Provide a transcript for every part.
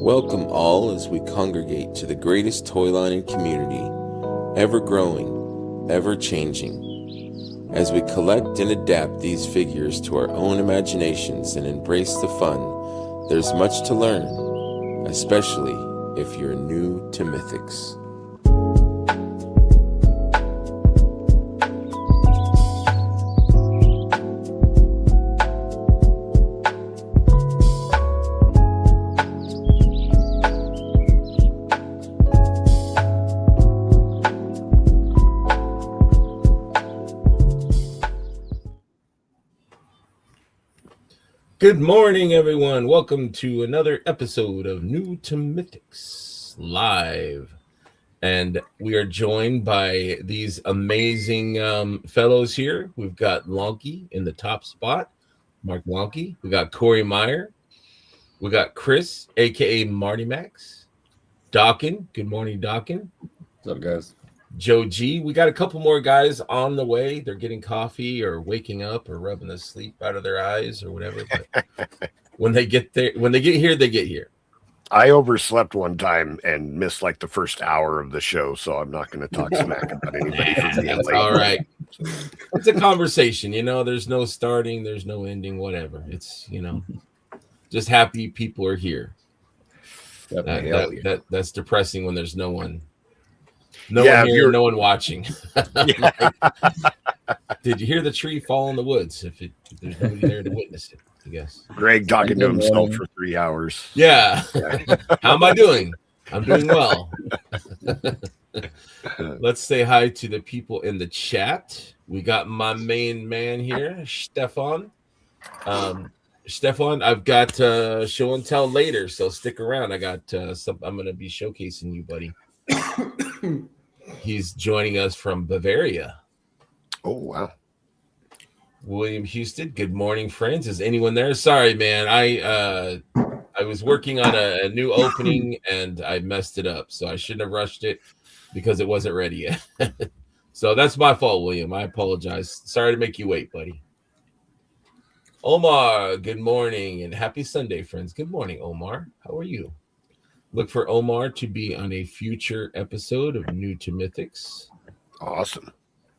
Welcome all as we congregate to the greatest toy line in community, ever growing, ever changing. As we collect and adapt these figures to our own imaginations and embrace the fun, there's much to learn, especially if you're new to Mythics. Good morning, everyone. Welcome to another episode of New to Mythics Live. And we are joined by these amazing fellows here. We've got Lonky in the top spot, Mark Lonky. We got Corey Meyer. We got Chris, a.k.a. Marty Max. Dawkin. Good morning, Dawkin. What's up, guys? Joe G. We got a couple more guys on the way. They're getting coffee or waking up or rubbing the sleep out of their eyes or whatever. But when they get here, they get here. I overslept one time and missed like the first hour of the show, so I'm not going to talk smack about anybody for being late. All right. It's a conversation, there's no starting, there's no ending, whatever. It's, just happy people are here. That's depressing when there's no one. No one here, no one watching. Did you hear the tree fall in the woods? If there's nobody there to witness it, I guess. Greg talking to himself for 3 hours. Yeah. How am I doing? I'm doing well. Let's say hi to the people in the chat. We got my main man here, Stefan. Stefan, I've got show and tell later, so stick around. I got I'm going to be showcasing you, buddy. He's joining us from Bavaria. Oh, wow. William Houston, good morning, friends. Is anyone there? Sorry, man. I was working on a new opening and I messed it up, so I shouldn't have rushed it because it wasn't ready yet. So that's my fault, William. I apologize. Sorry to make you wait, buddy. Omar, good morning and happy Sunday, friends. Good morning, Omar. How are you? Look for Omar to be on a future episode of New to Mythics. Awesome.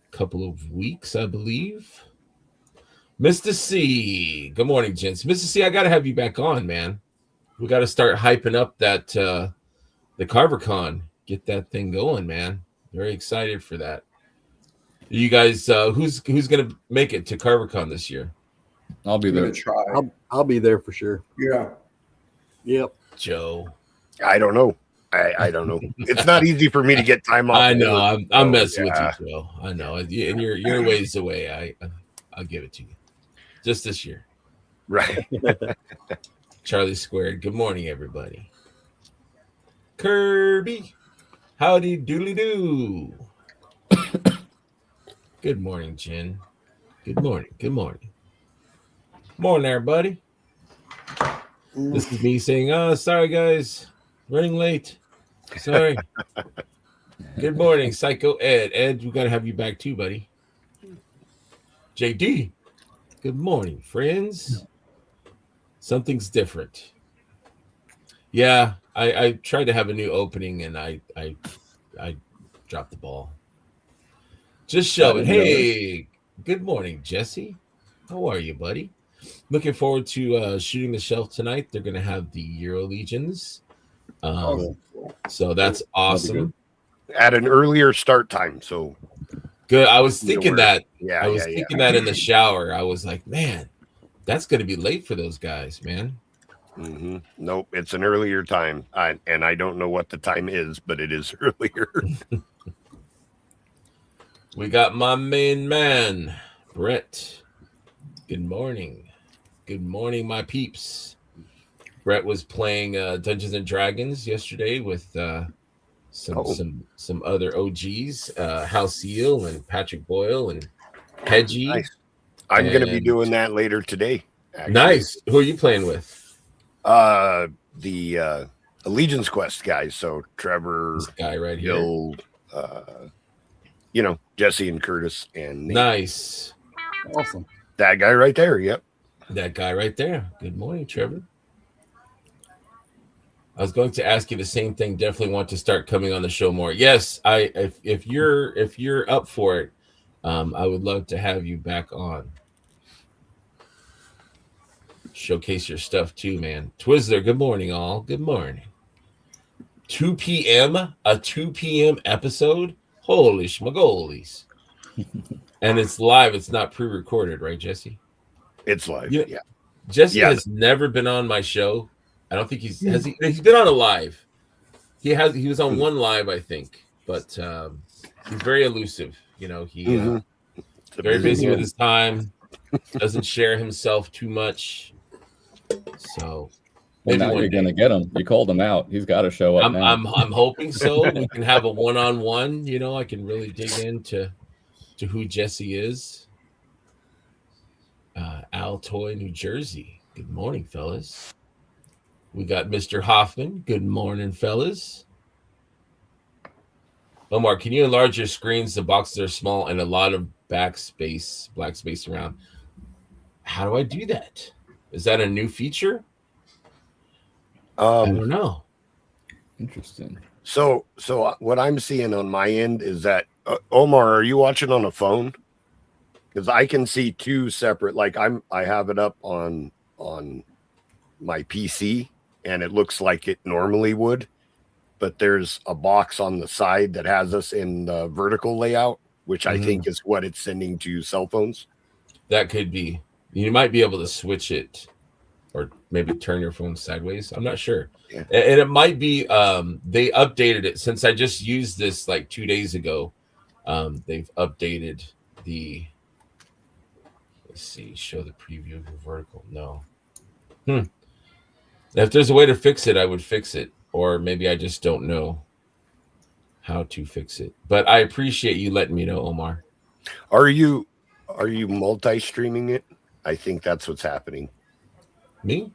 Couple of weeks, I believe. Mr. C. Good morning, gents. Mr. C, I got to have you back on, man. We got to start hyping up that the CarverCon. Get that thing going, man. Very excited for that. You guys, who's going to make it to CarverCon this year? I'll be there. I'll be there for sure. Yeah. Yep. Joe. I don't know. I don't know. It's not easy for me to get time off. I know. I'm messing with you, Joe. I know. And you're ways away. I'll give it to you. Just this year. Right. Charlie Squared. Good morning, everybody. Kirby. Howdy doodly doo. Good morning, Jen. Good morning. Good morning. Morning, everybody. This is me saying, sorry, guys. Running late. Sorry. Good morning, Psycho Ed. Ed, we got to have you back too, buddy. JD. Good morning, friends. Something's different. Yeah, I tried to have a new opening and I dropped the ball. Just show it. Hey, good morning, Jesse. How are you, buddy? Looking forward to shooting the shelf tonight. They're going to have the Euro Legions. So that's awesome. At an earlier start time, so good. I was thinking that. Yeah, I was thinking that in the shower. I was like, man, that's going to be late for those guys, man. Mm-hmm. Nope, it's an earlier time. And I don't know what the time is, but it is earlier. We got my main man, Brett. Good morning. Good morning, my peeps. Brett was playing Dungeons and Dragons yesterday with some other OGs, Hal Seal and Patrick Boyle and Hedgie. Nice. I'm going to be doing that later today. Actually. Nice. Who are you playing with? The Allegiance Quest guys. So Trevor, this guy right Bill, Jesse and Curtis and Nate. Nice. Awesome. That guy right there. Yep. That guy right there. Good morning, Trevor. I was going to ask you the same thing. Definitely want to start coming on the show more. Yes, if you're up for it, I would love to have you back on. Showcase your stuff too, man. Twizzler, good morning, all. Good morning. 2 p.m. A 2 p.m. episode. Holy schmagolies! And it's live. It's not pre-recorded, right, Jesse? It's live. Yeah. Yeah. Jesse Yeah. has never been on my show. I don't think he's been on a live. He was on one live, I think, but he's very elusive. You know, he very busy with his time, doesn't share himself too much. So Well, now you're gonna get him. You called him out. He's got to show up now. I'm hoping so. We can have a one-on-one. You know, I can really dig into who Jesse is. Altoy, New Jersey. Good morning, fellas. We got Mr. Hoffman. Good morning, fellas. Omar, can you enlarge your screens? The boxes are small and a lot of black space around. How do I do that? Is that a new feature? I don't know. Interesting. So what I'm seeing on my end is that Omar, are you watching on a phone? Because I can see two separate. Like I have it up on my PC, and it looks like it normally would, but there's a box on the side that has us in the vertical layout, which I think is what it's sending to cell phones. That could be. You might be able to switch it, or maybe turn your phone sideways. I'm not sure. Yeah. And it might be they updated it since I just used this like 2 days ago. They've updated the. Let's see. Show the preview of your vertical. No. If there's a way to fix it, I would fix it. Or maybe I just don't know how to fix it. But I appreciate you letting me know, Omar. Are you multi-streaming it? I think that's what's happening. Me?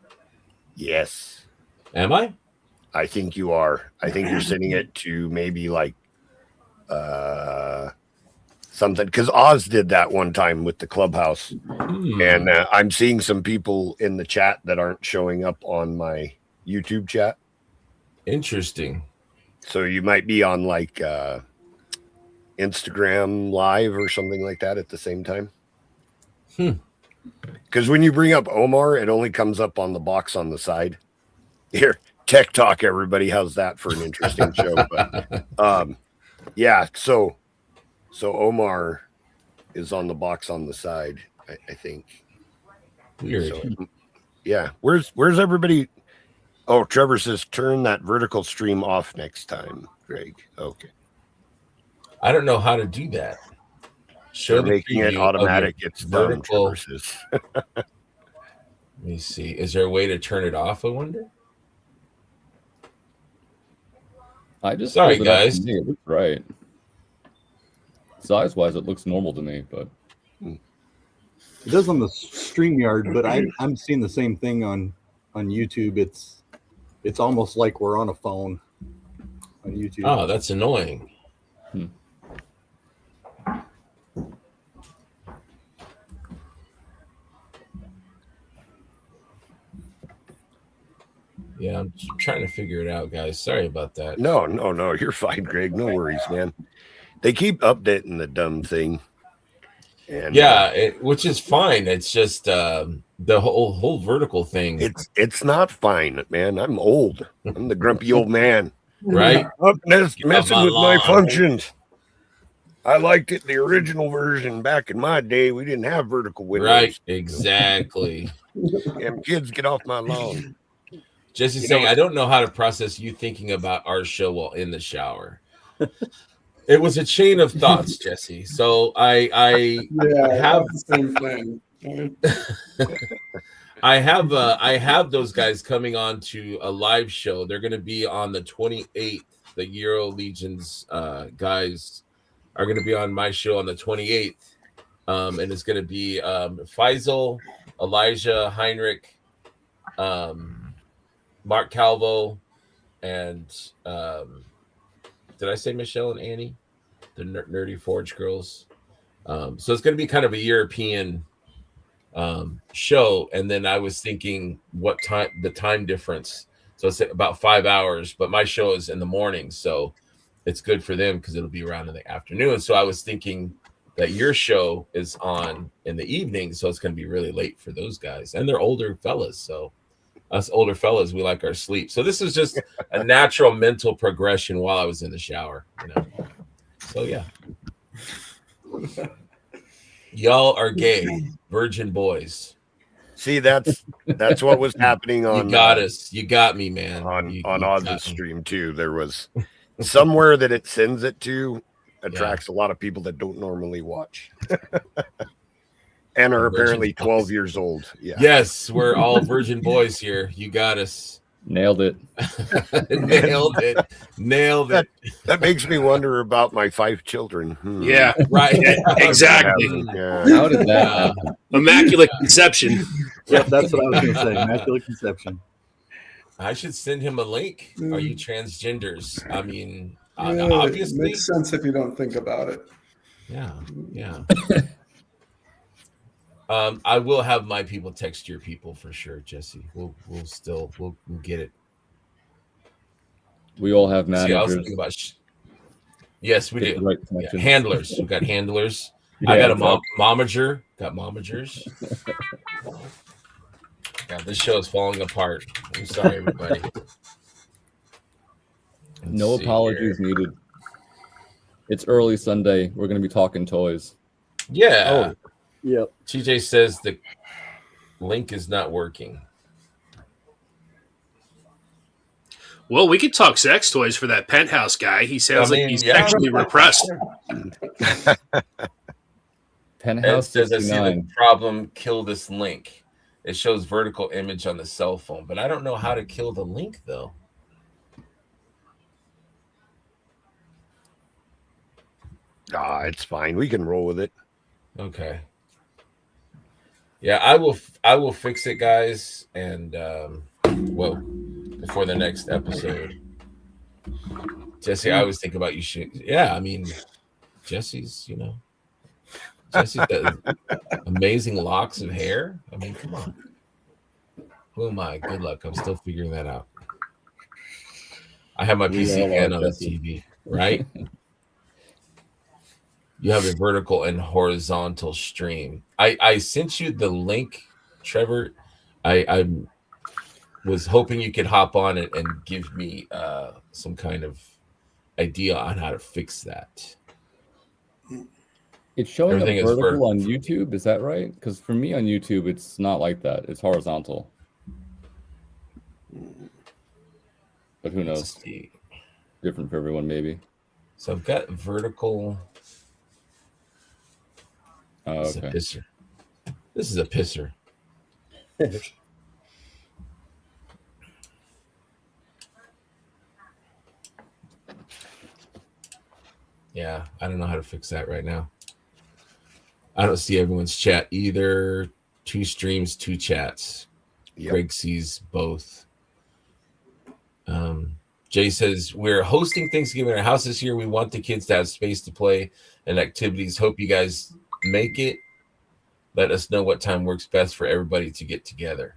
Yes. Am I? I think you are. I think you're sending it to maybe like something, because Oz did that one time with the Clubhouse, and I'm seeing some people in the chat that aren't showing up on my YouTube chat. Interesting. So you might be on like Instagram Live or something like that at the same time. Because when you bring up Omar, it only comes up on the box on the side. Here, Tech Talk, everybody. How's that for an interesting show? But yeah, so Omar is on the box on the side, I think. Weird. So, yeah. Where's everybody? Oh, Trevor says turn that vertical stream off next time, Greg. Okay. I don't know how to do that. They're making it automatic. It's done, vertical. Trevor says. Let me see. Is there a way to turn it off, I wonder? I just Sorry, pulled it up. guys. To me. It looks right. Size-wise, it looks normal to me, but It does on the StreamYard, but I'm seeing the same thing on YouTube. It's almost like we're on a phone on YouTube. Oh, that's annoying. Yeah, I'm trying to figure it out, guys. Sorry about that. No. You're fine, Greg. No worries, man. They keep updating the dumb thing. And yeah, which is fine. It's just the whole vertical thing. It's not fine, man. I'm old. I'm the grumpy old man. Right? Messing with my functions. I liked it the original version back in my day. We didn't have vertical windows. Right, exactly. Damn kids, get off my lawn. Jesse's saying, I don't know how to process you thinking about our show while in the shower. It was a chain of thoughts, Jesse. So I have the same thing. I have those guys coming on to a live show. They're going to be on the 28th. The Euro Legions guys are going to be on my show on the 28th. And it's going to be Faisal, Elijah, Heinrich, Mark Calvo, and did I say Michelle and Annie? The Nerdy Forge girls. So it's going to be kind of a European show. And then I was thinking the time difference. So it's about 5 hours, but my show is in the morning, so it's good for them because it'll be around in the afternoon. So I was thinking that your show is on in the evening, so it's going to be really late for those guys, and they're older fellas. So us older fellas, we like our sleep. So this is just a natural mental progression while I was in the shower, you know. So yeah, y'all are gay, virgin boys. See, that's what was happening on. You got us. You got me, man. On you Oz's got me. stream too. There was somewhere that it sends it to attracts a lot of people that don't normally watch. And are apparently 12 years old. Yeah. Yes, we're all virgin boys here. You got us. Nailed it. Nailed it. Nailed it. That makes me wonder about my 5 children. Yeah, Right. exactly. Yeah. How did that happen? Immaculate conception. Yep, that's what I was going to say. Immaculate conception. I should send him a link. Are you transgenders? I mean, Yeah, obviously. it makes sense if you don't think about it. Yeah. Yeah. I will have my people text your people for sure, Jesse. We'll get it. We all have See, I was managers. thinking about yes, we Get do. the right Yeah, connection. handlers. We got handlers. Yeah, I got a exactly. momager. Got momagers. God, this show is falling apart. I'm sorry, everybody. No apologies needed. It's early Sunday. We're going to be talking toys. Yeah. Yep. TJ says the link is not working. Well, we could talk sex toys for that penthouse guy. He sounds like he's sexually repressed. Ed Penthouse says, I see the 69. problem. Kill this link. It shows vertical image on the cell phone, but I don't know how to kill the link, though. It's fine. We can roll with it. Okay. Yeah, I will fix it, guys, and well, before the next episode. Jesse, I always think about you. Yeah, I mean, Jesse's got amazing locks of hair. I mean, come on. Who am I? Good luck. I'm still figuring that out. I have my PC again on the TV, right? You have a vertical and horizontal stream. I sent you the link, Trevor. I was hoping you could hop on it and give me some kind of idea on how to fix that. It's showing up Everything is vertical on YouTube. Is that right? Because for me on YouTube, it's not like that. It's horizontal. But who knows? Let's see. Different for everyone, maybe. So I've got vertical. Oh, This is a okay. pisser. This is a pisser. Yeah, I don't know how to fix that right now. I don't see everyone's chat either. 2 streams, 2 chats. Yep. Greg sees both. Jay says, we're hosting Thanksgiving at our house this year. We want the kids to have space to play and activities. Hope you guys make it. Let us know what time works best for everybody to get together.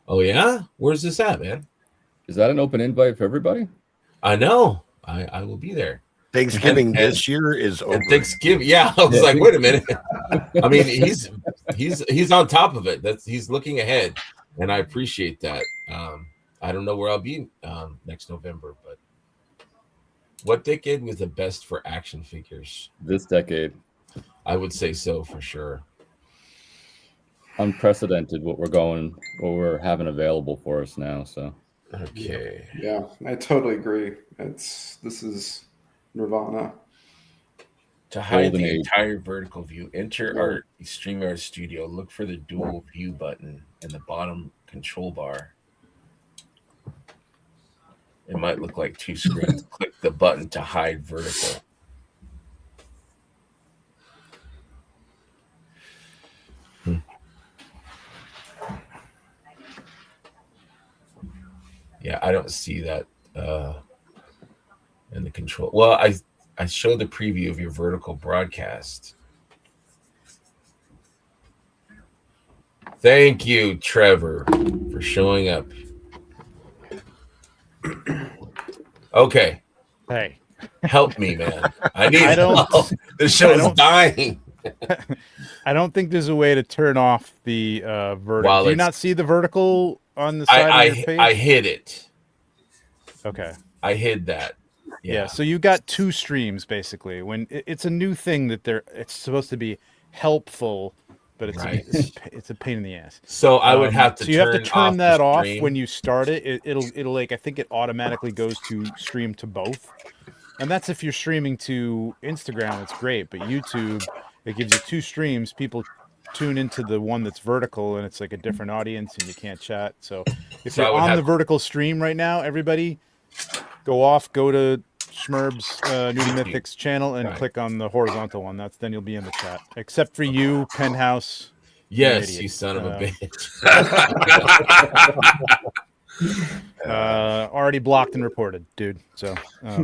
Oh, yeah? Where's this at, man? Is that an open invite for everybody? I know. I will be there. Thanksgiving And- this year is over. And Thanksgiving. Yeah, I was like, wait a minute. I mean, he's on top of it. He's looking ahead, and I appreciate that. I don't know where I'll be next November, but what decade was the best for action figures? This decade. I would say so for sure. Unprecedented what we're having available for us now. So Okay. Yeah, I totally agree. This is Nirvana. To hide Golden the age. entire vertical view, enter our StreamYard Studio. Look for the dual view button in the bottom control bar. It might look like 2 screens. Click the button to hide vertical. Yeah, I don't see that in the control. Well, I showed the preview of your vertical broadcast. Thank you, Trevor, for showing up. Okay, Hey, help me, man. I need I don't- help. The show's dying. I don't think there's a way to turn off the vertical. While Do you it's- not see the vertical on the side of your page? I hid it. Okay. I hid that. Yeah. So you got two streams basically. When it's a new thing that it's supposed to be helpful, but it's Right. it's a pain in the ass. So I would have to. So you have to turn the that off stream. when you start it. It'll like I think it automatically goes to stream to both, and that's if you're streaming to Instagram. It's great, but YouTube it gives you two streams. People tune into the one that's vertical, and it's like a different audience, and you can't chat. So if So I you're would on have- the vertical stream right now, everybody go to Schmerb's New to Mythics channel and Right. click on the horizontal one. Then you'll be in the chat. Except for you, Penthouse. Yes, idiot. you son of a bitch. Already blocked and reported, dude. So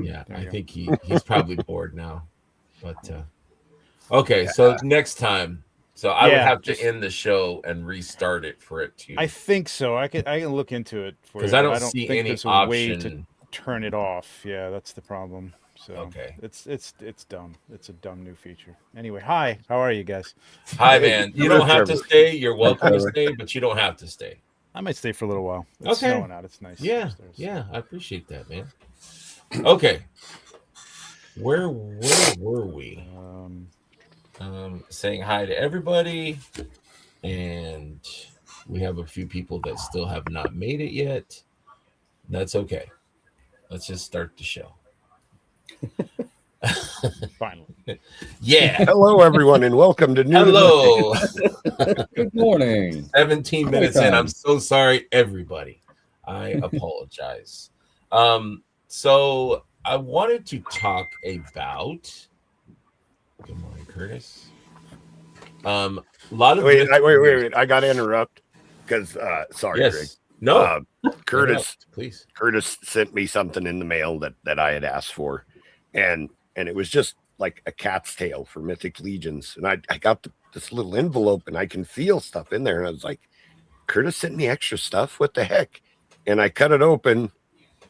Yeah, there I you go. think he's probably bored now. But okay, so next time. So I would Yeah, have to just- end the show and restart it for it to I think so. I can look into it for you. because I but don't see think any there's a way to option. turn it off. Yeah, that's the problem. So Okay. it's dumb. It's a dumb new feature. Anyway, hi. How are you guys? Hi, man. You Hello, don't have to Trevor. stay. You're welcome to Trevor. stay, but you don't have to stay. I might stay for a little while. It's Okay. snowing out. It's nice. Yeah, upstairs. yeah, I appreciate that, man. Okay, where were we? Saying hi to everybody, and we have a few people that still have not made it yet. That's okay. Let's just start the show. Finally. Yeah. Hello, everyone, and welcome to New to Mythics. Hello. Good morning. 17 minutes in. Welcome. I'm so sorry, everybody. I apologize. So I wanted to talk about. Good morning, Curtis. A lot of Wait. I got to interrupt because, sorry, Greg. yes, no, Curtis please. Curtis sent me something in the mail that I had asked for, and it was just like a cat's tail for Mythic Legions, and I got this little envelope, and I can feel stuff in there, and I was like, Curtis sent me extra stuff. What the heck? And I cut it open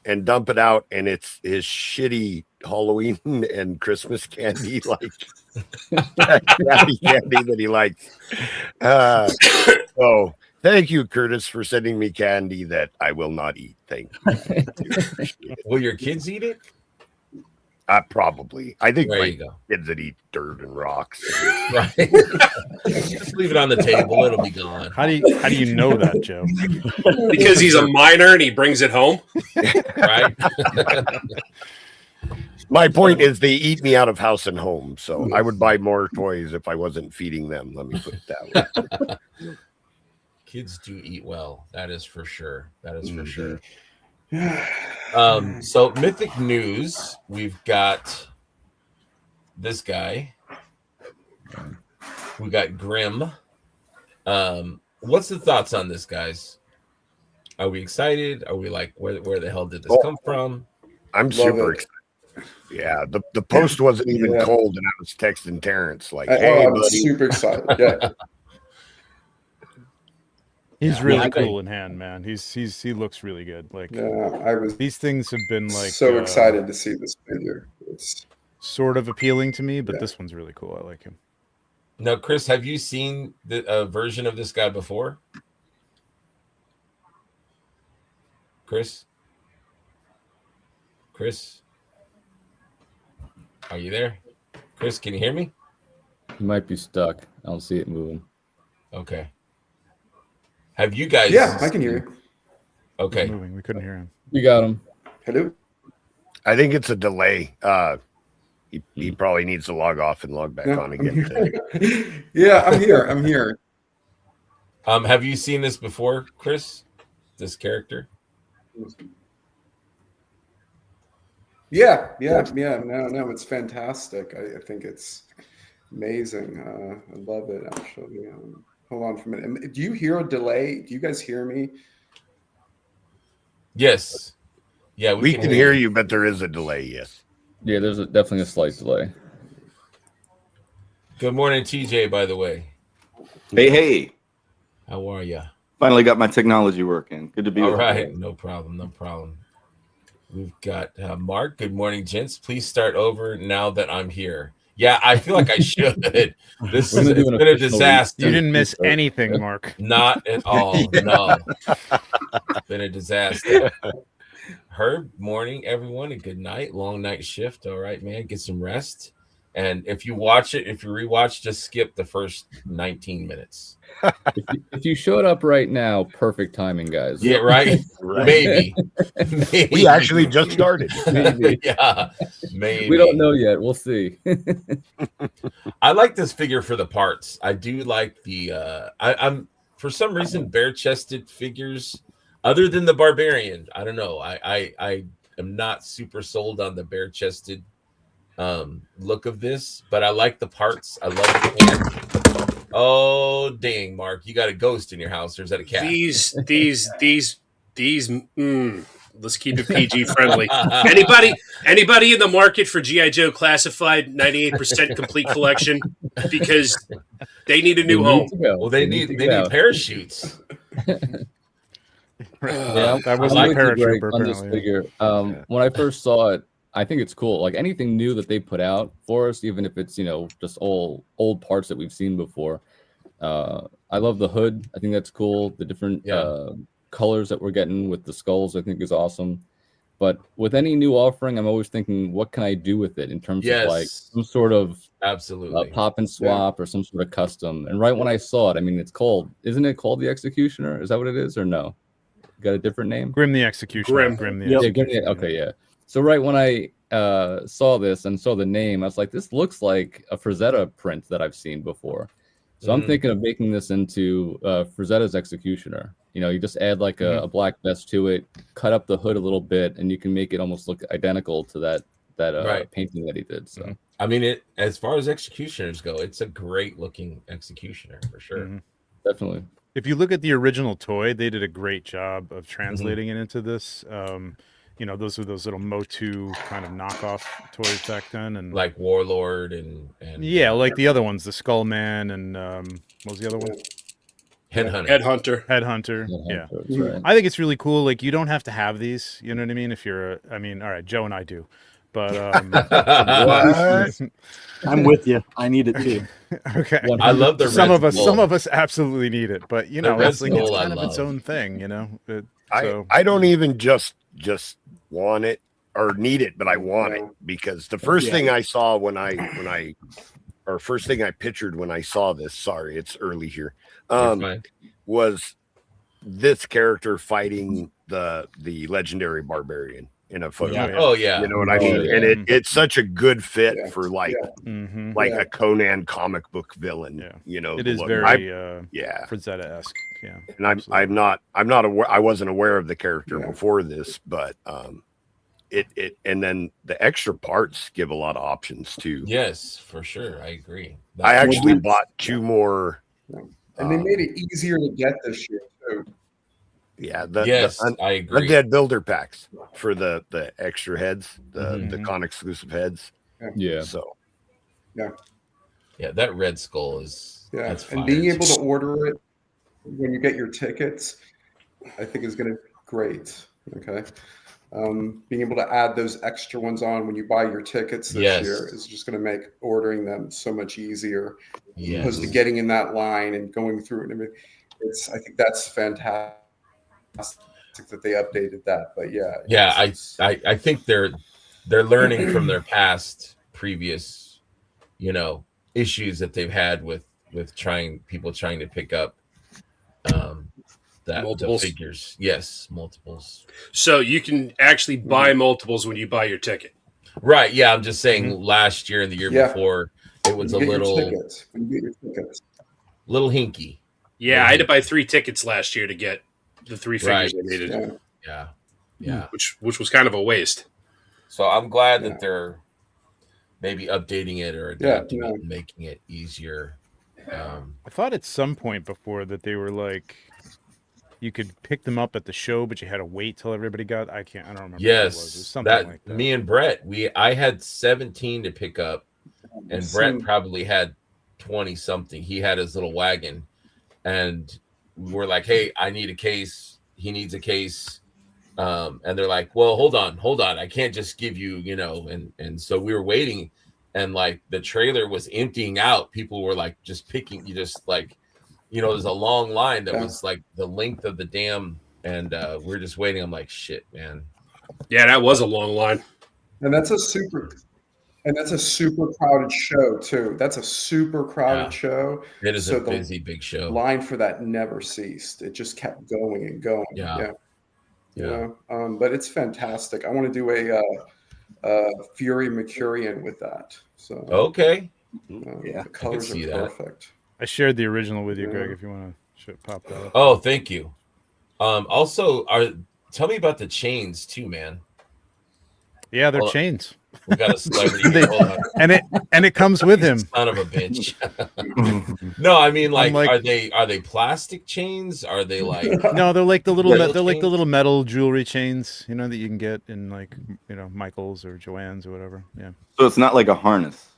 and dump it out, and it's his shitty Halloween and Christmas candy, like candy that he likes. So thank you, Curtis, for sending me candy that I will not eat. Thank you. Will your kids eat it? Probably. I think There my you go. kids that eat dirt and rocks. Right. Just leave it on the table. It'll be gone. How do you know that, Joe? Because he's a minor and he brings it home. Right. My point is they eat me out of house and home, so I would buy more toys if I wasn't feeding them. Let me put it that way. Kids do eat well. That is for sure. That is for Mhm. sure. So Mythic News, we've got this guy. We got Grim. What's the thoughts on this, guys? Are we excited? Are we like, where the hell did this come from? I'm Love super it. excited. Yeah, the post wasn't even Yeah. cold, and I was texting Terrence like, I, "Hey, I'm buddy." super excited. Yeah. He's Yeah, really I think- cool in hand, man. He looks really good. Like Yeah, I was these things have been like so excited to see this figure. It's sort of appealing to me, but Yeah. this one's really cool. I like him. Now, Chris, have you seen the version of this guy before? Chris? Are you there? Chris, can you hear me? You might be stuck. I don't see it moving. Okay. Have you guys? yeah, I can hear you. Okay. He's moving. We couldn't hear him. You got him. Hello. I think it's a delay. He probably needs to log off and log back Yeah, on I'm again. here. Yeah, I'm here. I'm here. Have you seen this before, Chris? This character? Yeah. No, it's fantastic. I think it's amazing. I love it, actually. Hold on for a minute. Do you hear a delay? Do you guys hear me? Yes. Yeah, We can hear you, but there is a delay. Yes. Yeah, there's definitely a slight delay. Good morning, TJ, by the way. Hey, How are you? finally got my technology working. Good to be All with right. you. No problem. We've got Mark. Good morning, gents. Please start over now that I'm here. Yeah, I feel like I should. It's We're gonna do an been a official disaster. You didn't miss restart. anything, Mark. Not at all. Yeah. No. Been a disaster. Herb, morning, everyone, and good night. Long night shift. All right, man. Get some rest. And if you watch it, if you rewatch, just skip the first 19 minutes. If you showed up right now, perfect timing, guys. Yeah, right? Right. Maybe. We actually just started. Maybe. Yeah, maybe. We don't know yet. We'll see. I like this figure for the parts. I do like the I'm for some reason bare-chested figures, other than the barbarian. I don't know. I am not super sold on the bare-chested look of this, but I like the parts. I love the hand. Oh dang, Mark, you got a ghost in your house, or is that a cat? These. Let's keep it PG friendly. Anybody in the market for GI Joe Classified 98% complete collection, because they need a new home. Well, they need parachutes. Yeah, That was I'm my with you, Greg, paratrooper, on this apparently. figure. When I first saw it, I think it's cool. Like anything new that they put out for us, even if it's just old parts that we've seen before. I love the hood. I think that's cool. The different colors that we're getting with the skulls, I think, is awesome. But with any new offering, I'm always thinking, what can I do with it in terms of like some sort of absolutely pop and swap or some sort of custom. And right when I saw it, I mean, isn't it called the Executioner? Is that what it is, or no? Got a different name? Grim the Executioner. Grim. The Yeah, Executioner. okay, yeah. So right when I saw this and saw the name, I was like, this looks like a Frazetta print that I've seen before. So I'm thinking of making this into Frazetta's Executioner. You just add like a black vest to it, cut up the hood a little bit, and you can make it almost look identical to that painting that he did. So I mean, as far as executioners go, it's a great looking executioner for sure. Definitely. If you look at the original toy, they did a great job of translating it into this. Those were those little Motu kind of knockoff toys back then, and like Warlord and yeah, like the other ones, the Skull Man and what was the other one? Headhunter. Headhunter. Yeah, That's right. I think it's really cool. Like you don't have to have these. You know what I mean? If you're, all right, Joe and I do, but I'm with you. I need it too. okay. I love the some red of us. skull. Some of us absolutely need it, but The red it's like it's skull I kind of its love. own thing. I don't even just want it or need it, but I want it, because the first thing I saw first thing I pictured when I saw this, sorry, it's early here, was this character fighting the legendary barbarian in a photo. Yeah. Oh yeah. You know what I mean? yeah. And it's such a good fit for like Mhm. a Conan comic book villain. Yeah. It is look. very Frazetta-esque. Yeah. And I'm not aware, I wasn't aware of the character before this, but it and then the extra parts give a lot of options too. Yes, for sure. I agree. I actually bought two more. And they made it easier to get this year too. Yeah, I agree. Undead builder packs for the extra heads, the con exclusive heads. Yeah. So yeah, that red skull is that's and fire. being able to order it when you get your tickets, I think is going to be great. Okay. Being able to add those extra ones on when you buy your tickets this year is just going to make ordering them so much easier, as opposed to getting in that line and going through it and everything. I think that's fantastic that they updated that. But I think they're learning from their previous issues that they've had with people trying to pick up multiples. The figures. Yes, multiples. So you can actually buy multiples when you buy your ticket. Right. Yeah, I'm just saying last year and the year before it was a little hinky. Yeah, I had to buy 3 tickets last year to get the 3 figures I needed. Yeah. Which was kind of a waste. So I'm glad that they're maybe updating it or adapting it and making it easier. I thought at some point before that they were like, you could pick them up at the show, but you had to wait till everybody got. I don't remember. Yes, what it was something like that. Me and Brett, I had 17 to pick up, and Brett probably had 20 something. He had his little wagon, and we're like, "Hey, I need a case. He needs a case." And they're like, well, hold on, I can't just give you, and so we were waiting, and like the trailer was emptying out. People were like just picking, you just like, there's a long line that was like the length of the dam, and we're just waiting. I'm like, shit, man. Yeah, that was a long line. And that's a super crowded show too. That's a super crowded show. It is So a busy, big show. Line for that never ceased. It just kept going and going. Yeah. But it's fantastic. I want to do a Fury Mercurian with that. So Okay. the colors see are that. perfect. I shared the original with you, Yeah. Greg. If you want to pop that up. Oh, thank you. Also, tell me about the chains too, man. Yeah, they're Hold on. chains. We got a celebrity here. Hold on. and it comes with him. Son of a bitch. No, I mean, like, like- are they plastic chains? Are they like No, they're like the little Metal they're like the chains? little metal jewelry chains, that you can get in like Michael's or Joann's or whatever. Yeah. So it's not like a harness.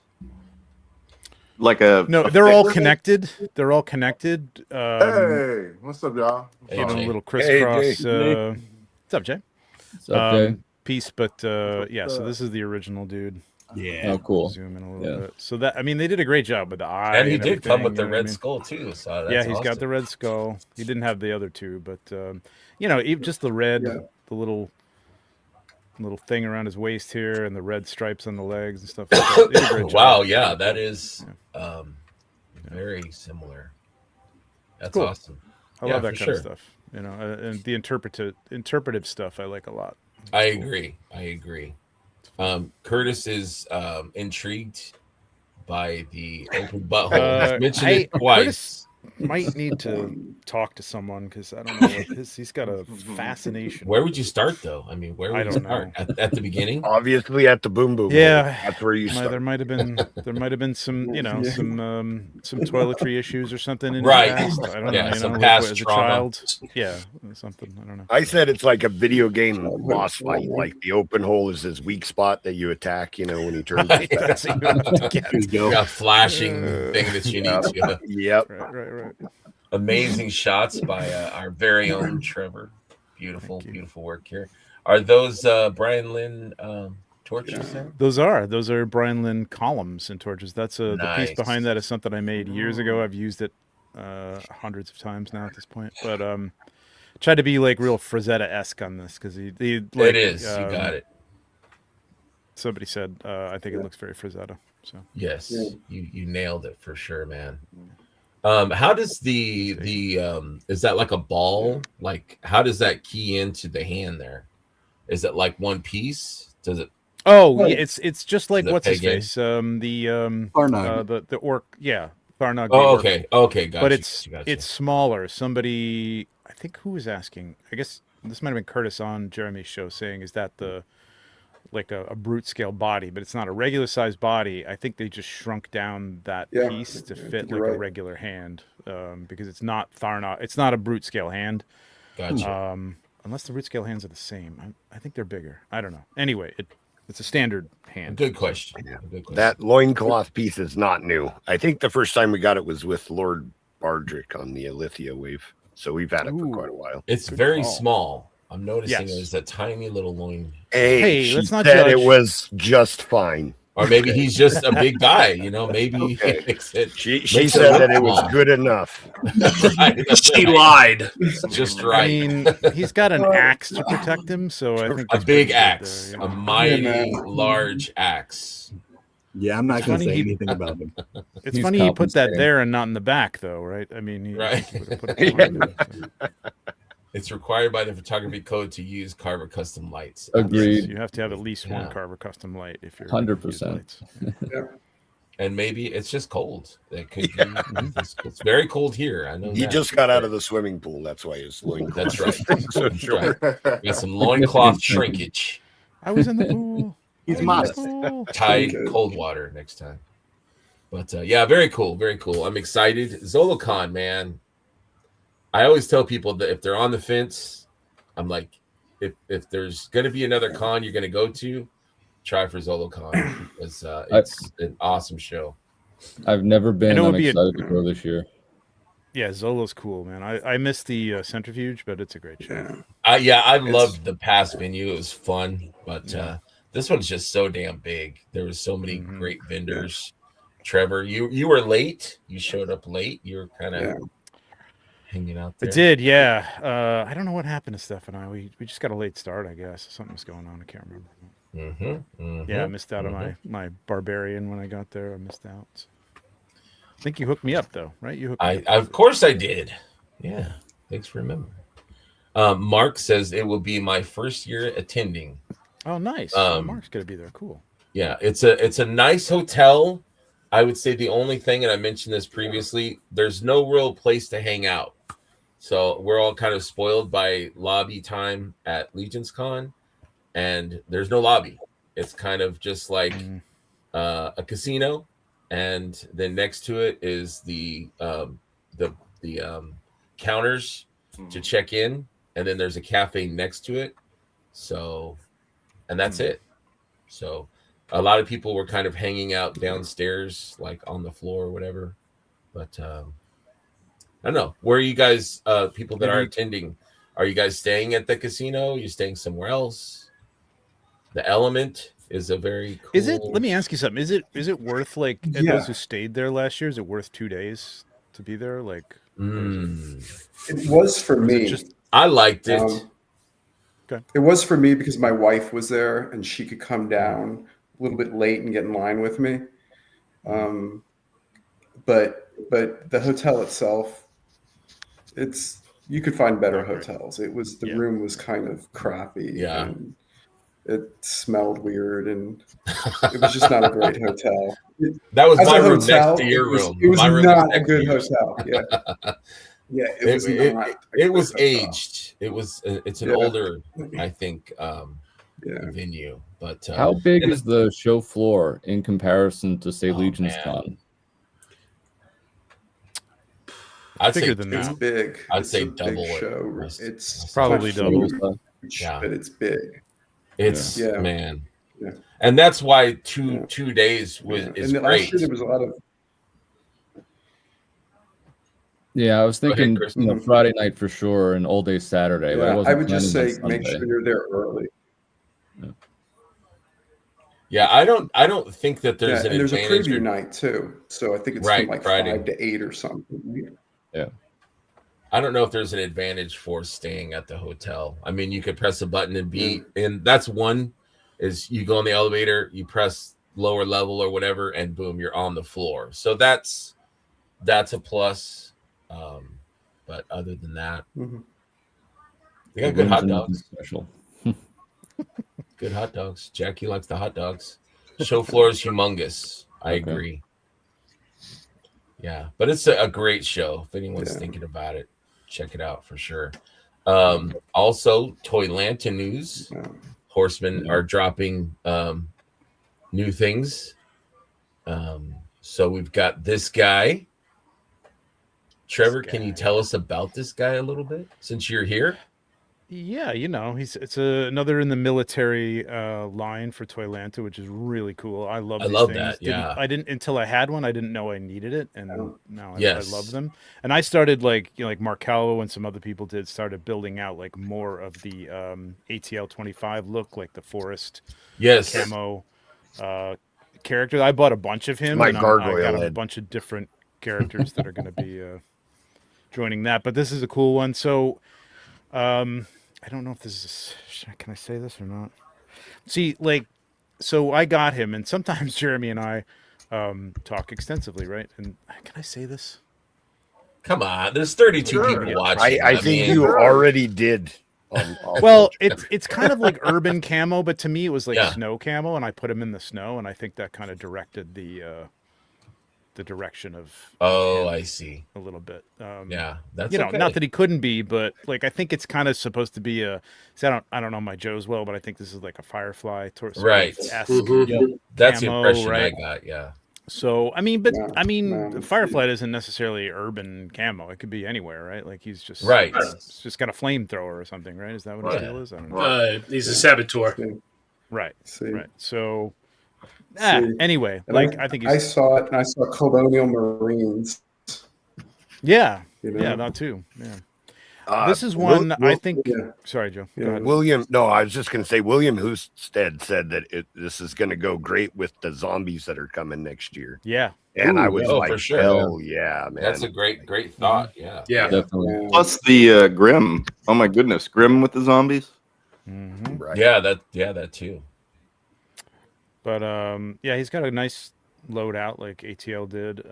Like a No, a they're all fixed- connected. They're all connected. Hey, what's up, y'all? Hey, On a Jay. little crisscross. Jay. What's up, Jay? So, okay. Piece, but yeah. So this is the original dude. Yeah. Oh, cool. Zoom in a little Yeah. bit. So that they did a great job with the eye. and he did come everything, with the you know what I red mean? skull too. So that's Yeah, he's got awesome. the red skull. He didn't have the other two, but even just the red, the little thing around his waist here, and the red stripes on the legs and stuff like that. They did a great job. Wow, yeah, that is very similar. That's Cool. awesome. I Yeah, love that for kind of sure. stuff. And the interpretive stuff I like a lot. I agree. Curtis is intrigued by the open butthole. He's mentioned it twice. Curtis might need to talk to someone because I don't know. He's got a fascination. Where would you start though? I mean, where I would you don't start? At the beginning? Obviously at the boom boom. Yeah. hole. That's where you start. There might have been some some toiletry issues or something in Right. the past. I don't Yeah, know. some Like, past as a trauma. child. Yeah, something. I don't know. I said it's like a video game boss fight. Like the open hole is his weak spot that you attack, when he turns his back. That's what you have to get. There you go. A flashing thing that you need to. Yep. Right. Amazing shots by our very own Trevor. Beautiful work here. Are those Brian Lynn torches there? Those are Brian Lynn columns and torches. That's the Nice. piece behind that is something I made years ago. I've used it hundreds of times now at this point. But tried to be like real Frazetta-esque on this because he like, It is. You got it. Somebody said I think it looks very Frazetta. So Yes, you nailed it for sure, man. How does the is that like a ball? Like how does that key into the hand there? Is it like one piece? Does it? Oh, yeah, it's just like Is it what's his peg in? face? The Tharnog. the orc, yeah, Tharnog. the Oh, orc. okay, gotcha. But it's gotcha. smaller. Somebody, I think, who was asking? I guess this might have been Curtis on Jeremy's show saying, "Is that like a brute scale body?" But it's not a regular sized body. I think they just shrunk down that Yeah, piece to I think fit you're like a right. regular hand because it's not Tharnog. It's not a brute scale hand. Gotcha. Unless the brute scale hands are the same. I think they're bigger. I don't know. Anyway, it's a standard hand. Good question. Good question. That loincloth piece is not new. I think the first time we got it was with Lord Bardrick on the Alithia wave. So we've had it for Ooh. quite a while. It's Good very call. small. I'm noticing Yes. there's a tiny little loin. Hey, She let's not said judge. it was just fine. Or maybe he's just a big guy, maybe Okay. he makes it. She Makes said it that it was small. good enough. She lied. Just I right. mean, he's got an axe to protect him, so I think A that's big pretty good axe, there, a you know? mighty man. large axe. Yeah, I'm not going to funny say he- anything about him. It's He's funny you put that compensating. there and not in the back, though, right? I mean, Right. he would've put it behind him, so. It's required by the photography code to use Carver custom lights. Agreed. Yes, you have to have at least one Yeah. Carver custom light if you're 100%. And maybe it's just cold. It could be. It's very cold here. I know. He that. just got out of the swimming pool. That's why his loincloth. That's right. so That's short. right. Got some loincloth shrinkage. I was in the pool. He's I was in the modest. pool. Tide Okay. cold water next time. But yeah, very cool. Very cool. I'm excited. Zolocon, man. I always tell people that if they're on the fence, I'm like, if there's going to be another con you're going to go to, try for Zolocon. It's an awesome show. I've never been. know I'm it'd be a- excited to go this year. Yeah, Zolo's cool, man. I miss the centrifuge, but it's a great show. Yeah. I loved the past venue. It was fun, but Yeah. this one's just so damn big. There was so many Mhm. great vendors. Trevor, you were late. You showed up late. You were kind of Yeah. hanging out I there. did, yeah. I don't know what happened to Steph and I. We just got a late start, I guess. Something was going on. I can't remember. Yeah, I missed out on my barbarian when I got there. I missed out. So. I think you hooked me up though, right? You hooked me up. Of course I did. Yeah. Thanks for remembering. Mark says it will be my first year attending. Oh, nice. Mark's gonna be there. Cool. Yeah, it's a nice hotel. I would say the only thing, and I mentioned this previously, there's no real place to hang out. So we're all kind of spoiled by lobby time at Legion's Con, and there's no lobby. It's kind of just like a casino, and then next to it is the counters to check in, and then there's a cafe next to it. So, and that's it. So a lot of people were kind of hanging out downstairs, like on the floor or whatever. But I don't know. Where are you guys, people that are attending? Are you guys staying at the casino? Are you staying somewhere else? The Element is a very cool... Is it? Let me ask you something. Is it worth like those who stayed there last year? Is it worth 2 days to be there? Like, it was for me. I liked it. Okay. It was for me because my wife was there and she could come down a little bit late and get in line with me. But the hotel itself, you could find better hotels. It was the room was kind of crappy. Yeah. And it smelled weird and it was just not a great hotel. That was As my a room hotel, next to your room. It was My room not was a good next to hotel. Yeah. Yeah, it was not. It was aged. It's an older, I think, venue. But how big is the show floor in comparison to say Legion's man. Con? I'd say Bigger than It's that. big. I'd It's say a double big it. show. It's Probably much double. huge, Yeah. but it's big. It's Yeah. man. Yeah. And that's why two days is and great. last year there was a lot of Yeah, I was Go ahead, thinking Chris. Friday night for sure and all day Saturday. But I wasn't would just planning say on make Sunday. sure you're there early. Yeah, I don't think that there's an and there's a advantage. preview night too. So I think it's Right, from like Friday. 5 to 8 or something. Yeah. I don't know if there's an advantage for staying at the hotel. I mean, you could press a button and be, and that's one is you go in the elevator, you press lower level or whatever, and boom, you're on the floor. So that's a plus. But other than that, they got good hot dogs. Special. Good hot dogs. Jackie likes the hot dogs. Show floor is humongous. I agree. Yeah, but it's a great show. If anyone's thinking about it, check it out for sure. Also, Toy Lantern news. Horsemen are dropping new things. So we've got this guy. Trevor, can you tell us about this guy a little bit since you're here? Yeah, it's another in the military line for Toylanta, which is really cool. I love these things. That. Yeah, I didn't until I had one. I didn't know I needed it, and now I love them. And I started like Mark Callow and some other people started building out like more of the ATL 25 look, like the forest camo character. I bought a bunch of him. My and gargoyle I got a head. bunch of different characters that are going to be joining that. But this is a cool one. So. I don't know if this is. Can I say this or not? See, so I got him, and sometimes Jeremy and I talk extensively, right? And can I say this? Come on, there's 32 people watching. I think you already did. Well, it's kind of like urban camo, but to me it was like snow camo, and I put him in the snow, and I think that kind of directed the direction of I see a little bit. That's not that he couldn't be, but like I think it's kind of supposed to be I don't know my Joe's well, but I think this is like a Firefly right. That's the impression I got. So Firefly isn't necessarily urban camo. It could be anywhere, right? Like he's just it's just got a flamethrower or something, right? Is that what his deal is? I don't know. He's a saboteur. Right. Right. So See, anyway, I think I saw it, and I saw Colonial Marines. Yeah. You know? Yeah, not two. Yeah. Uh, This is one I think. yeah. Sorry, Joe. Yeah. Go ahead. William, no, I was just going to say William Hoosted said that this is going to go great with the zombies that are coming next year. Yeah. And I Ooh, was yeah. Oh, like, for sure. hell yeah, man. That's a great thought. Yeah. Yeah. Definitely. Yeah. Plus the Grim. Oh my goodness, Grim with the zombies. Mhm. Right. Yeah, that too. But yeah, he's got a nice loadout like ATL did.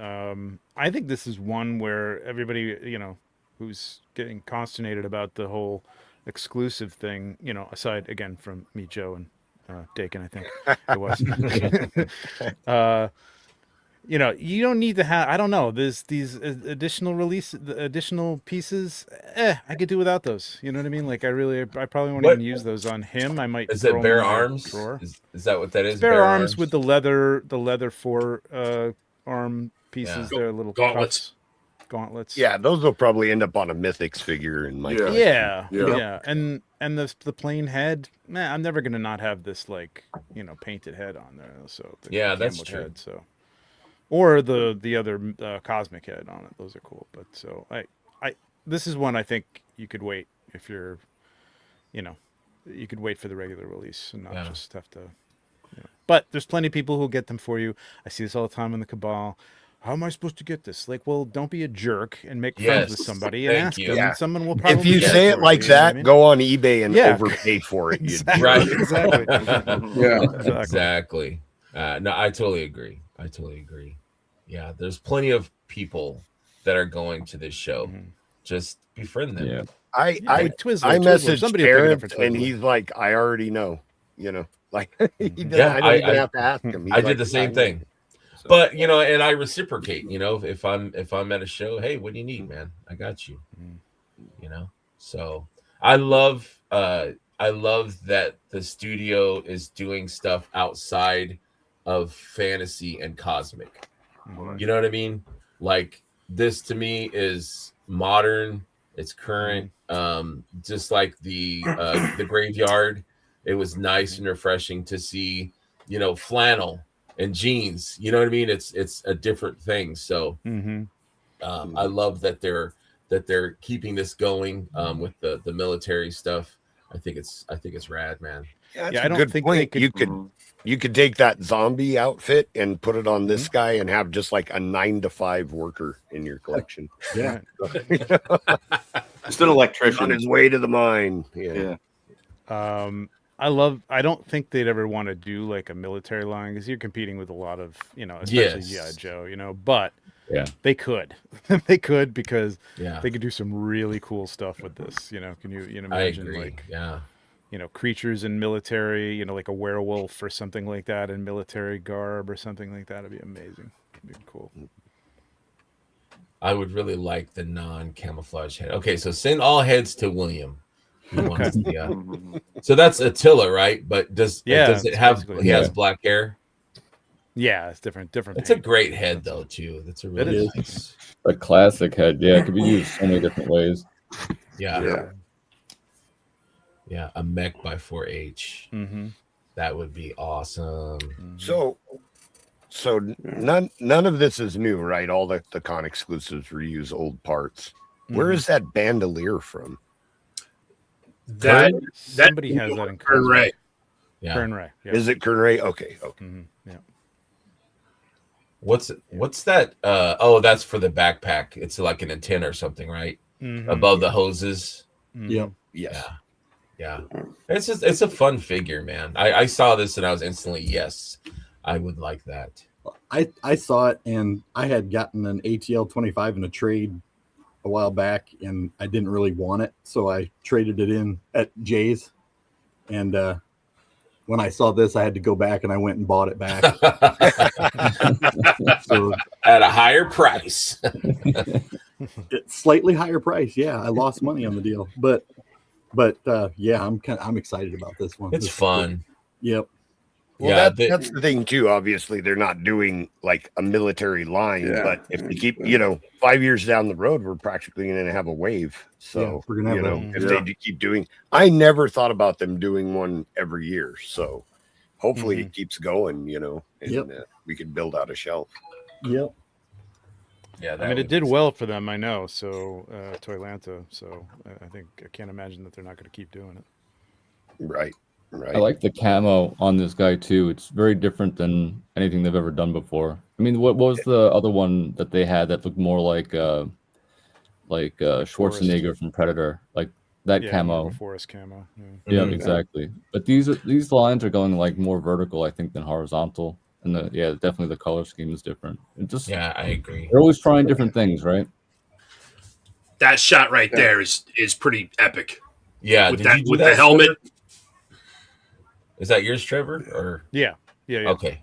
I think this is one where everybody, who's getting consternated about the whole exclusive thing, aside again from me, Joe, and Dakin, I think it was. You don't need to have. I don't know. There's these additional pieces. I could do without those. You know what I mean? Like I probably won't What- even use those on him. I might Is throw it 'em bare in my arms? drawer. Is that what that is? It's bare arms with the leather four arm pieces. Yeah. They're little Gauntlets. gauntlets. Yeah, those will probably end up on a Mythics figure in my Yeah. collection. Yeah, Yeah. yeah, and the plain head, man, I'm never gonna not have this painted head on there. So Yeah, that's camoed true. Head, so or the other cosmic head on it. Those are cool. But so this is one I think you could wait if you're, you could wait for the regular release and not just have to. But there's plenty of people who'll get them for you. I see this all the time in the Cabal. How am I supposed to get this? Like, well, don't be a jerk and make friends with Yes, somebody and thank ask you. them, Yeah. and someone will probably. If you get say for it like you know what I that, mean? go on eBay and Yeah. overpay for it. You Exactly. Right. Exactly. Yeah. Exactly. No, I totally agree. Yeah, there's plenty of people that are going to this show. Mhm. Just befriend them. Yeah. I Twizzler, I Twizzler. messaged Somebody will pick it up Terrence for and Twizzler. he's like, I already know. Like Yeah, I don't even have to ask him. He's I did like, the same know. thing. So, But and I reciprocate. If I'm at a show, hey, what do you need, man? I got you. So I love that the studio is doing stuff outside of fantasy and cosmic. You know what I mean? Like this to me is modern. It's current. Just like the graveyard, it was nice and refreshing to see. Flannel and jeans. You know what I mean? It's a different thing. So I love that they're keeping this going with the military stuff. I think it's rad, man. yeah, that's Yeah, a I don't good think point. they could- You could take that zombie outfit and put it on this guy and have just like a 9 to 5 worker in your collection. Yeah. Just an On electrician. his way to the mine. Yeah. Yeah. I don't think they'd ever want to do like a military line because you're competing with a lot of, especially G.I. Joe, but Yeah. they could. They could because Yeah, they could do some really cool stuff with this. Can you I imagine agree. like Yeah, creatures in military, like a werewolf or something like that in military garb or something like that. It'd be amazing. It'd be cool. I would really like the non-camouflage head. Okay, so send all heads to William. He wants the, so that's Attila, right? But does it it's have? basically- He has black hair. Yeah, it's different. It's a paint. great head though, too. That's a really is. nice. A classic head. Yeah, it could be used so many different ways. Yeah, Yeah. a mech by 4H. Mm-hmm. That would be awesome. So none of this is new, right? All the con exclusives reuse old parts. Where is that bandolier from? That Somebody has that in Kern Ray. Yeah. Kern Ray. Yeah. Is it Kern Ray? Okay. Yeah. What's that? That's for the backpack. It's like an antenna or something, right? Mhm. Above the hoses. Yep. Yes. Yeah. It's a fun figure, man. I saw this and I was instantly, yes, I would like that. I saw it and I had gotten an ATL 25 in a trade a while back and I didn't really want it, so I traded it in at Jay's. And when I saw this, I had to go back and I went and bought it back. So At a higher price. it's slightly higher price. Yeah, I lost money on the deal, but yeah, I'm excited about this one. It's fun. Yep. Well, Yeah, that's the thing too. Obviously, they're not doing like a military line, Yeah. but if they keep, 5 years down the road, we're practically going to have a wave. So Yeah, we're gonna have if they do keep doing, I never thought about them doing one every year. So hopefully it keeps going, and Yep. we can build out a shelf. Yep. Yeah, I mean, it did well for them, I know. So Toylanta. So I think I can't imagine that they're not going to keep doing it. Right. I like the camo on this guy too. It's very different than anything they've ever done before. I mean, what was the other one that they had that looked more like Schwarzenegger from Predator, like that Yeah, camo? more of a forest camo. Yeah, exactly. But these lines are going like more vertical, I think, than horizontal. And definitely the color scheme is different. I agree. They're always trying different things, right? That shot right there is pretty epic. Yeah, with did that you do with that, the helmet. Trevor? Is that yours, Trevor? Or yeah. Okay.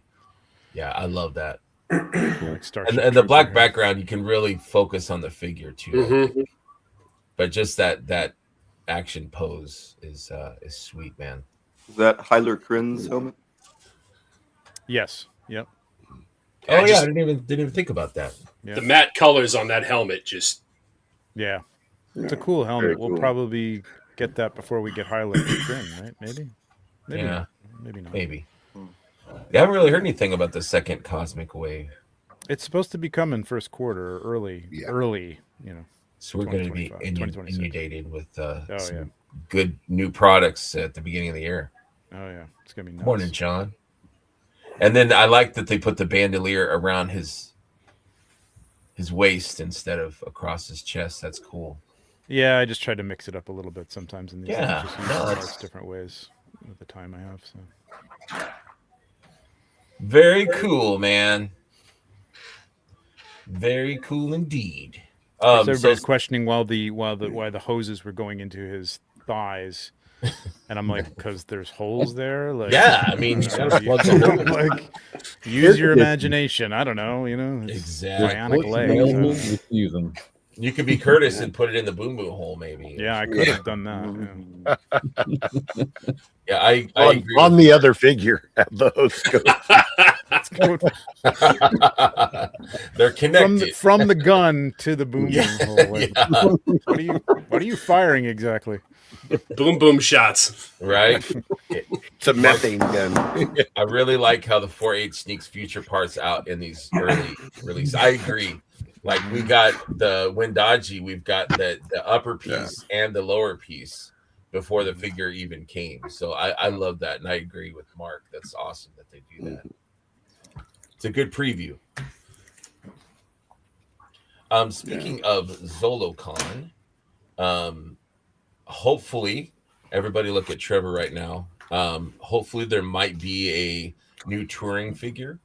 Yeah, I love that. Like and the black background, you can really focus on the figure too. Mm-hmm. But just that action pose is sweet, man. Is that Hyler Krin's helmet? Yes. Yep. Oh yeah, I didn't even think about that. Yeah. The matte colors on that helmet just. Yeah. It's a cool helmet. Cool. We'll probably get that before we get Hyler Grin, right? Maybe Yeah. not. Maybe not. Maybe. I haven't really heard anything about the second Cosmic Wave. It's supposed to be coming first quarter, early, So we're going to be 2026. inundated with some yeah. good new products at the beginning of the year. Oh yeah, it's gonna be nice. Morning, John. And then I like that they put the bandolier around his waist instead of across his chest. That's cool. Yeah, I just tried to mix it up a little bit sometimes in these. Yeah, things, just use the parts different ways with the time I have. So very cool, man. Very cool indeed. Everybody's questioning why the hoses were going into his thighs, and I'm like, because there's holes there. Like, yeah, I mean, like, use your imagination. I don't know, exactly. Bionic legs. Use them. You could be Curtis and put it in the boom boom hole, maybe. Yeah, I could have done that. Yeah, I agree on the other figure. Have those go. They're connected from the gun to the boom boom hole. Like, what are you firing exactly? Boom boom shots. Right. It's a methane gun. I really like how the 4.8 sneaks future parts out in these early releases. I agree. Like we got the Wendaji, we've got the upper piece and the lower piece before the figure even came. So I love that, and I agree with Mark. That's awesome that they do that. It's a good preview. Speaking of ZoloCon, hopefully everybody look at Trevor right now. Hopefully there might be a new touring figure.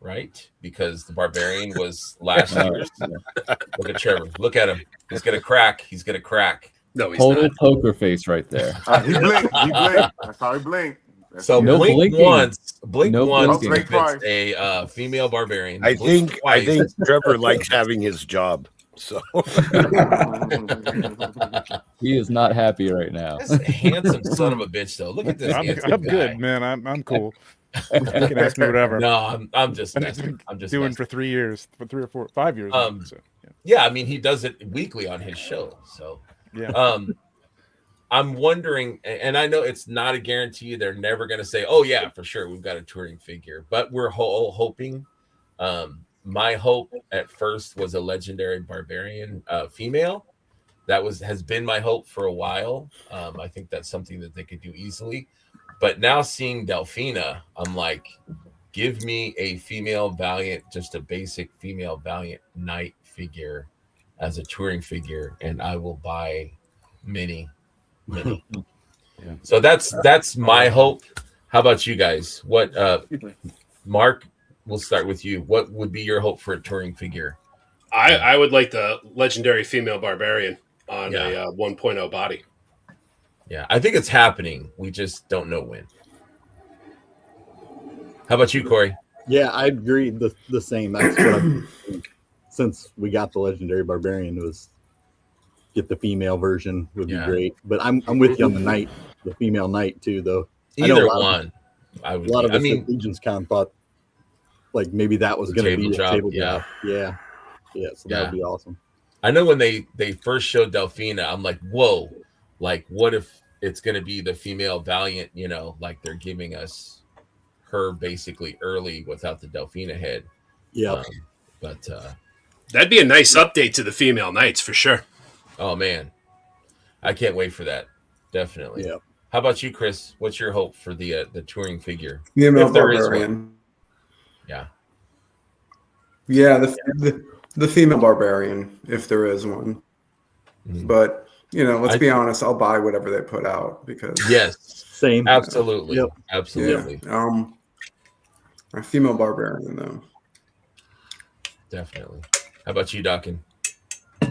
Right, because the Barbarian was last year's. Look at Trevor. Look at him. He's gonna crack. He's gonna crack. No, he's Total not. poker face right there. He blinked. He blinked. That's how he blinked. So No blink blinking. once. Blink No once blinking. if it's a female Barbarian. I Blink think twice. Trevor likes having his job. So He is not happy right now. This handsome son of a bitch, though. Look at this. I'm handsome good, guy. man. I'm cool. You can ask me whatever. No, I'm just messing. I'm just doing messing. for 3 years, for 3 or 4, 5 years. So, Yeah, I mean he does it weekly on his show. So yeah. I'm wondering, and I know it's not a guarantee. They're never going to say, "Oh yeah, for sure, we've got a touring figure," but we're hoping. My hope at first was a legendary Barbarian female. That has been my hope for a while. I think that's something that they could do easily. But now seeing Delphina, I'm like, give me a female Valiant, just a basic female Valiant Knight figure as a touring figure, and I will buy many. Yeah. So that's my hope. How about you guys? What, Mark? We'll start with you. What would be your hope for a touring figure? I would like the legendary female Barbarian on a 1.0 body. Yeah, I think it's happening. We just don't know when. How about you, Corey? Yeah, I agree. The same. That's what I'm thinking. Since we got the legendary Barbarian, was get the female version would be great. But I'm with you on the female knight too, though. Either one. A lot of us at Legion's Con thought like maybe that was going to be a table job. Yeah. So that would be awesome. I know when they first showed Delphina, I'm like, whoa, like what if it's going to be the female Valiant? Like they're giving us her basically early without the Delphina head. Yeah. But That'd be a nice update to the female knights for sure. Oh man, I can't wait for that. Definitely. Yeah. How about you, Chris? What's your hope for the touring figure? Female If there is one. barbarian. Yeah. Yeah, the female barbarian, if there is one. Mhm. But let's be honest, I'll buy whatever they put out because Yes. Same. Absolutely. Yep. Absolutely. A female barbarian though. Definitely. How about you, Dockin?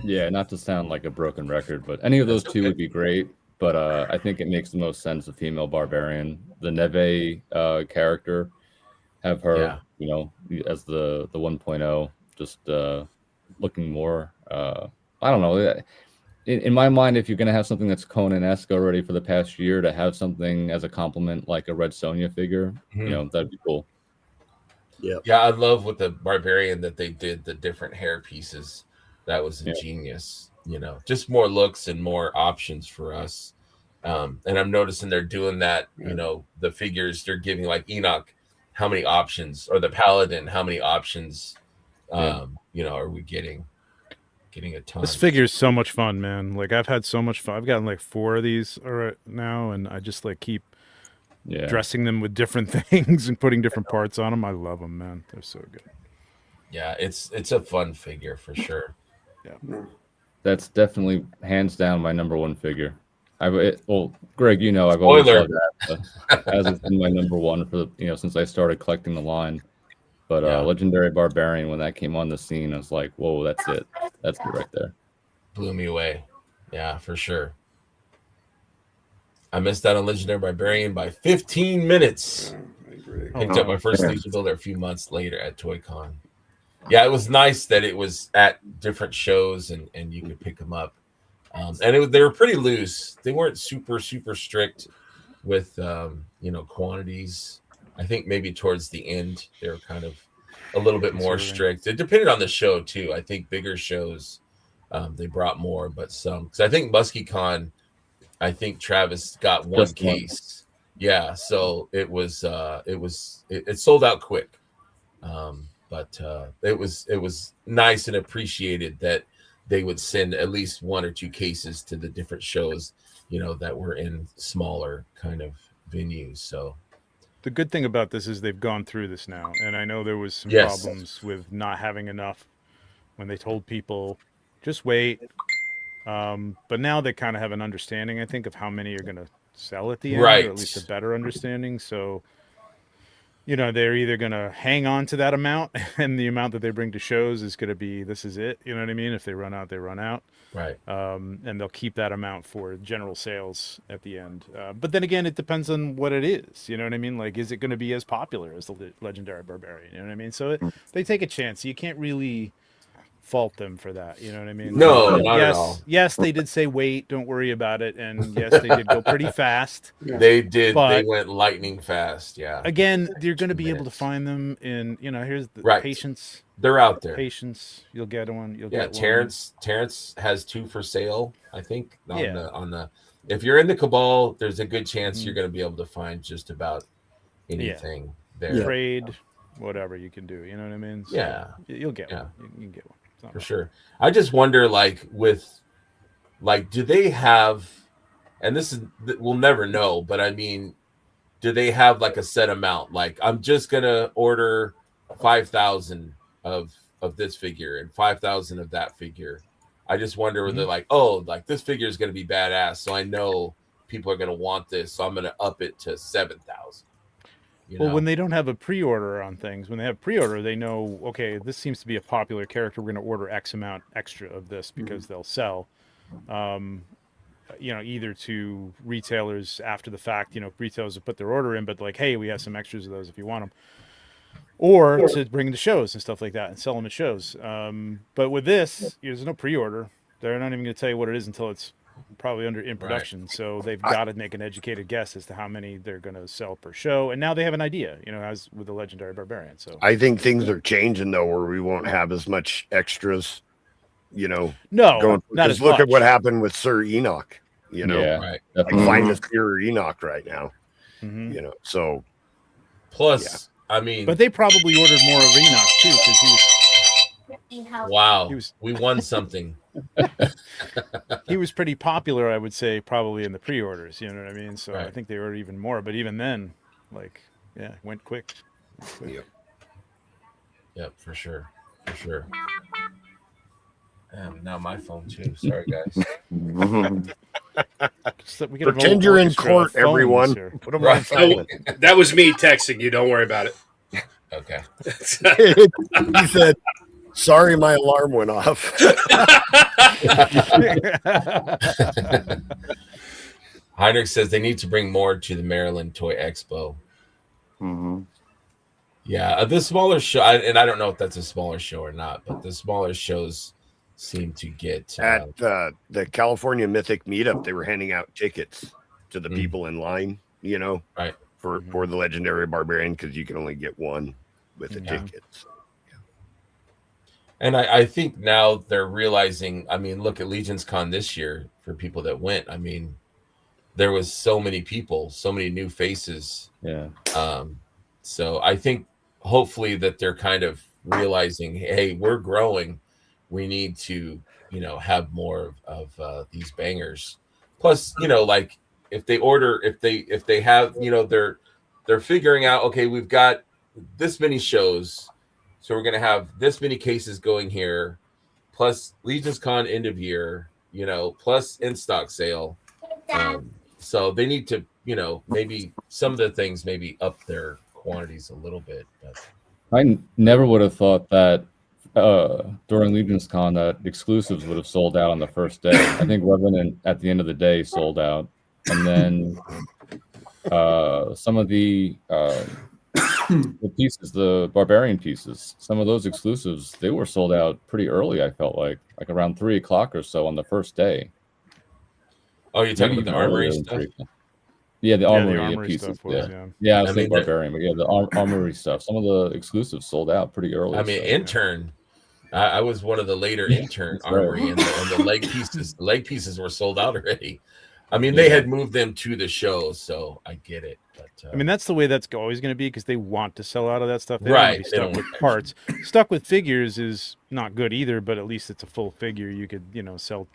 Yeah, not to sound like a broken record, but any of those That's two okay. would be great. But I think it makes the most sense a female barbarian. The Neve character, have her, as the 1.0, just looking more. I don't know. In my mind, if you're going to have something that's Conan-esque already for the past year, to have something as a complement like a Red Sonja figure, that'd be cool. Yeah. Yeah, I love with the barbarian that they did the different hair pieces. That was a genius. Just more looks and more options for us. And I'm noticing they're doing that. The figures they're giving, like Enoch, how many options, or the Paladin, how many options are we getting a ton. This figure is so much fun, man. Like, I've had so much fun. I've gotten like 4 of these now, and I just like keep dressing them with different things and putting different parts on them. I love them, man. They're so good. Yeah, it's a fun figure for sure. Yeah, that's definitely hands down my number 1 figure. Greg, I've Spoiler. always loved that. As it's been my number 1 for since I started collecting the line. But Legendary Barbarian, when that came on the scene, I was like, whoa, that's it. That's it right there. Blew me away. Yeah, for sure. I missed out on Legendary Barbarian by 15 minutes. I agree. Picked up my first Legion Builder a few months later at ToyCon. Yeah, it was nice that it was at different shows and you could pick them up. And they were pretty loose. They weren't super, super strict with, quantities. I think maybe towards the end, they were kind of a little bit more strict. It depended on the show, too. I think bigger shows, they brought more, but some. Because I think MuskyCon, I think Travis got one case. Yeah, so it sold out quick. But it was nice and appreciated that they would send at least 1 or 2 cases to the different shows, that were in smaller kind of venues. So the good thing about this is they've gone through this now, and I know there was some problems with not having enough when they told people just wait. But now they kind of have an understanding, I think, of how many are going to sell at the end, or at least a better understanding. So, they're either going to hang on to that amount, and the amount that they bring to shows is going to be, this is it. You know what I mean? If they run out, they run out. Right. And they'll keep that amount for general sales at the end. But then again, it depends on what it is. You know what I mean? Like, is it going to be as popular as the Legendary Barbarian? You know what I mean? So they take a chance. You can't really fault them for that. You know what I mean? No, not at all. Yes, they did say wait, don't worry about it. And yes, they did go pretty fast. They did. But they went lightning fast. Yeah. Again, you're going to be able to find them in, here's the patience. They're out there. Patience. You'll get one. Terrence has 2 for sale, I think. On the if you're in the Cabal, there's a good chance you're going to be able to find just about anything there. Trade, whatever you can do. You know what I mean? So you'll get one. You can get one. For sure. I just wonder, do they have, and we'll never know, but I mean, do they have like a set amount? Like, I'm just going to order 5,000 of this figure and 5,000 of that figure. I just wonder whether this figure is going to be badass. So I know people are going to want this. So I'm going to up it to 7,000. Well, when they don't have a pre-order on things, when they have pre-order, they know, okay, this seems to be a popular character. We're going to order X amount extra of this because they'll sell. Either to retailers after the fact, retailers will put their order in, but like, hey, we have some extras of those if you want them. Or to bring to shows and stuff like that and sell them at shows. But with this, there's no pre-order. They're not even going to tell you what it is until it's probably in production. Right. So they've got to make an educated guess as to how many they're going to sell per show. And now they have an idea, as with the Legendary Barbarian. So I think things are changing though, where we won't have as much extras, No, not as much. Look at what happened with Sir Enoch, Right. Like finest pure Enoch right now, so plus, I mean, but they probably ordered more of Enoch too, because Wow, He was we won something. he was pretty popular, I would say, probably in the pre-orders. You know what I mean? So I Right. think they ordered even more. But even then, like, yeah, it went quick. Yep. Yep, for sure, for sure. Now my phone too. Sorry, guys. Mhm. We get a whole Pretend you're in orchestra court, of phones everyone. here. Put them Right. on silent. That was me texting you. Don't worry about it. Okay. He said, "Sorry, my alarm went off." Heinrich says they need to bring more to the Maryland Toy Expo. Mhm. Yeah, the smaller show, and I don't know if that's a smaller show or not, but the smaller shows seem to get At the California Mythic meetup, they were handing out tickets to the Mm. people in line, right. for the legendary barbarian, because you can only get one with the Yeah. tickets. And I think now they're realizing. I mean, look at Legion's Con this year for people that went. I mean, there was so many people, so many new faces. Yeah. So I think hopefully that they're kind of realizing, hey, we're growing. We need to, have more of these bangers. Plus, like if they have, they're figuring out, okay, we've got this many shows, so we're gonna have this many cases going here, plus Legion's Con end of year, plus in stock sale. So they need to, maybe some of the things maybe up their quantities a little bit. But Never would have thought that during Legion's Con that exclusives would have sold out on the first day. I think Revenant at the end of the day sold out, and then some of the pieces, the barbarian pieces, some of those exclusives, they were sold out pretty early. I felt like around 3 o'clock or so on the first day. oh, you're talking Maybe about the even earlier armory than stuff? 3 o'clock. Yeah, the Yeah, armory, the armory pieces. stuff was, Yeah, I was I thinking mean, barbarian, but yeah, the armory stuff. Some of the exclusives sold out pretty early. I mean, so. intern. I was one of the later intern That's right. armory, and the leg pieces. The leg pieces were sold out already. I mean, they Yeah. had moved them to the show, so I get it. But I mean, that's the way that's always going to be because they want to sell out of that stuff. They don't right, want to be they stuck don't with want parts. Stuck with figures is not good either, but at least it's a full figure. You could, sell,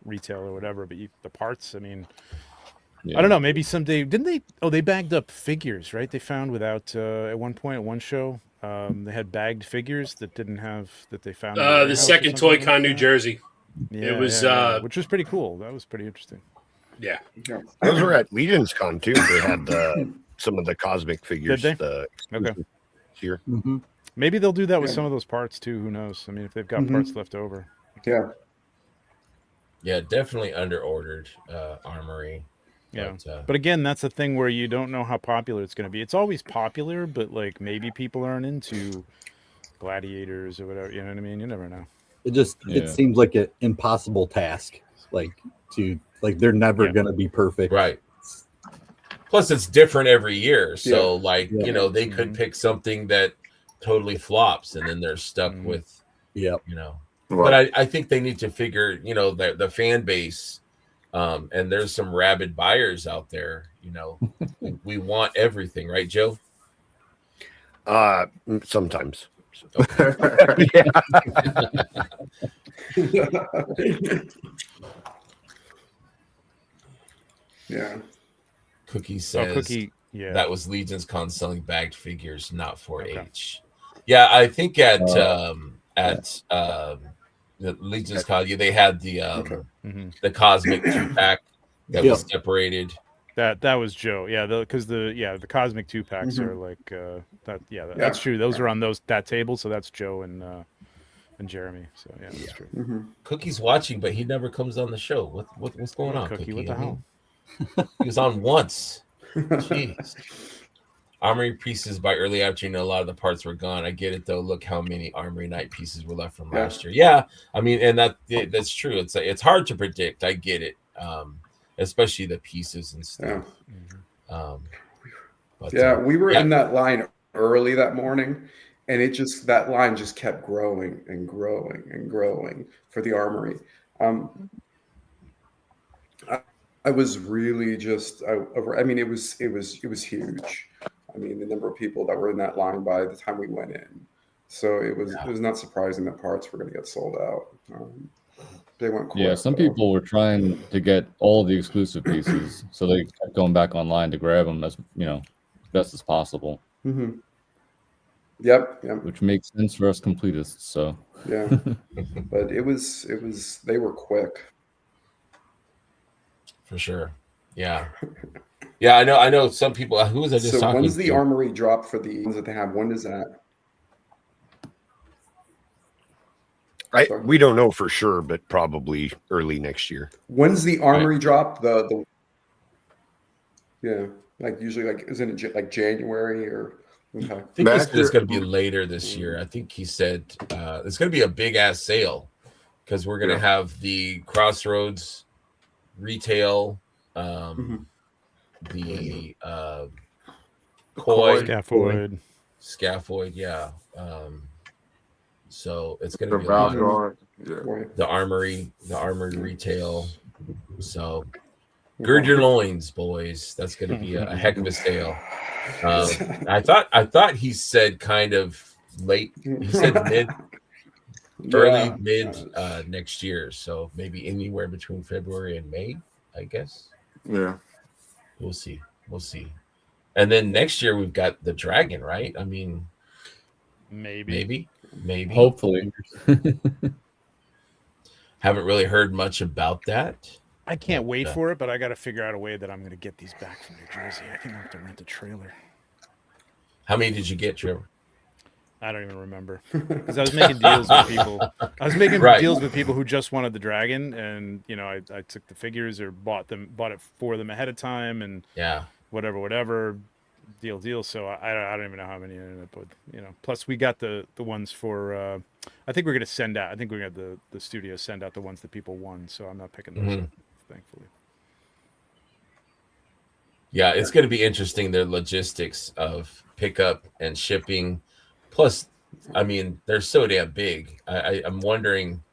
retail or whatever. But the parts, I mean, Yeah. I don't know. Maybe someday, didn't they? Oh, they bagged up figures, right? They found without at one point at one show, they had bagged figures that didn't have that they found. in The warehouse or second something Toy like Con, New that. Jersey. Yeah, It was, which was pretty cool. That was pretty interesting. Yeah. Yeah. Those were at Legion's Con too. They had some of the cosmic figures. Did they? The Okay. here. Mm-hmm. Maybe they'll do that with Yeah. some of those parts too. Who knows? I mean, if they've got Mhm. parts left over. Yeah. yeah, definitely under ordered armory. Yeah. But, But again, that's the thing where you don't know how popular it's going to be. It's always popular, but like maybe people aren't into gladiators or whatever. You know what I mean? You never know. It Yeah. seems like an impossible task. They're never Yeah. gonna be perfect. right. Plus, it's different every year, so Yeah. they could pick something that totally flops, and then they're stuck Mhm. with Yep. But I think they need to figure, the fan base, and there's some rabid buyers out there. We want everything, right, Joe? Sometimes. Yeah. Cookie says Cookie. Yeah. that was Legion's Con selling bagged figures, not 4H. Okay. Yeah, I think at the Legion's Con, they had the Mhm. the cosmic 2-pack that was separated. That was Joe. Yeah, because the cosmic 2-packs are like that. Yeah, that's true. Those are on that table, so that's Joe and Jeremy. So yeah, that's true. Mm-hmm. Cookie's watching, but he never comes on the show. What's going on, Cookie? What I the mean, hell? he was on once. Jeez. Armory pieces by early afternoon, a lot of the parts were gone. I get it though. Look how many Armory Night pieces were left from last year. Yeah, I mean, and that's true. It's hard to predict. I get it, especially the pieces and stuff. Yeah. But, We were in that line early that morning, and that line just kept growing and growing and growing for the armory. I was really just, I mean, it was huge. I mean, the number of people that were in that line by the time we went in So it was not surprising that parts were going to get sold out. They went quick. Yeah, some though. people were trying to get all the exclusive pieces, so they kept going back online to grab them as best as possible. Mm-hmm. Yep. Which makes sense for us completists. So yeah, but it was they were quick for sure. Yeah. Yeah, I know some people. Who was I just talking to? When's the armory drop for the ones that they have? When does that? We don't know for sure, but probably early next year. When's the armory drop? The like usually isn't it like January or? Okay. I think it's going to be later this year. I think he said it's going to be a big ass sale because we're going to have the Crossroads retail, the Koi scaphoid, yeah. So it's going to be the armory retail. So gird your loins, boys. That's going to be a heck of a sale. I thought he said kind of late. He said early mid next year. So maybe anywhere between February and May, I guess. Yeah, we'll see. And then next year we've got the dragon, right? I mean, maybe, hopefully. Haven't really heard much about that. I can't wait for it, but I got to figure out a way that I'm going to get these back from New Jersey. I think I have to rent a trailer. How many did you get, Trevor? I don't even remember because I was making deals with people. I was making deals with people who just wanted the dragon, and I took the figures or bought it for them ahead of time, and whatever deal. So I don't even know how many I ended up with. Plus we got the ones for. I think we're gonna send out. I think we're gonna the studio send out the ones that people won. So I'm not picking those up, thankfully. Yeah, it's going to be interesting, their logistics of pickup and shipping. Plus, I mean, they're so damn big. I'm wondering,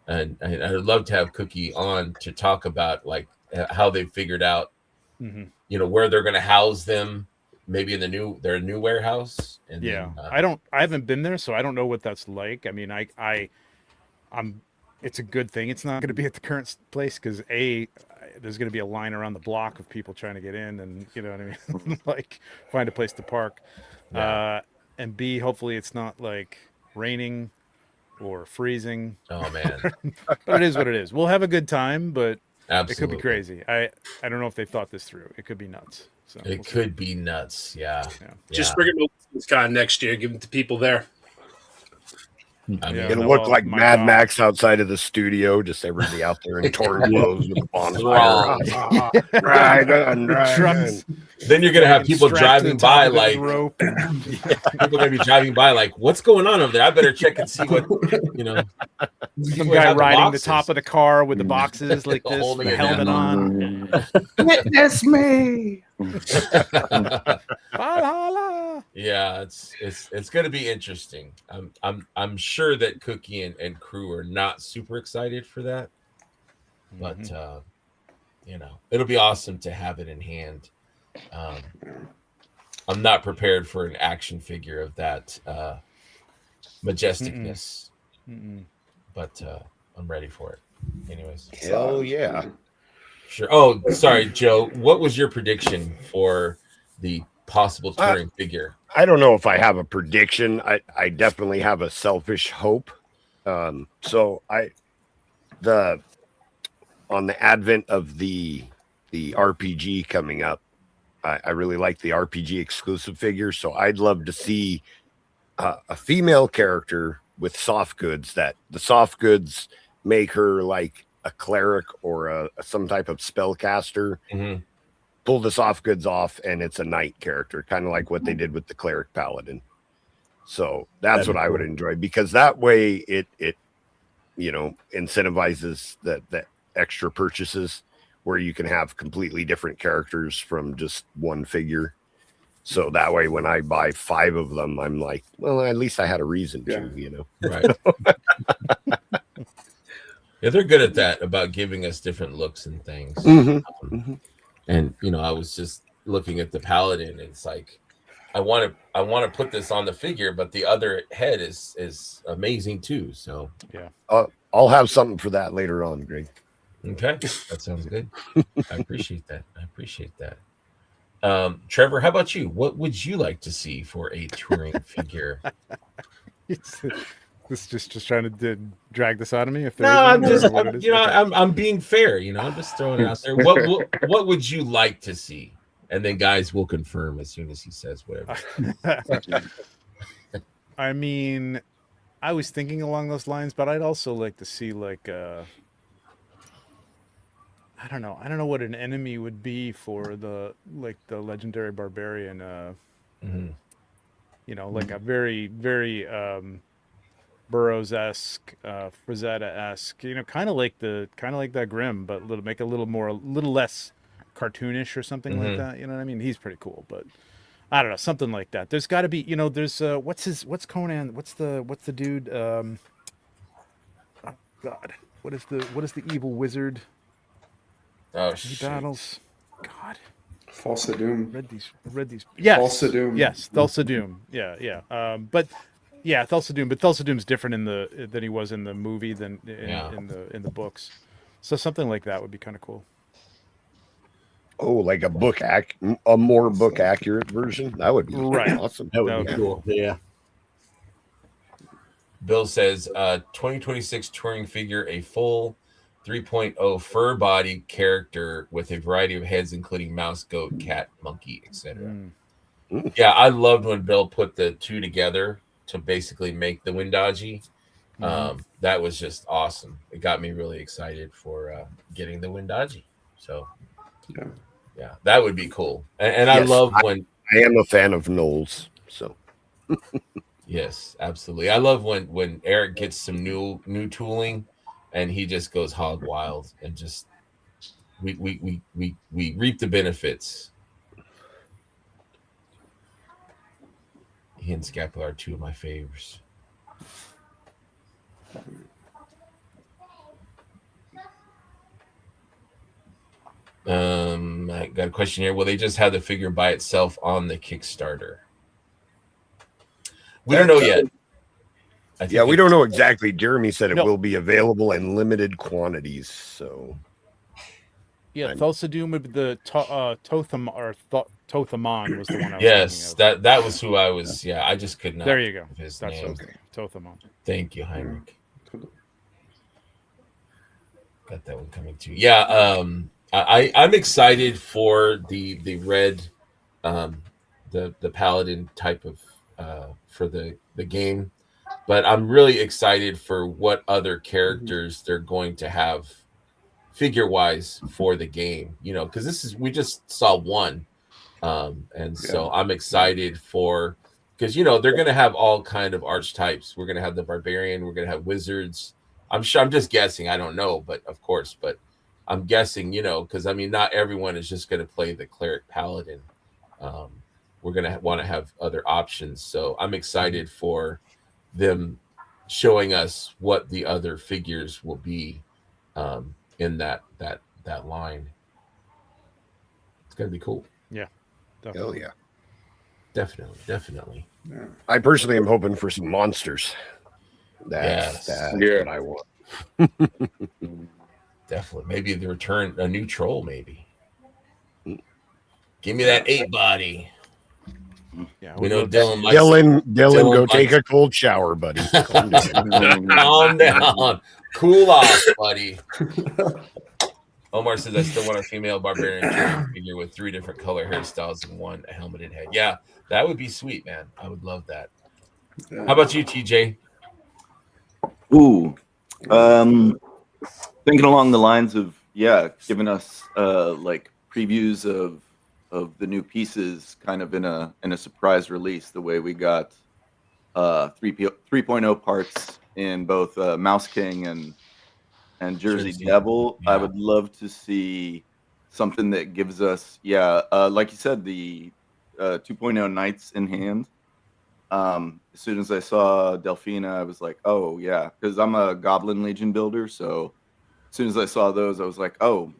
and I'd love to have Cookie on to talk about like how they figured out, where they're going to house them, maybe in their new warehouse. And then, I haven't been there, so I don't know what that's like. I mean, I'm. It's a good thing it's not going to be at the current place because there's going to be a line around the block of people trying to get in, and you know what I mean, like find a place to park. And B, hopefully it's not like raining or freezing. Oh man, but it is what it is. We'll have a good time, but absolutely. It could be crazy. I don't know if they thought this through. It could be nuts. So it could be nuts. Yeah. Just bring it to Con next year. Give it to people there. It'll look like Mad Max outside of the studio, just everybody out there in torn clothes with the bonfire. Dragon. Then you're gonna have people driving by like people gonna be driving by like, what's going on over there? I better check and see what Some guy riding the top of the car with the boxes like this, holding the helmet on. Witness me. Yeah, it's going to be interesting. I'm sure that Cookie and crew are not super excited for that, but it'll be awesome to have it in hand. I'm not prepared for an action figure of that majesticness, but I'm ready for it. Anyways, hell yeah. Sure. Oh, sorry, Joe. What was your prediction for the possible touring figure? I don't know if I have a prediction. I definitely have a selfish hope. So on the advent of the RPG coming up, I really like the RPG exclusive figure. So I'd love to see a female character with soft goods, that the soft goods make her like a cleric or some type of spellcaster. Pull the soft goods off and it's a knight character, kind of like what they did with the cleric paladin. So that's what I would enjoy, because that way it incentivizes that extra purchases where you can have completely different characters from just one figure. So that way when I buy 5 of them, I'm like, well, at least I had a reason to, Right. Yeah, they're good at that, about giving us different looks and things. And I was just looking at the paladin, and it's like I want to put this on the figure, but the other head is amazing too. So I'll have something for that later on, Greg. okay, that sounds good. I appreciate that. Trevor, how about you? What would you like to see for a touring figure? This just trying to drag this out of me. If there No, is one, I'm or just, what it is. you know, Okay. I'm being fair. You know, I'm just throwing it out there. What would you like to see? And then guys will confirm as soon as he says whatever. I mean, I was thinking along those lines, but I'd also like to see like I don't know what an enemy would be for the legendary barbarian. Mhm. You know, like a very Burroughs-esque, Frazetta-esque. You know, kind of like that Grimm, but make it a little less cartoonish or something like Mhm. that. You know what I mean? He's pretty cool, but I don't know, something like that. There's got to be, you know, there's what's Conan? What's the dude? Oh God, what is the evil wizard? Oh He shit! battles. God, Falsa Doom. read these. Yes, Thulsa Doom. yes, Thulsa Doom. Yeah. But yeah, Thulsa Doom. But Thulsa Doom's different than he was in the movie than in the books. So something like that would be kind of cool. Oh, like a more book accurate version. That would be Right. awesome. That would be cool. Yeah. Bill says 2026 touring figure, a full 3.0 fur body character with a variety of heads, including mouse, goat, cat, monkey, etc. Yeah, I loved when Bill put the two together to basically make the Windaji. That was just awesome. It got me really excited for getting the Windaji. So, yeah, that would be cool. And I love when I am a fan of Knowles. So, yes, absolutely. I love when Eric gets some new tooling, and he just goes hog wild and just we reap the benefits. He and Scapular are two of my favorites. I got a question here. Will they just have the figure by itself on the Kickstarter? We don't know yet. Yeah, we don't know exactly. Jeremy said it No. will be available in limited quantities. So, Yeah, Thulsa Doom would be the Totham or Tothamon was the one I was yes, thinking of. that was who I was. Yeah, I just could not. There you go. His That's name. okay. Tothamon. Thank you, Heinrich. Got that one coming too. Yeah, I'm excited for the red, the paladin type of for the game, but I'm really excited for what other characters they're going to have figure wise for the game. You know, because we just saw one, and so I'm excited for because they're going to have all kind of archetypes. We're going to have the barbarian. We're going to have wizards. I'm just guessing. I don't know, but of course, but I'm guessing, because I mean, not everyone is just going to play the cleric paladin. We're going to want to have other options. So I'm excited for them showing us what the other figures will be in that line. It's going to be cool. Yeah. Hell yeah. Definitely. Yeah. I personally am hoping for some monsters. That's what I want. Definitely. Maybe the return a new troll, maybe. Give me that 8 body. Yeah, we know Dylan, go take a cold shower, buddy. Calm down. Calm down. Cool off, buddy. Omar says I still want a female barbarian figure with 3 different color hairstyles and 1 helmeted head. Yeah, that would be sweet, man. I would love that. How about you, TJ? Ooh, thinking along the lines of giving us like previews of the new pieces, kind of in a surprise release. The way we got 3.0 parts in both Mouse King and Jersey Devil. Yeah. I would love to see something that gives us like you said, the 2.0 Knights in hand. As soon as I saw Delphina, I was like, oh yeah, because I'm a Goblin Legion builder. So as soon as I saw those, I was like, oh,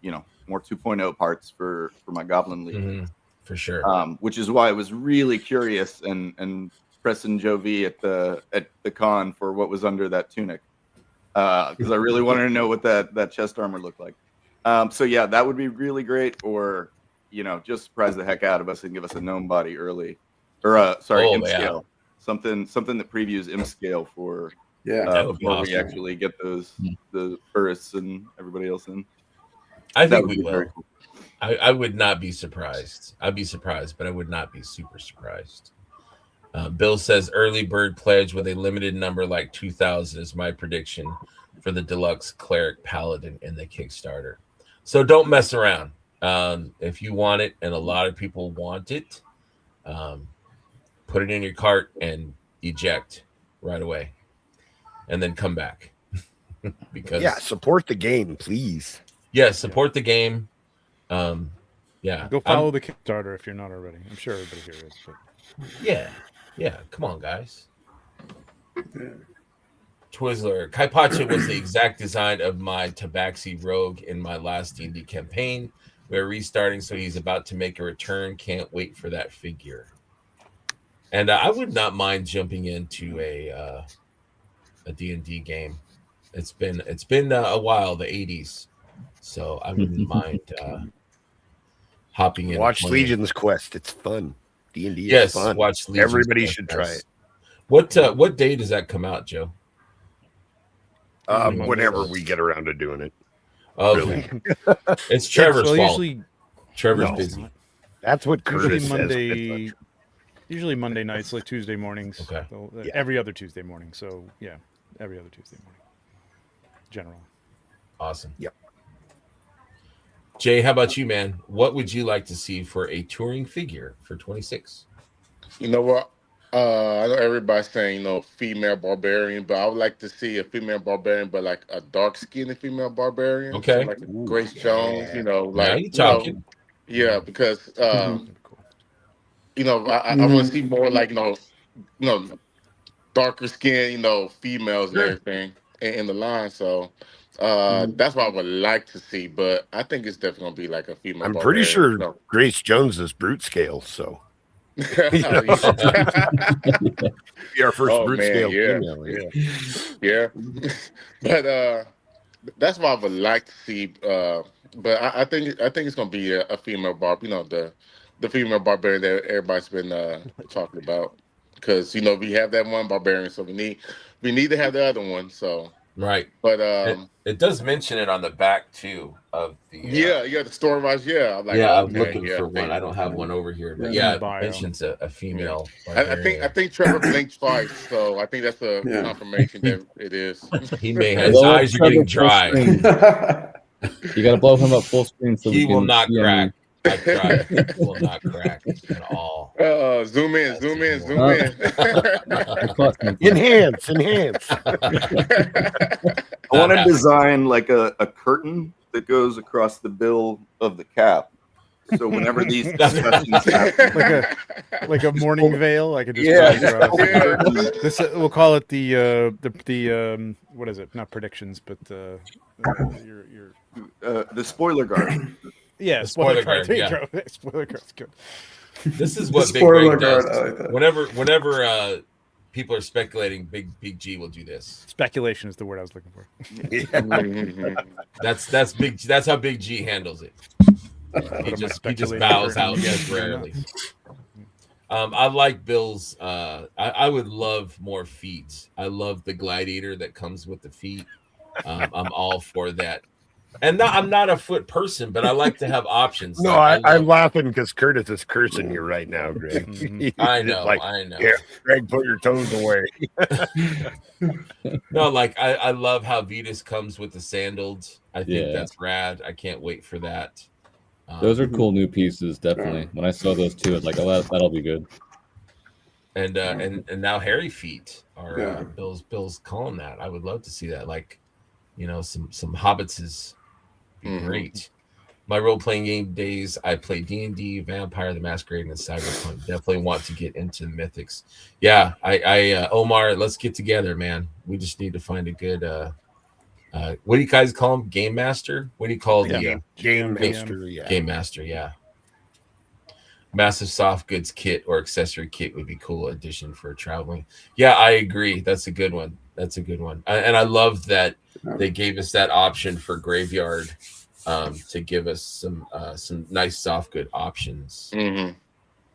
more 2.0 parts for my Goblin Legion. for sure. Which is why I was really curious and pressing Joe V at the con for what was under that tunic, because I really wanted to know what that chest armor looked like. So yeah, that would be really great. Or just surprise the heck out of us and give us a gnome body early, or imp scale, something that previews imp scale for that would be before awesome. we actually get the tourists and everybody else in. I think we will. Cool. I would not be surprised. I'd be surprised, but I would not be super surprised. Bill says early bird pledge with a limited number like 2,000 is my prediction for the deluxe cleric paladin in the Kickstarter. So don't mess around. If you want it, and a lot of people want it, put it in your cart and eject right away, and then come back. Because support the game, please. Support the game. Go follow the Kickstarter if you're not already. I'm sure everybody here is. But... Yeah. Come on, guys. Twizzler. Kaipacha was the exact design of my Tabaxi rogue in my last D&D campaign. We're restarting, so he's about to make a return. Can't wait for that figure. And I would not mind jumping into a D&D game. It's been a while, the 80s. So I wouldn't mind hopping in. Watch Legion's Quest. It's fun. D&D is fun. Watch Legion's Everybody Quest. should try it. What day does that come out, Joe? Whenever we get around to doing it. Okay. Really. It's Trevor's fault. Trevor's busy. That's what Curtis says. Usually Monday nights, like Tuesday mornings. Okay. So, every other Tuesday morning. So every other Tuesday morning. General. Awesome. Yep. Jay, how about you, man? What would you like to see for a touring figure for 26? You know what? I know everybody's saying, female barbarian, but I would like to see a female barbarian, but like a dark-skinned female barbarian. Okay. So like Grace Jones, because I want to see more like darker skin, females and everything in the line. So that's what I would like to see, but I think it's definitely gonna be like a female. I'm pretty sure Grace Jones is brute scale, so be our first brute scale female. Yeah. But that's what I would like to see. But I think it's gonna be a female the female barbarian that everybody's been talking about, because we have that one barbarian, so we need to have the other one. So right, but it does mention it on the back too of the the story wise. I'm like, I'm looking for one. I don't have one over here, but it mentions a female. I think Trevor blinked twice, so I think that's a confirmation that it is. He may have his eyes are getting dry. You got to blow him up full screen so he will not crack. I tried. It will not crack at all. Zoom in. Enhance. I want to design like a curtain that goes across the bill of the cap. So whenever these discussions happen, like a morning veil, I could just this we'll call it the what is it? Not predictions, but the spoiler guard. Yeah, spoiler guard. Spoiler guard's good. This is what Big Greg does. Like whenever people are speculating, Big G will do this. Speculation is the word I was looking for. That's big. That's how Big G handles it. He just bows out rarely. I like Bill's. I would love more feet. I love the gladiator that comes with the feet. I'm all for that. And I'm not a foot person, but I like to have options. No, I'm laughing because Curtis is cursing you right now, Greg. I know. Yeah, Greg, put your toes away. No, I love how Vetus comes with the sandals. I think that's rad. I can't wait for that. Those are cool new pieces, definitely. When I saw those two, I was like, "Oh, that'll be good." And now hairy feet are Bill's calling that. I would love to see that. Some hobbits is great. My role-playing game days, I play D&D, Vampire the Masquerade, and Cyberpunk. Definitely want to get into the Mythics. Yeah, I Omar, let's get together, man. We just need to find a good what do you guys call him? Game master? What do you call the Game master? Yeah. Game master, yeah. massive soft goods kit or accessory kit would be cool addition for traveling. Yeah, I agree. That's a good one. That's a good one. And I love that they gave us that option for graveyard to give us some nice soft good options. Mm-hmm.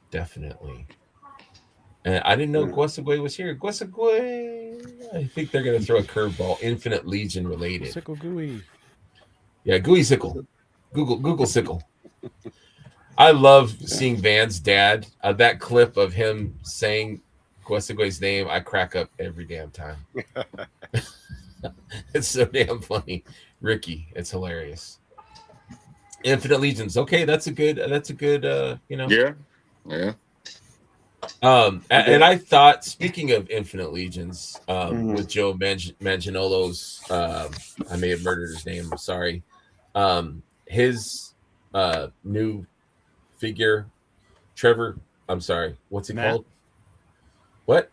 Definitely. And I didn't know Guasagüe was here. Guasagüe. I think they're going to throw a curveball. Infinite Legion related. Sickle gooey. Yeah, Gooey Sickle. Google Sickle. I love seeing Van's dad. That clip of him saying Guasagüe's name, I crack up every damn time. It's so damn funny. Ricky, it's hilarious. Infinite Legions. Okay, that's a good Yeah. Yeah. And I thought, speaking of Infinite Legions, with Joe Manganiolo's, I may have murdered his name. I'm sorry. His new figure, Trevor. I'm sorry. What's it called? What?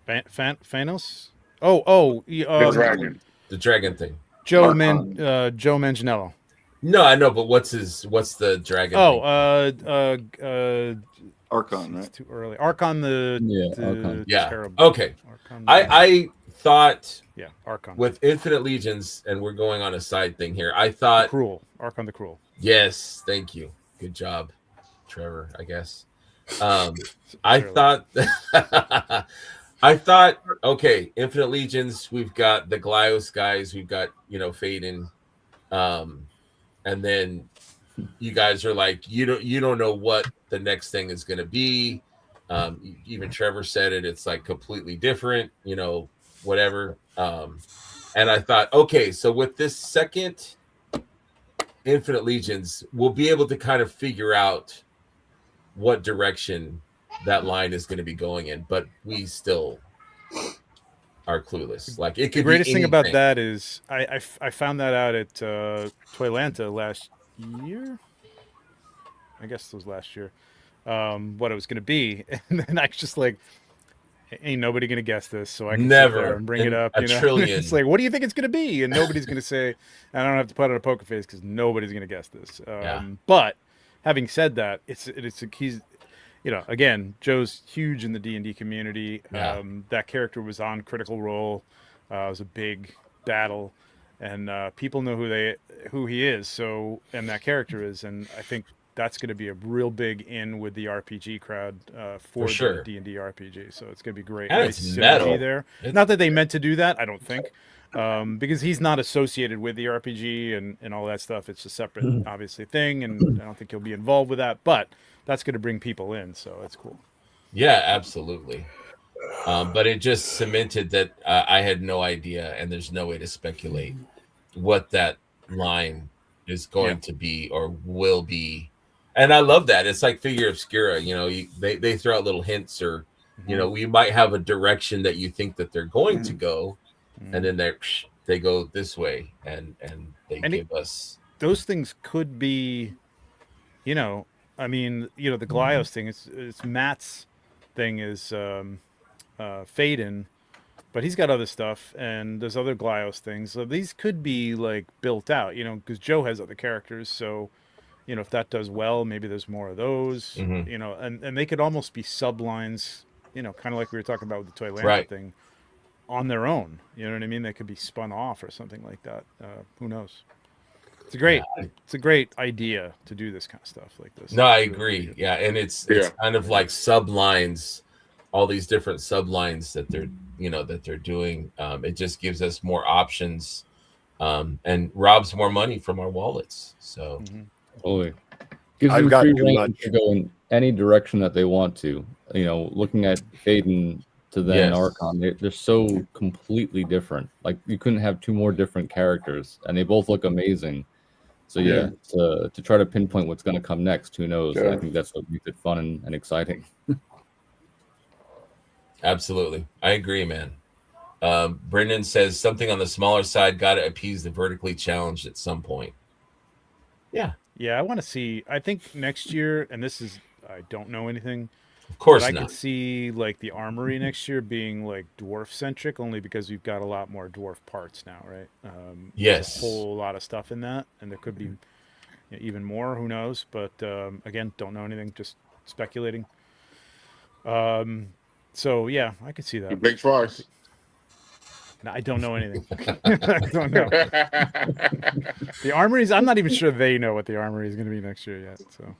Thanos? Oh, The dragon. The dragon thing. Joe Manganiello. No, I know, but what's the dragon? Archon, right? It's too early. Archon Archon. Yeah. Terrible. Okay. Archon I thought Archon. with Infinite Legions, and we're going on a side thing here. I thought Archon the Cruel. Yes, thank you. Good job, Trevor, I guess. I thought okay, Infinite Legions, we've got the Glyos guys, we've got Faden, and then you guys are like, you don't know what the next thing is gonna be. Even Trevor said it, it's like completely different, whatever. And I thought, okay, so with this second Infinite Legions, we'll be able to kind of figure out what direction that line is going to be going in, but we still are clueless. Like, it could the greatest be thing about anything. that is I found that out at Toylanta last year. I guess it was last year. What it was going to be, and then I was just like, ain't nobody going to guess this, so I can sit there and bring it up. Trillion. It's like, what do you think it's going to be? And nobody's going to say. I don't have to put on a poker face because nobody's going to guess this. But having said that, he's again, Joe's huge in the D&D community. Yeah. That character was on Critical Role. It was a big battle, and people know who he is. So, and that character is, and I think that's going to be a real big in with the RPG crowd for sure. the D&D RPG. So it's going to be great. And nice it's synergy metal. there. Not that they meant to do that, I don't think, because he's not associated with the RPG and all that stuff. It's a separate, obviously, thing, and I don't think he'll be involved with that. But that's going to bring people in, so it's cool. Yeah, absolutely. But it just cemented that I had no idea, and there's no way to speculate what that line is going to be or will be. And I love that. It's like Figure Obscura. They throw out little hints, or we might have a direction that you think that they're going to go, and then they go this way, and they give us those things. Could be, the Glyos thing. It's Matt's thing is Faden, but he's got other stuff, and there's other Glyos things. So these could be like built out, because Joe has other characters. So, if that does well, maybe there's more of those, and they could almost be sublines, kind of like we were talking about with the Toylanta thing, on their own. You know what I mean? They could be spun off or something like that. Who knows? It's a great idea to do this kind of stuff like this. No, I agree. Yeah, and it's kind of like sublines, all these different sublines that they're doing. It just gives us more options, and robs more money from our wallets. So. Totally. Gives I've them got free too reign much. to go in any direction that they want to. Looking at Faden to then Archon, they're so completely different. Like, you couldn't have two more different characters, and they both look amazing. So to try to pinpoint what's going to come next, who knows? I think that's what makes it fun and exciting. Absolutely, I agree, man. Brendan says something on the smaller side got to appease the vertically challenged at some point. Yeah, I want to see. I think next year, and I don't know anything. Of course but I not. could see like the armory next year being like dwarf centric, only because we've got a lot more dwarf parts now, right? Yes, there's a whole lot of stuff in that, and there could be even more. Who knows? But again, don't know anything. Just speculating. So yeah, I could see that. Big Farce. No, I don't know anything. I don't know. The armories, I'm not even sure they know what the armory is going to be next year yet. So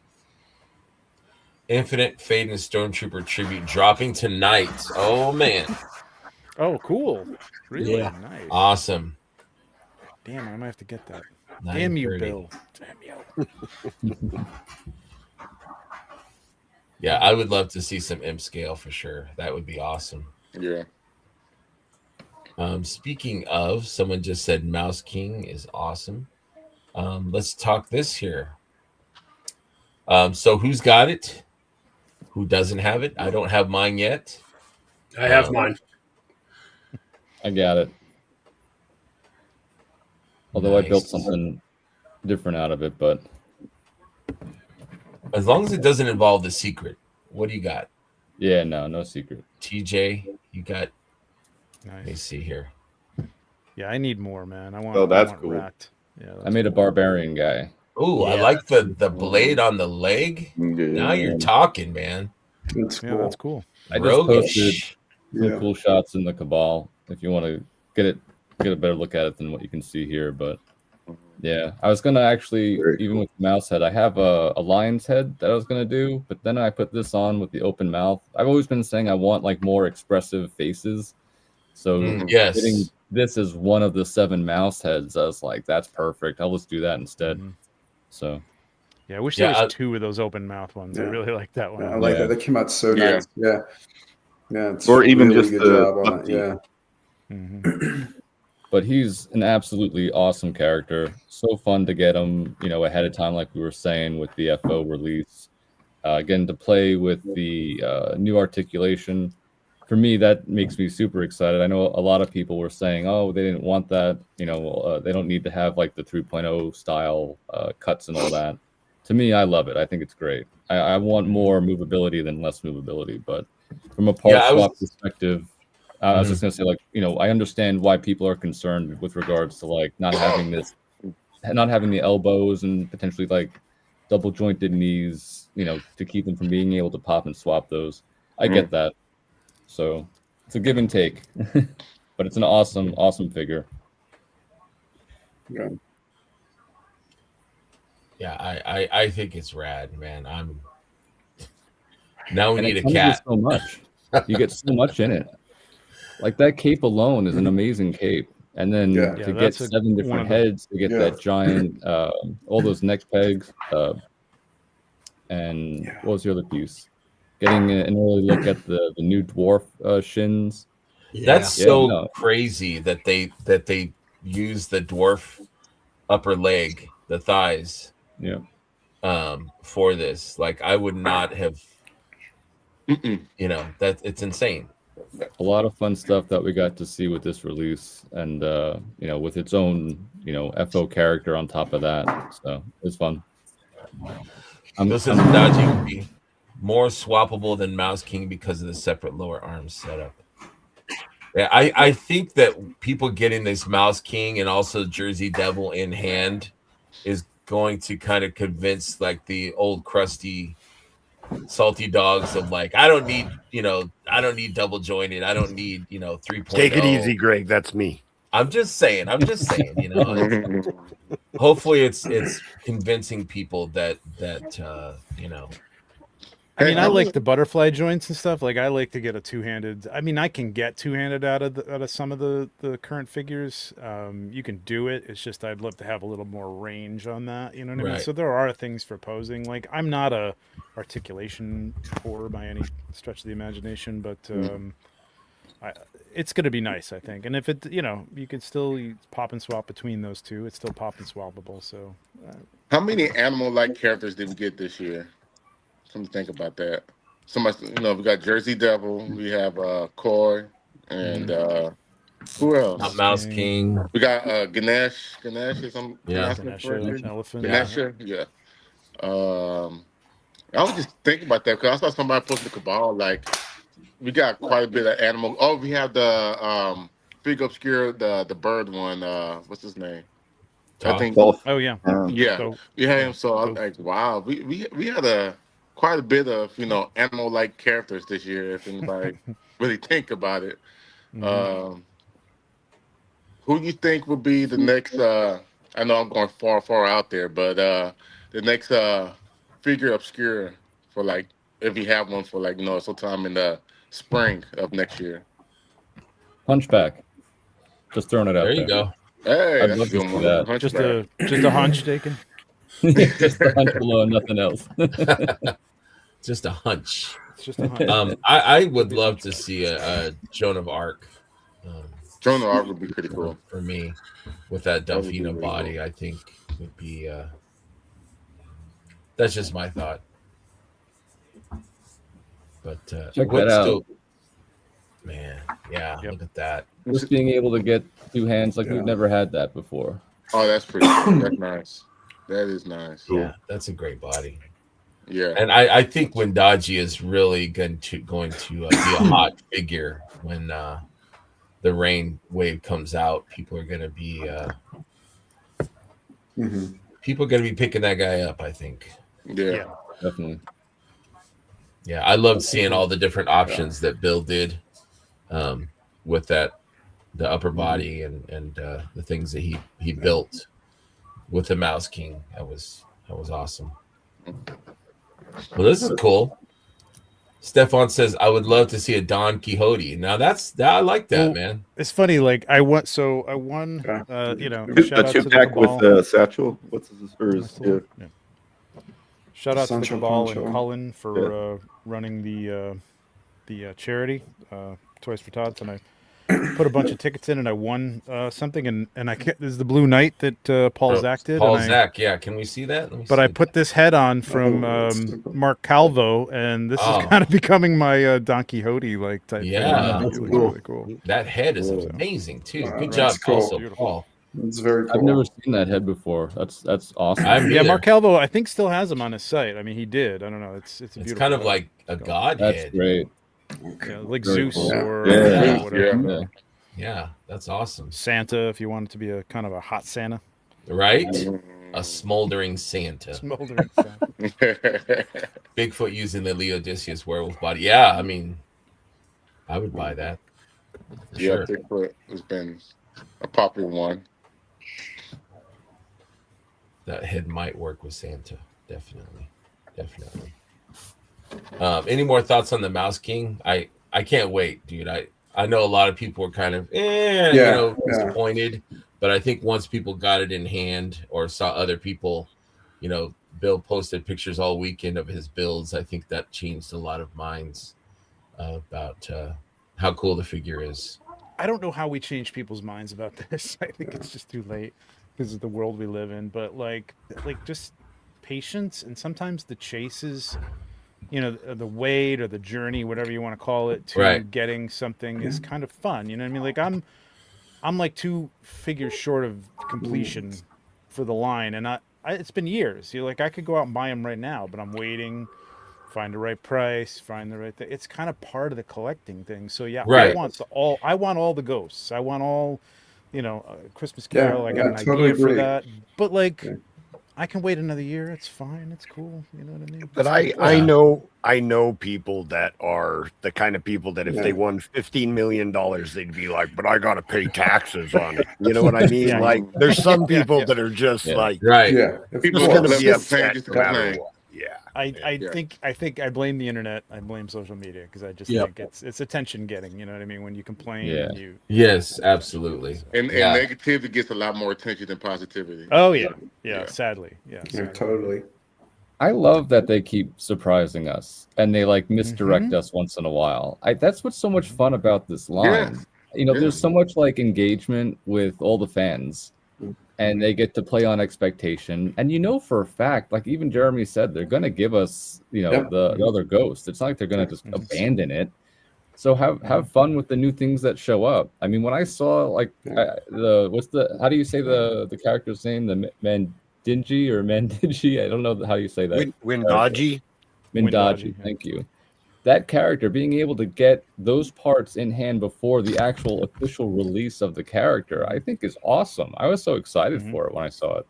Infinite Fate and Stormtrooper tribute dropping tonight. Oh man. oh, cool. Really? Yeah. Nice. Awesome. Damn, I might have to get that. Damn you, 9:30. Bill. Damn you. Yeah, I would love to see some imp scale for sure. That would be awesome. Yeah. Speaking of, someone just said Mouse King is awesome. Let's talk this here. So who's got it? Who doesn't have it? I don't have mine yet. I have mine. I got it. Although I built Nice. something different out of it, but As long as it doesn't involve the secret. What do you got? yeah, no secret. TJ, you got, let me Nice. see here. Yeah, I need more, man. I want. Oh, that's I want cool. Rat. Yeah, I made a barbarian guy. Oh, I Yeah, like the blade on the leg. Now Yeah. you're talking, man. That's Yeah, cool. that's cool. I just posted Roguish. some Yeah. cool shots in the Cabal if you want to get a better look at it than what you can see here. But yeah, I was gonna actually, Very even cool. with the mouse head, I have a lion's head that I was gonna do, but then I put this on with the open mouth. I've always been saying I want like more expressive faces, so getting Yes. this as one of the 7 mouse heads, I was like, that's perfect. I'll just do that instead. Mhm. So Yeah, I wish Yeah, there was 2 of those open mouth ones. I Yeah. really like that one. Yeah, I like Yeah. that. They came out so Yeah. nice. Yeah. Yeah. It's Or even really just good the job on it. upbeat. Yeah. Mhm. but he's an absolutely awesome character. So fun to get him, ahead of time, like we were saying with the FO release. Getting to play with the new articulation, for me, that makes me super excited. I know a lot of people were saying, "Oh, they didn't want that. They don't need to have like the 3.0 style cuts and all that." To me, I love it. I think it's great. I want more movability than less movability, but from a part Yeah, swap perspective, I was just gonna say, like, I understand why people are concerned with regards to like not having the elbows and potentially like double jointed knees, to keep them from being able to pop and swap those. I get that. So it's a give and take, but it's an awesome figure. Yeah. Yeah, I think it's rad, man. Now we And need it a comes with cat. so much. You get so much in it. Like that cape alone is an amazing cape. And then Yeah. Yeah, to get that's 7 one different of the- heads, to get Yeah. that giant, all those neck pegs, and Yeah. what was the other piece? Getting an early look at the new dwarf shins. That's Yeah, so no. crazy that they use the dwarf upper leg, the thighs, Yeah. for this. Like I would not have, that it's insane. A lot of fun stuff that we got to see with this release, and with its own FO character on top of that, so it's fun. This is Dodgy would be more swappable than Mouse King because of the separate lower arm setup. Yeah, I think that people getting this Mouse King and also Jersey Devil in hand is going to kind of convince like the old crusty salty dogs of like, I don't need double jointed. I don't need 3.0. Take it easy, Greg. That's me. I'm just saying, hopefully it's convincing people that I mean, I like the butterfly joints and stuff. Like, I like to get a two-handed. I mean, I can get two-handed out of some of the current figures. You can do it. It's just I'd love to have a little more range on that. You know what I mean? Right. So there are things for posing. Like, I'm not a articulation whore by any stretch of the imagination, but it's going to be nice, I think. And if it, you can still pop and swap between those two. It's still pop and swappable. So, How many animal-like characters did we get this year? Come to think about that. So much, we got Jersey Devil, we have Koi, and who else? not Mouse King. We got Ganesh or something. Yeah. elephant. Ganesha, yeah. I was just thinking about that because I saw somebody posted the Cabal, like, we got quite a bit of animal. Oh, we have the Big Obscure, the bird one. What's his name? I think. Both. Oh yeah. Yeah, So, we had him. So I was so- like, wow, we had a quite a bit of animal-like characters this year. If anybody really think about it, who you think would be the next? I know I'm going far out there, but the next figure obscure for like if you have one for like sometime in the spring of next year. Hunchback. Just throwing it out There you there. go. Hey, I'd that's love a to good see one. that. Just a hunch, Dakin. Just the hunch alone, nothing else. Just a hunch. It's just a hunch. I would love to see a Joan of Arc. Joan of Arc would be pretty cool for me, with that That would be Delfino really body. cool. I think would be. That's just my thought. But Check what's that out. still, man? Yeah, Yep. look at that. Just being able to get two hands, like we've never had that before. Oh, that's pretty cool. That's nice. That is nice. Yeah, that's a great body. Yeah. And I think Wendaji is really going to be a hot figure when the rain wave comes out. People are going to be picking that guy up, I think. Yeah. Definitely. Yeah, I loved seeing all the different options that Bill did with the upper body and the things that he built with the Mouse King. That was awesome. Well, this is cool. Stefan says, "I would love to see a Don Quixote." Now I like that, Well, man. It's funny, like I won. Shout A out chip to the pack Cabal. with Satchel. What's his? Or his yeah. Shout out to the Sancho Cabal Pancho. and Cullen for running the charity, Toys for Tots, and I put a bunch of tickets in, and I won something, and this is the Blue Knight that Paul Zach did. Paul and Zach, yeah. Can we see that? Let me But see. I put this head on from Mark Calvo, and this is kind of becoming my Don Quixote like type. Yeah, thing. that's It was cool. really cool. That head is amazing too. Wow, Good that's job, cool. also, Beautiful. Paul. It's very cool. I've never seen that head before. That's awesome. Yeah, Mark Calvo, I think still has him on his site. I mean, he did. I don't know. It's a beautiful. kind of head. like a god That's head. great. Yeah, like Very Zeus cool. or Yeah. whatever. Yeah. Yeah, that's awesome. Santa, if you want it to be a kind of a hot Santa. Right? A smoldering Santa. Smoldering Santa. Bigfoot using the Leo Odysseus werewolf body. Yeah, I mean, I would buy that. For Yeah, sure. Bigfoot has been a popular one. That head might work with Santa. Definitely. Any more thoughts on the Mouse King? I can't wait, dude. I know a lot of people were kind of disappointed, but I think once people got it in hand or saw other people, Bill posted pictures all weekend of his builds. I think that changed a lot of minds about how cool the figure is. I don't know how we change people's minds about this. I think it's just too late because of the world we live in. But like just patience, and sometimes the chases, the wait or the journey, whatever you want to call it, to getting something is kind of fun. You know what I mean? Like I'm like 2 figures short of completion for the line, and it's been years. Like I could go out and buy them right now, but I'm waiting, find the right price, find the right thing. It's kind of part of the collecting thing. So yeah, Right. I want all the ghosts. I want all, Christmas Carol. I got an totally idea for agree. that, but like. I can wait another year. It's fine. It's cool. You know what I mean? But I know people that are the kind of people that if they won $15 million, they'd be like, but I got to pay taxes on it. You know what I mean? Yeah. Like there's some people that are just like, Right. Yeah. People it's are going to left be to upset just no to matter complain. what. Yeah. I think I blame the internet. I blame social media because I just think it's attention getting. You know what I mean? When you complain, and you. Yes, absolutely. And negativity gets a lot more attention than positivity. Oh yeah. Sadly, yeah. Yeah, totally. I love that they keep surprising us and they like misdirect us once in a while. That's what's so much fun about this line. There's so much like engagement with all the fans, and they get to play on expectation. And for a fact, like even Jeremy said, they're gonna give us, the other ghost. It's not like they're gonna just abandon it. So have fun with the new things that show up. I mean, when I saw like how do you say the character's name? The Mandinji or Mandinji? I don't know how you say that. Windaji. Mindaji, thank you. That character, being able to get those parts in hand before the actual official release of the character, I think is awesome. I was so excited for it when I saw it.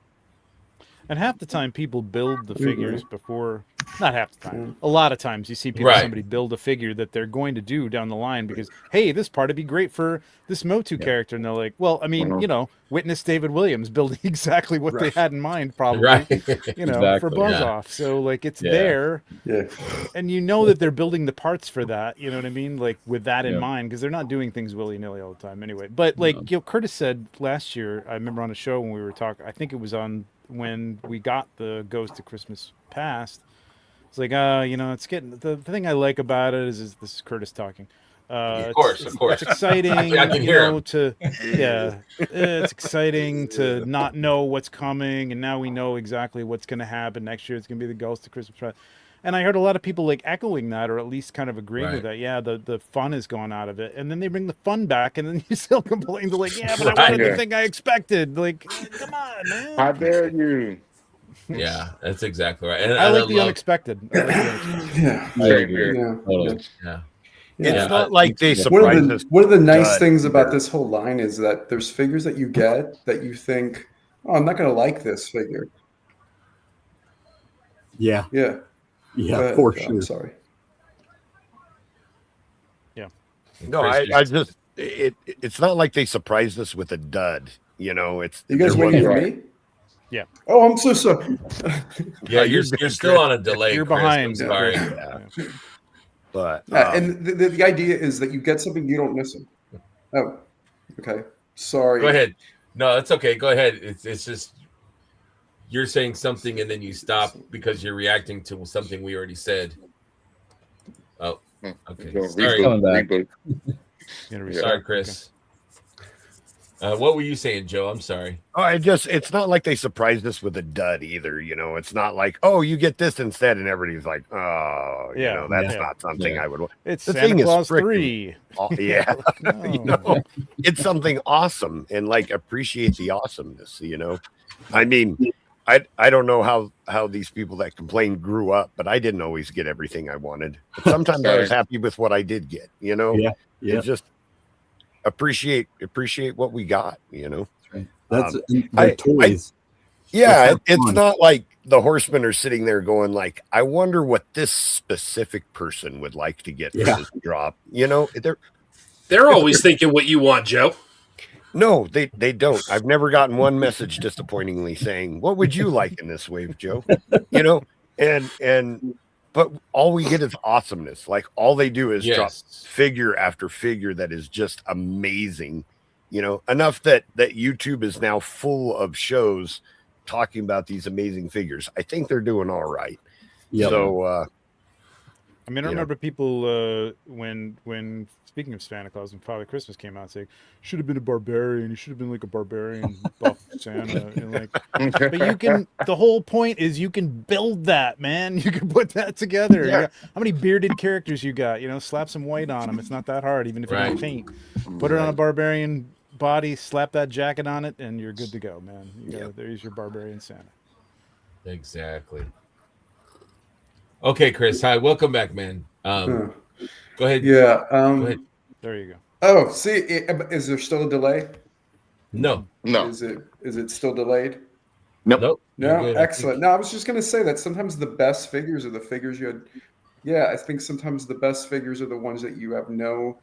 And half the time, people build the figures before. Not half the time. Yeah. A lot of times, you see people, Right. somebody build a figure that they're going to do down the line because, hey, this part would be great for this Motu character, and they're like, well, I mean, you know, witness David Williams building exactly what they had in mind, probably, Right. you know, for Exactly. Buzz Yeah. Off. So like, it's Yeah. there, Yeah. and you know that they're building the parts for that. You know what I mean? Like with that in Yeah. mind, because they're not doing things willy nilly all the time anyway. But like, you know, Curtis said last year, I remember on a show when we were talking. I think it was on when we got the Ghost of Christmas Past. It's like, you know, it's getting the thing I like about it is this is Curtis talking. Of course. It's exciting, I can you hear know, him. it's exciting to not know what's coming, and now we know exactly what's going to happen next year. It's going to be the Ghost of Christmas Past. And I heard a lot of people like echoing that, or at least kind of agreeing with Right. that. Yeah, the fun is gone out of it, and then they bring the fun back, and then you still complain. They're like, yeah, but I Right. wanted Yeah. the thing I expected. Like, come on, man. How dare you? Yeah, that's exactly right. And I like the love- unexpected. I like the unexpected. Yeah. I Same agree. here. Yeah. Totally. Yeah. It's Yeah, not like they One of surprised the us. one of the nice dud things about either. this whole line is that there's figures that you get that you think, oh, I'm not going to like this figure. Yeah, Yeah. yeah, Go ahead, for Joe, sure. I'm sorry. No, I just it's not like they surprised us with a dud. You know, it's You guys there waiting for wasn't- me? Yeah. Oh, I'm so sorry. Yeah, you're you're still on a delay. You're Chris. behind. I'm sorry. Yeah. But Yeah, and the idea is that you get something you don't miss it. Oh, okay. Sorry. Go ahead. No, that's okay. Go ahead. It's just you're saying something and then you stop because you're reacting to something we already said. Oh, okay. Go Sorry, Coming back. reboot. You know, sorry, Chris. What were you saying, Joe? I'm sorry. it's not like they surprised us with a dud either. You know, it's not like, oh, you get this instead, and everybody's like, oh, you Yeah, know, that's yeah. not something Yeah. I would want. It's The Santa thing is Claus frickin' 3. Yeah, No. you know, it's something awesome, and like appreciate the awesomeness. You know, I mean, I don't know how these people that complain grew up, but I didn't always get everything I wanted. But sometimes I was happy with what I did get. You know, Yeah, yeah. It's just appreciate what we got. You know. That's I- the toys. Yeah, Let's have it's fun. not like the horsemen are sitting there going like, I wonder what this specific person would like to get for Yeah. this drop. You know, They're always thinking what you want, Joe. no, they don't. I've never gotten one message disappointingly saying, what would you like in this wave, Joe? You know, but all we get is awesomeness. Like all they do is drop Yes. figure after figure that is just amazing. You know, enough that YouTube is now full of shows talking about these amazing figures. I think they're doing all right. Yep. So I mean, I You know. remember people when speaking of Santa Claus and Father Christmas came out saying, should have been a barbarian. He should have been like a barbarian buff Santa. And like, but you can. The whole point is you can build that, man. You can put that together. You Yeah. got- how many bearded characters you got? You know, slap some white on them. It's not that hard, even if you don't Right. paint. Put it on a barbarian body, slap that jacket on it, and you're good to go, man. You got there's your barbarian Santa. Exactly. Okay, Chris. Hi, welcome back, man. Huh. Go ahead. Yeah. Go ahead. There you go. Oh, see, is there still a delay? No. No. Is it still delayed? Nope. You're No, good. excellent. No, I was just going to say that sometimes the best figures are the figures you had. Yeah, I think sometimes the best figures are the ones that you have no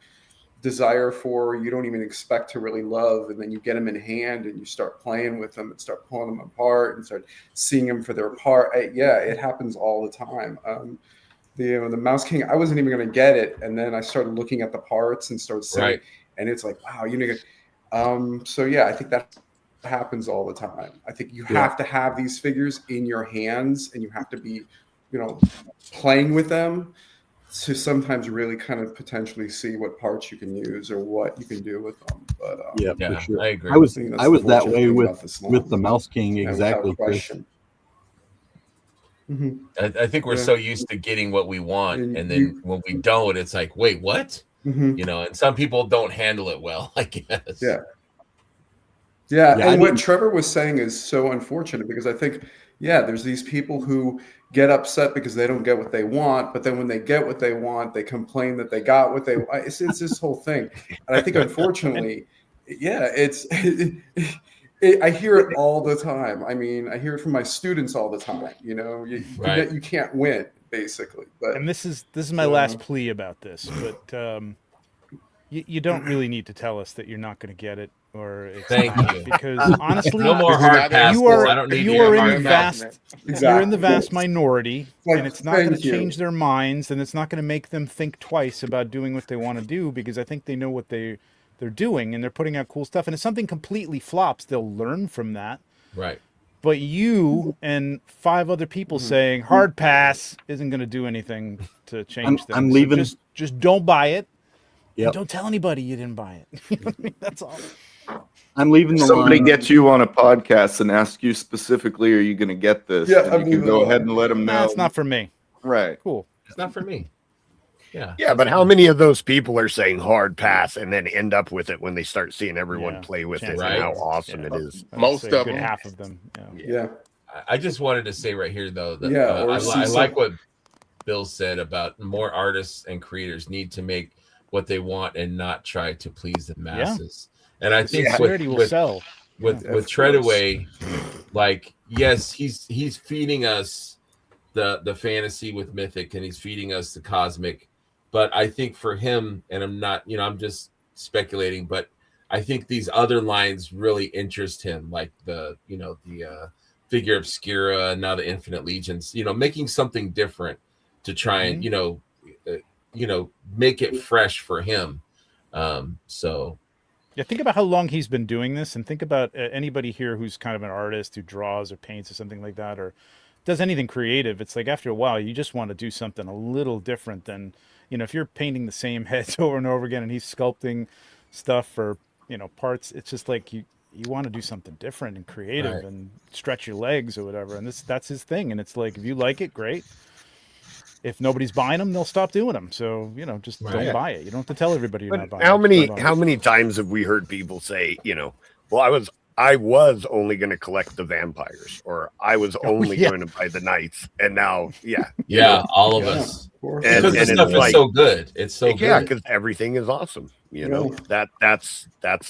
desire for, you don't even expect to really love, and then you get them in hand and you start playing with them and start pulling them apart and start seeing them for their part. Yeah, it happens all the time. The Mouse King, I wasn't even going to get it, and then I started looking at the parts and started saying, Right. and it's like, wow, you know. So yeah, I think that happens all the time. I think you have to have these figures in your hands, and you have to be, you know, playing with them to sometimes really kind of potentially see what parts you can use or what you can do with them. But Yeah, Yeah, for sure. I agree. I was think that's I was the that fortunate way thing with about this line. with the Mouse King Yeah, without exactly. Chris. question. Mhm. I think we're Yeah. so used to getting what we want, And and then you- when we don't, it's like, wait, what? Mhm. You know, and some people don't handle it well, I guess. Yeah. Yeah, Yeah, I and what didn't- Trevor was saying is so unfortunate because I think, yeah, there's these people who get upset because they don't get what they want, but then when they get what they want, they complain that they got what they want. It's this whole thing, and I think unfortunately, yeah, I hear it all the time. I mean, I hear it from my students all the time. You know, Right. you can't win, basically. But And this is my last plea about this, but you don't really need to tell us that you're not going to get it or it's Thank not, you. because honestly, No more This is hard not passes. you are I don't need to you hear are hard in passes. vast exactly. you're in the vast minority, Like, and it's not going to thank you. change their minds, and it's not going to make them think twice about doing what they want to do, because I think they know what they're doing, and they're putting out cool stuff. And if something completely flops, they'll learn from that. Right. But you and 5 other people Mm-hmm. saying hard pass isn't going to do anything to change things. I'm So leaving. just don't buy it. Yep. And don't tell anybody you didn't buy it. You know what I mean? That's all. I'm leaving the Somebody line. gets you on a podcast and asks you specifically, are you going to get this? Yeah, and I you mean, can go ahead and let them know. That's not for me. Right. Cool. It's not for me. Yeah. Yeah, but how many of those people are saying hard pass and then end up with it when they start seeing everyone Yeah, play with it chances and how are. awesome Yeah. it is? I would Most say of a good them. half of them. Yeah. Yeah. I just wanted to say right here, though, that Yeah, or I see like some- what Bill said about more artists and creators need to make what they want and not try to please the masses. And I think Sincerity will sell. with Of Treadaway, like, yes, he's feeding us the fantasy with Mythic, and he's feeding us the cosmic. But I think for him, and I'm not, I'm just speculating, but I think these other lines really interest him, like the Figure Obscura and now the Infinite Legions, making something different to try and, make it fresh for him. So Yeah, think about how long he's been doing this, and think about anybody here who's kind of an artist who draws or paints or something like that, or does anything creative. It's like after a while, you just want to do something a little different than, if you're painting the same heads over and over again, and he's sculpting stuff for, parts. It's just like you want to do something different and creative, Right. and stretch your legs or whatever. And that's his thing. And it's like, if you like it, great. If nobody's buying them, they'll stop doing them. So, just Right. don't buy it. You don't have to tell everybody you're not But buying how it. many Just don't buy it. how many times have we heard people say, well, I was only going to collect the vampires, or I was only yeah. going to buy the knights, and now, all of Yeah, us. of course. And- Because the it's stuff is like- so good. It's so yeah, good. because everything is awesome. Yeah. That's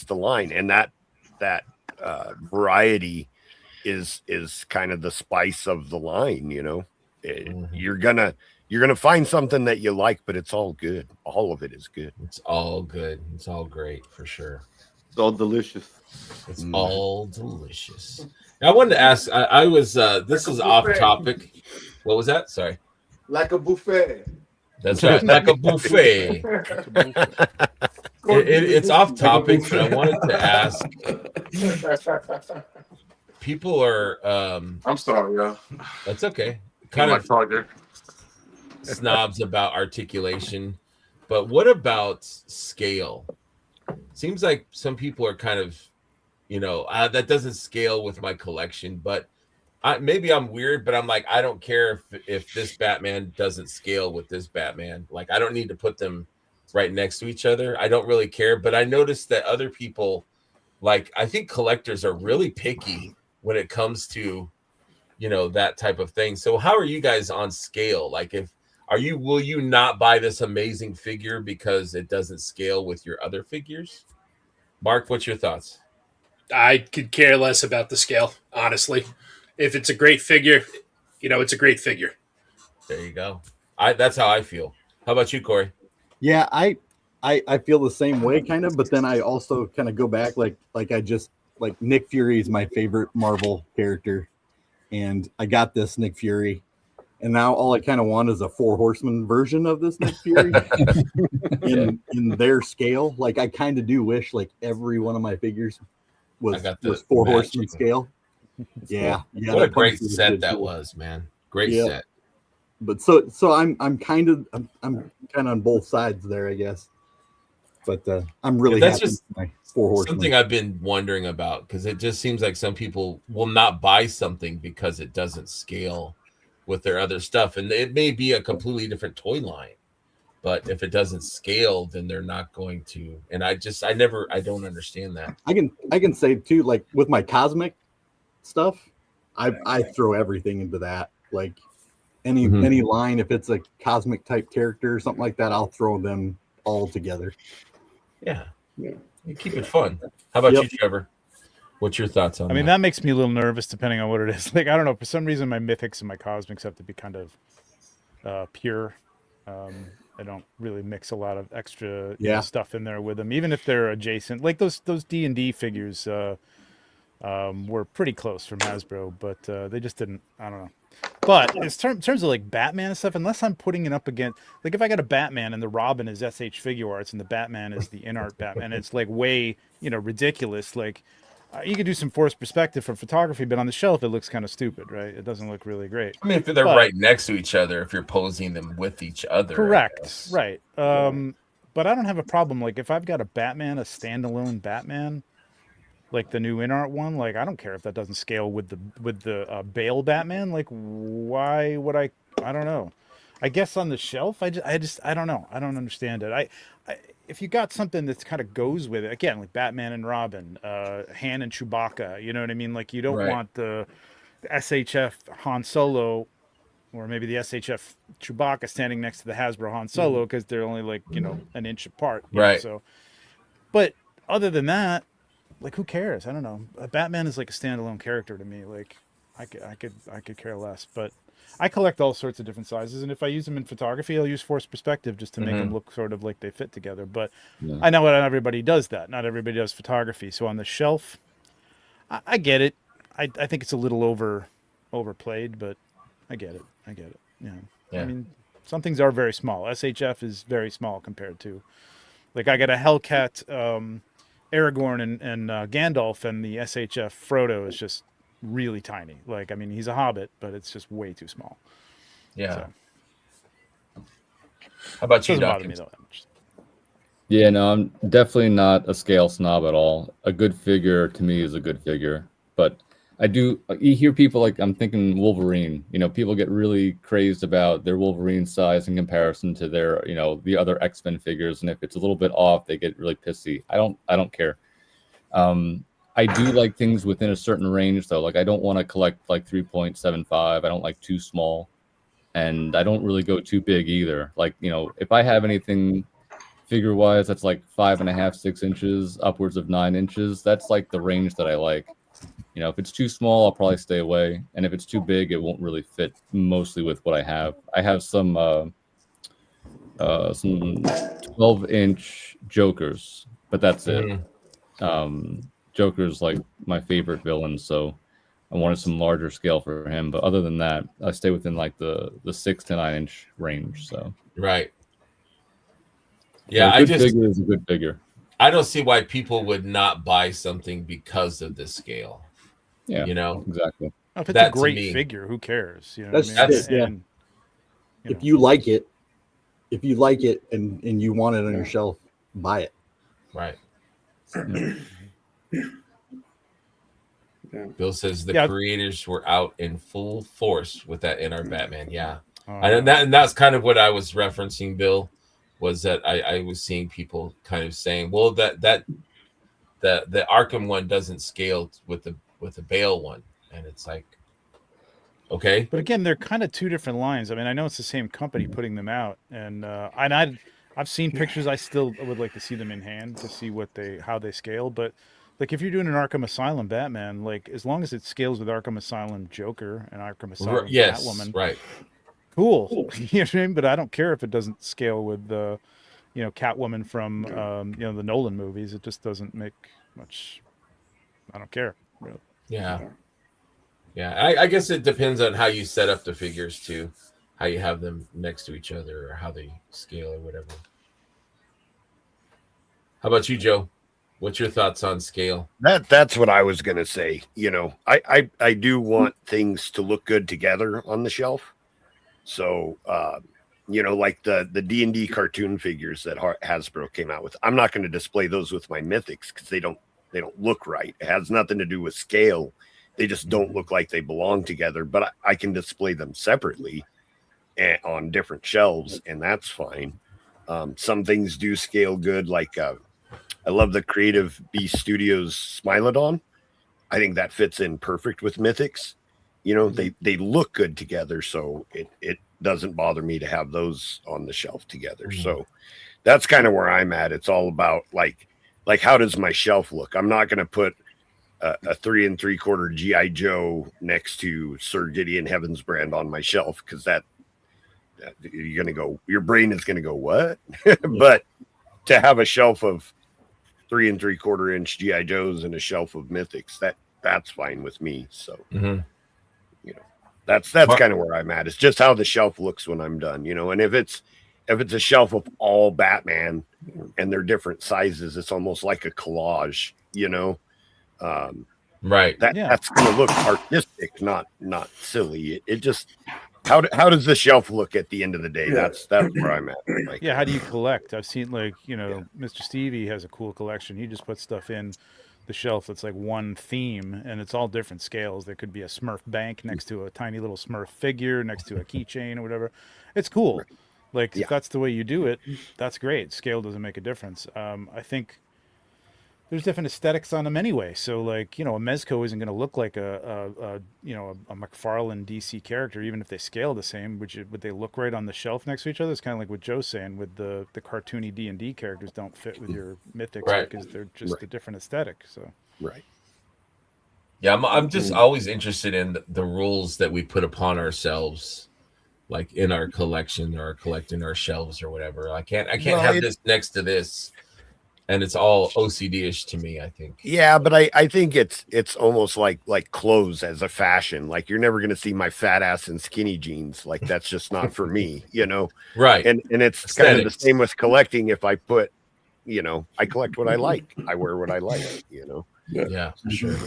the line, and that variety is kind of the spice of the line. Mhm. You're gonna find something that you like, but it's all good. All of it is good. It's all good. It's all great for sure. It's all delicious. It's all delicious. Now, I wanted to ask. I was. This is off topic. What was that? Sorry. Like a buffet. That's right. Like a buffet. It's off topic, but I wanted to ask. People are. I'm sorry, y'all. That's okay. Kind My of charger. snobs about articulation, but what about scale? Seems like some people are kind of, that doesn't scale with my collection, but maybe I'm weird, but I'm like, I don't care if this Batman doesn't scale with this Batman. Like, I don't need to put them right next to each other. I don't really care, but I noticed that other people, like, I think collectors are really picky when it comes to, that type of thing. So how are you guys on scale? Like, will you not buy this amazing figure because it doesn't scale with your other figures? Mark, what's your thoughts? I could care less about the scale, honestly. If it's a great figure, it's a great figure. There you go. That's how I feel. How about you, Corey? Yeah, I feel the same way kind of, but then I also kind of go back like Nick Fury is my favorite Marvel character, and I got this Nick Fury, and now all I kind of want is a 4 Horsemen version of this Nick Fury in their scale. Like, I kind of do wish like every one of my figures was 4 Horsemen scale. Yeah, What a great Punisher was set good, that too. was, man. Great Yeah. set. But so I'm kind of on both sides there, I guess. But I'm really That's happy just with my 4 Horsemen. Something I've been wondering about, because it just seems like some people will not buy something because it doesn't scale with their other stuff, and it may be a completely different toy line, but if it doesn't scale, then they're not going to. And I don't understand that. I can say too, like with my cosmic stuff, I throw everything into that. Like any line, if it's a cosmic type character or something like that, I'll throw them all together. Yeah. Yeah. You keep it fun. How about Yep. you, Trevor? What's your thoughts on I mean, that? that makes me a little nervous depending on what it is. Like, I don't know. For some reason, my mythics and my cosmics have to be kind of pure. I don't really mix a lot of extra stuff in there with them, even if they're adjacent. Like those D&D figures were pretty close from Hasbro, but they just didn't. I don't know. But in terms of like Batman and stuff, unless I'm putting it up against, like if I got a Batman and the Robin is SH Figure Arts and the Batman is the in-art Batman, it's like way, ridiculous. Like you could do some forced perspective for photography, but on the shelf it looks kind of stupid, right? It doesn't look really great. I mean, if they're right next to each other, if you're posing them with each other. Correct. Right. But I don't have a problem. Like if I've got a Batman, a standalone Batman, like the new in-art one, like I don't care if that doesn't scale with the Bale Batman. Like why would I don't know. I guess on the shelf, I don't know. I don't understand it. I if you got something that kind of goes with it, again, like Batman and Robin, Han and Chewbacca, you know what I mean? Like you don't want the SHF Han Solo or maybe the SHF Chewbacca standing next to the Hasbro Han Solo because they're only like, an inch apart. Right. So, but other than that, like who cares? I don't know. Batman is like a standalone character to me. Like I could care less. But I collect all sorts of different sizes, and if I use them in photography, I'll use forced perspective just to make them look sort of like they fit together. But I know not everybody does that. Not everybody does photography. So on the shelf, I get it. I think it's a little overplayed, but I get it. Yeah. I mean, some things are very small. SHF is very small compared to, like, I got a Hellcat Aragorn and Gandalf, and the SHF Frodo is just really tiny. Like, I mean, he's a hobbit, but it's just way too small. Yeah. So. How about you, Doesn't bother me Dawkins? though that much. Yeah, no, I'm definitely not a scale snob at all. A good figure to me is a good figure, but you hear people like, I'm thinking Wolverine, people get really crazed about their Wolverine size in comparison to their, the other X-Men figures. And if it's a little bit off, they get really pissy. I don't care. I do like things within a certain range though. Like I don't want to collect like 3.75. I don't like too small, and I don't really go too big either. Like, if I have anything figure wise, that's like 5.5, 6 inches, upwards of 9 inches. That's like the range that I like. If it's too small, I'll probably stay away. And if it's too big, it won't really fit mostly with what I have. I have some 12-inch Jokers, but that's it. Joker's like my favorite villain, so I wanted some larger scale for him. But other than that, I stay within like the 6 to 9 inch range. So right. Yeah, a good figure is a good figure. I don't see why people would not buy something because of the scale. Yeah, exactly. If it's a great figure, who cares? That's what I mean? it. Yeah. And, if you like it, and you want it on your shelf, buy it. Right. Yeah. Bill says the creators were out in full force with that in our Batman. Yeah. And that's kind of what I was referencing, Bill, was that I was seeing people kind of saying, well, that the Arkham one doesn't scale with the Bale one. And it's like, okay. But again, they're kind of two different lines. I mean, I know it's the same company putting them out, and I've seen pictures. I still would like to see them in hand to see how they scale. But like, if you're doing an Arkham Asylum Batman, like as long as it scales with Arkham Asylum Joker and Arkham Asylum Catwoman, right? Cool. You know what I mean? But I don't care if it doesn't scale with the, Catwoman from the Nolan movies. It just doesn't make much. I don't care. Really. Yeah. Yeah, I guess it depends on how you set up the figures too, how you have them next to each other or how they scale or whatever. How about you, Joe? What's your thoughts on scale? That's what I was going to say. I do want things to look good together on the shelf. So, like the D&D cartoon figures that Hasbro came out with, I'm not going to display those with my mythics because they don't look right. It has nothing to do with scale. They just don't look like they belong together, but I can display them separately on different shelves, and that's fine. Some things do scale good. Like I love the Creative Beast Studios Smilodon. I think that fits in perfect with Mythics. They look good together, so it doesn't bother me to have those on the shelf together. So that's kind of where I'm at. It's all about like how does my shelf look? I'm not going to put a 3 3/4 GI Joe next to Sir Gideon Heaven's Brand on my shelf because that you're gonna go, your brain is gonna go what? But to have a shelf of 3 3/4 inch GI Joes and a shelf of Mythics, that's fine with me. So you know, that's kind of where I'm at. It's just how the shelf looks when I'm done, you know. And if it's a shelf of all Batman and they're different sizes, it's almost like a collage, you know. Right. That's going to look artistic, not silly. It just how does the shelf look at the end of the day? That's where I'm at. Like, yeah, how do you collect? I've seen like, you know, Mr. Stevie has a cool collection. He just puts stuff in the shelf that's like one theme, and it's all different scales. There could be a Smurf bank next to a tiny little Smurf figure next to a keychain or whatever. It's cool. Like if that's the way you do it, that's great. Scale doesn't make a difference. I think there's different aesthetics on them anyway. So like, you know, a Mezco isn't going to look like a you know, a McFarlane DC character, even if they scale the same. Would they look right on the shelf next to each other? It's kind of like what Joe's saying with the cartoony D&D characters don't fit with your Mythics because they're just a different aesthetic. So yeah, I'm just always interested in the rules that we put upon ourselves, like in our collection or collecting our shelves or whatever. I can't have this next to this. And it's all OCD-ish to me, I think. Yeah, but I think it's almost like clothes as a fashion. Like you're never going to see my fat ass in skinny jeans. Like that's just not for me, you know. Right. And it's kind of the same with collecting. If I put, you know, I collect what I like. I wear what I like, you know. Yeah, for sure.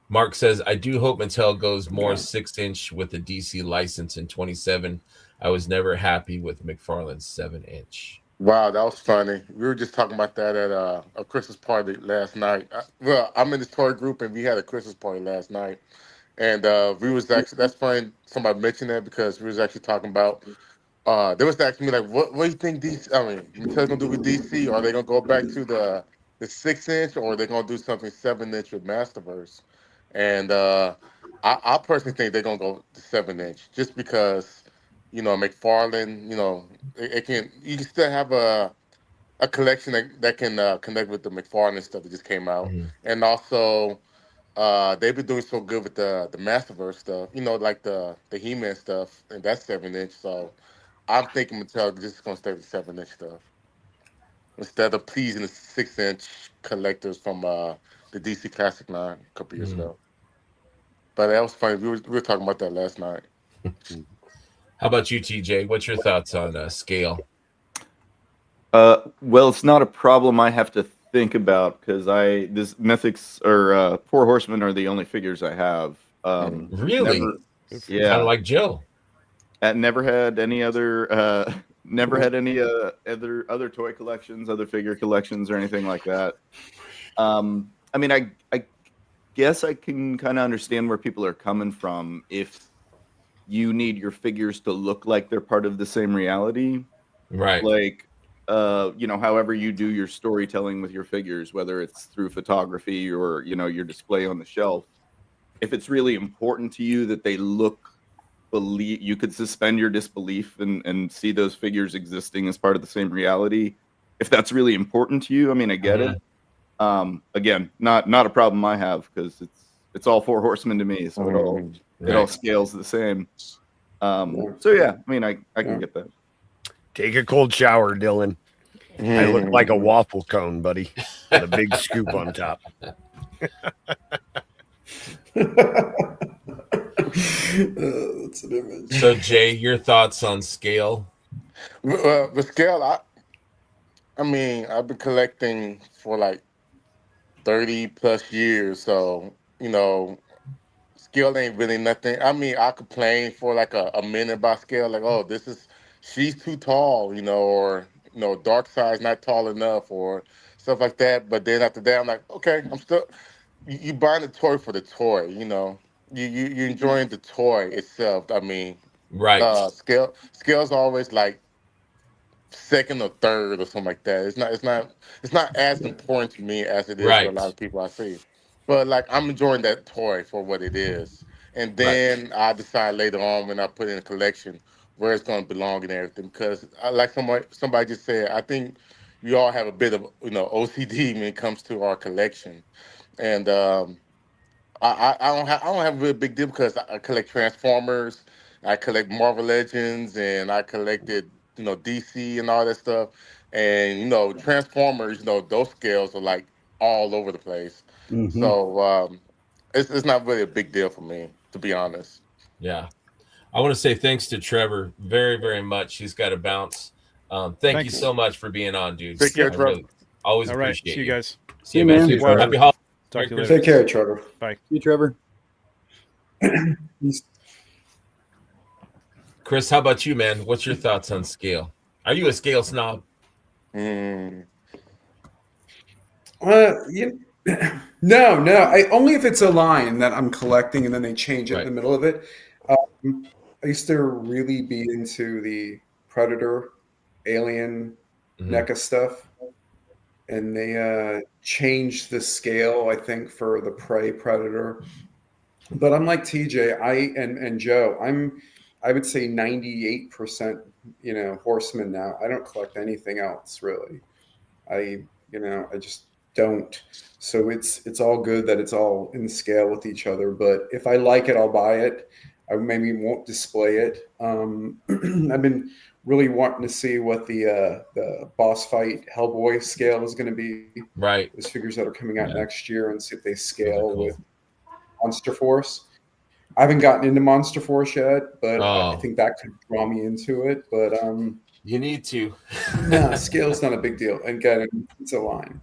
Mark says, I do hope Mattel goes more 6-inch with the DC license in 27. I was never happy with McFarlane's 7-inch. Wow, that was funny. We were just talking about that at a Christmas party last night. Well, I'm in this toy group, and we had a Christmas party last night. And we was actually, that's funny somebody mentioned that because we was actually talking about, they was asking me, like, what do you think Mattel's going to do with DC? Are they going to go back to the 6-inch, or are they going to do something 7-inch with Masterverse? And I personally think they're going to go to 7-inch just because, you know, McFarlane, you know, you can still have a collection that can connect with the McFarlane stuff that just came out, and also they've been doing so good with the Masterverse stuff, you know, like the He-Man stuff, and that's 7-inch. So I'm thinking Mattel just gonna stay with 7-inch stuff instead of pleasing the 6-inch collectors from the DC Classic line a couple years ago. But that was funny. We were talking about that last night. How about you, TJ? What's your thoughts on scale? Well, it's not a problem I have to think about because this Mythics or Four Horsemen are the only figures I have. Really? Yeah, kind of like Joe. Never had any other other toy collections, other figure collections, or anything like that. I mean, I guess I can kind of understand where people are coming from if you need your figures to look like they're part of the same reality. Right. Like, you know, however you do your storytelling with your figures, whether it's through photography or, you know, your display on the shelf. If it's really important to you that they look, you could suspend your disbelief and see those figures existing as part of the same reality. If that's really important to you, I mean, I get it. Again, not a problem I have because it's all Four Horsemen to me, so it all scales the same. So yeah, I mean, I can get that. Take a cold shower, Dylan. I look like a waffle cone, buddy, with a big scoop on top. That's an image. So, Jay, your thoughts on scale? With scale, I mean, I've been collecting for like 30 plus years, so you know, scale ain't really nothing. I mean, I complain for like a minute about scale, like, oh, she's too tall, you know, or you know, dark side's not tall enough, or stuff like that. But then after that, I'm like, okay, I'm still. You buying the toy for the toy, you know. You enjoying the toy itself. I mean, right? Scale's always like second or third or something like that. It's not as important to me as it is for a lot of people I see. But like I'm enjoying that toy for what it is. And then I decide later on when I put in a collection where it's gonna belong and everything. Because like somebody just said, I think we all have a bit of, you know, OCD when it comes to our collection. And I don't have a really big deal because I collect Transformers, I collect Marvel Legends, and I collected DC and all that stuff. And Transformers, those scales are like all over the place. Mm-hmm. So it's not really a big deal for me, to be honest. Yeah. I want to say thanks to Trevor very, very much. He's got to bounce. Thank you Thanks. so much for being on, dude. Take care, I Trevor. really always All right. appreciate See you guys. See you, See you, man. man. See you, Trevor. Happy holidays. Talk Merry to you later. Christmas. Take care, Trevor. Bye. See you, Trevor. Chris, how about you, man? What's your thoughts on scale? Are you a scale snob? Mm. No. Only if it's a line that I'm collecting and then they change it in the middle of it. I used to really be into the Predator, Alien, NECA stuff, and they changed the scale, I think, for the Prey Predator. But I'm like TJ, and Joe. I would say 98%, horseman now. I don't collect anything else really. I just don't. So it's all good that it's all in scale with each other. But if I like it, I'll buy it. I maybe won't display it. I've been really wanting to see what the boss fight Hellboy scale is going to be. Right. Those figures that are coming out next year, and see if they scale cool. with Monster Force. I haven't gotten into Monster Force yet, but I think that could draw me into it. But you need to. No, scale's not a big deal. And again, it's a line.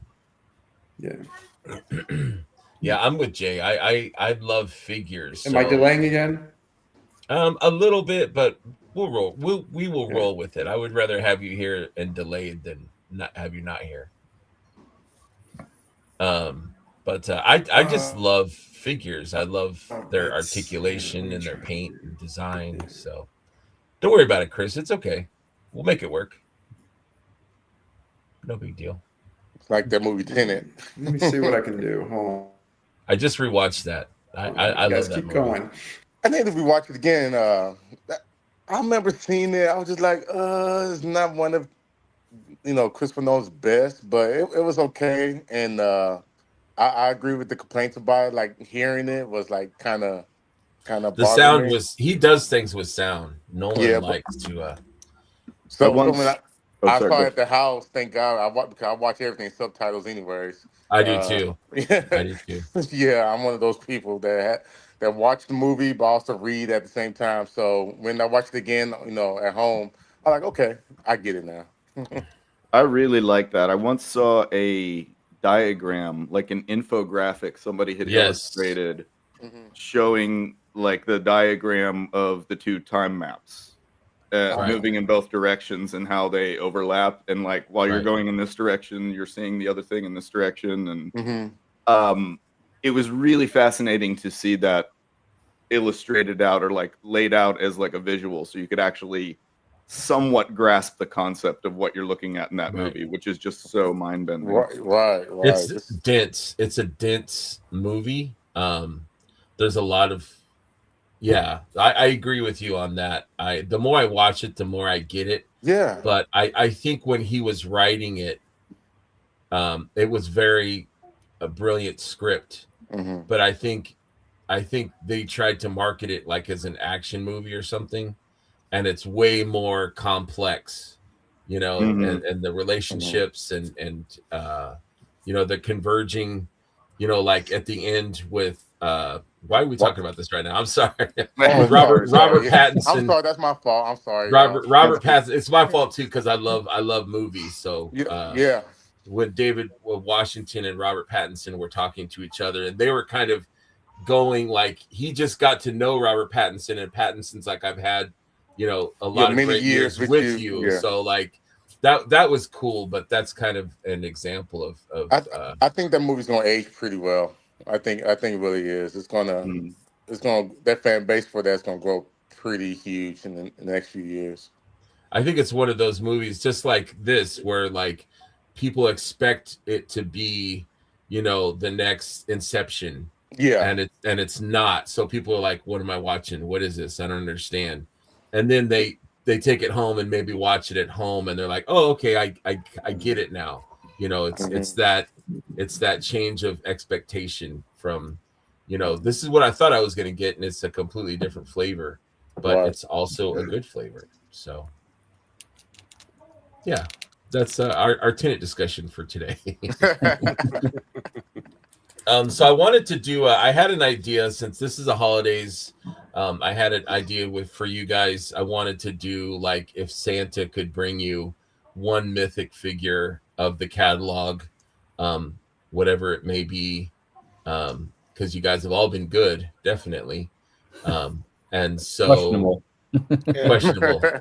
Yeah. Yeah, I'm with Jay. I love figures. Am I delaying again? A little bit, but we'll roll. We will roll with it. I would rather have you here and delayed than not have you not here. But I just love figures. I love their articulation and their paint and design. So don't worry about it, Chris. It's okay. We'll make it work. No big deal. It's like that movie Tenet. Let me see what I can do. Hold on. I just rewatched that. I love that keep movie. going. I need to rewatch it again. I remember seeing it. I was just like, it's not one of Christopher Nolan's best, but it was okay. And I agree with the complaints about it. Like hearing it was like kind of the sound was, he does things with sound. Nolan likes to so when I saw it at the house, thank God because I watch everything subtitles anyways. I do too. Yeah. I do too. Yeah, I'm one of those people that watch the movie but also read at the same time. So when I watch it again, at home, I'm like, okay, I get it now. I really like that. I once saw a diagram, like an infographic somebody had illustrated, showing like the diagram of the two time maps moving in both directions and how they overlap, and like while you're going in this direction you're seeing the other thing in this direction, and it was really fascinating to see that illustrated out or like laid out as like a visual, so you could actually somewhat grasp the concept of what you're looking at in that movie, which is just so mind-bending. Right. It's dense. It's a dense movie. There's a lot of I agree with you on that. The more I watch it, the more I get it. Yeah. But I think when he was writing it, it was a brilliant script. But I think they tried to market it like as an action movie or something, and it's way more complex, and the relationships and the converging, like at the end with why are we talking about this right now? I'm sorry. Robert Pattinson. I'm sorry, that's my fault. I'm sorry. Robert Pattinson. It's my fault too, because I love movies. So yeah. When David Washington and Robert Pattinson were talking to each other, and they were kind of going like, he just got to know Robert Pattinson, and Pattinson's like, I've had a lot of great years with you. Yeah. So like that was cool, but that's kind of an example of I think that movie's gonna age pretty well. I think it really is. It's gonna that fan base for that's gonna grow pretty huge in the next few years. I think it's one of those movies just like this where like people expect it to be, the next Inception. Yeah. And it's not. So people are like, what am I watching? What is this? I don't understand. And then they take it home and maybe watch it at home, and they're like, oh, okay, I get it now. It's that change of expectation from, this is what I thought I was going to get, and it's a completely different flavor, but Right. it's also a good flavor. So, yeah, that's our tenant discussion for today. So I wanted to do. I had an idea since this is a holidays. I had an idea for you guys. I wanted to do like if Santa could bring you one mythic figure of the catalog, whatever it may be, because you guys have all been good, definitely. And so questionable.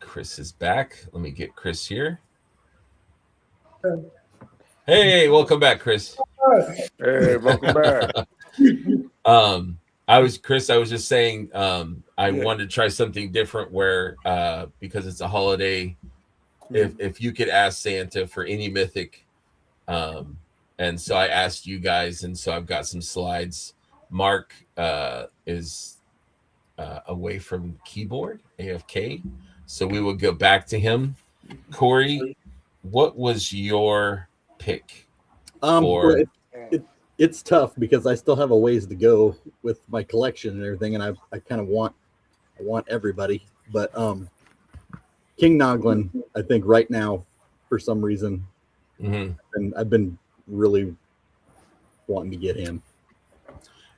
Chris is back. Let me get Chris here. Hey, welcome back, Chris. Hey, welcome back. I was just saying, I wanted to try something different where, because it's a holiday, if you could ask Santa for any mythic, and so I asked you guys, and so I've got some slides. Mark is away from keyboard, AFK, so we will go back to him. Corey, what was your pick? It's tough because I still have a ways to go with my collection and everything, and I kind of want everybody, but King Noglin, I think right now for some reason, and I've been really wanting to get him.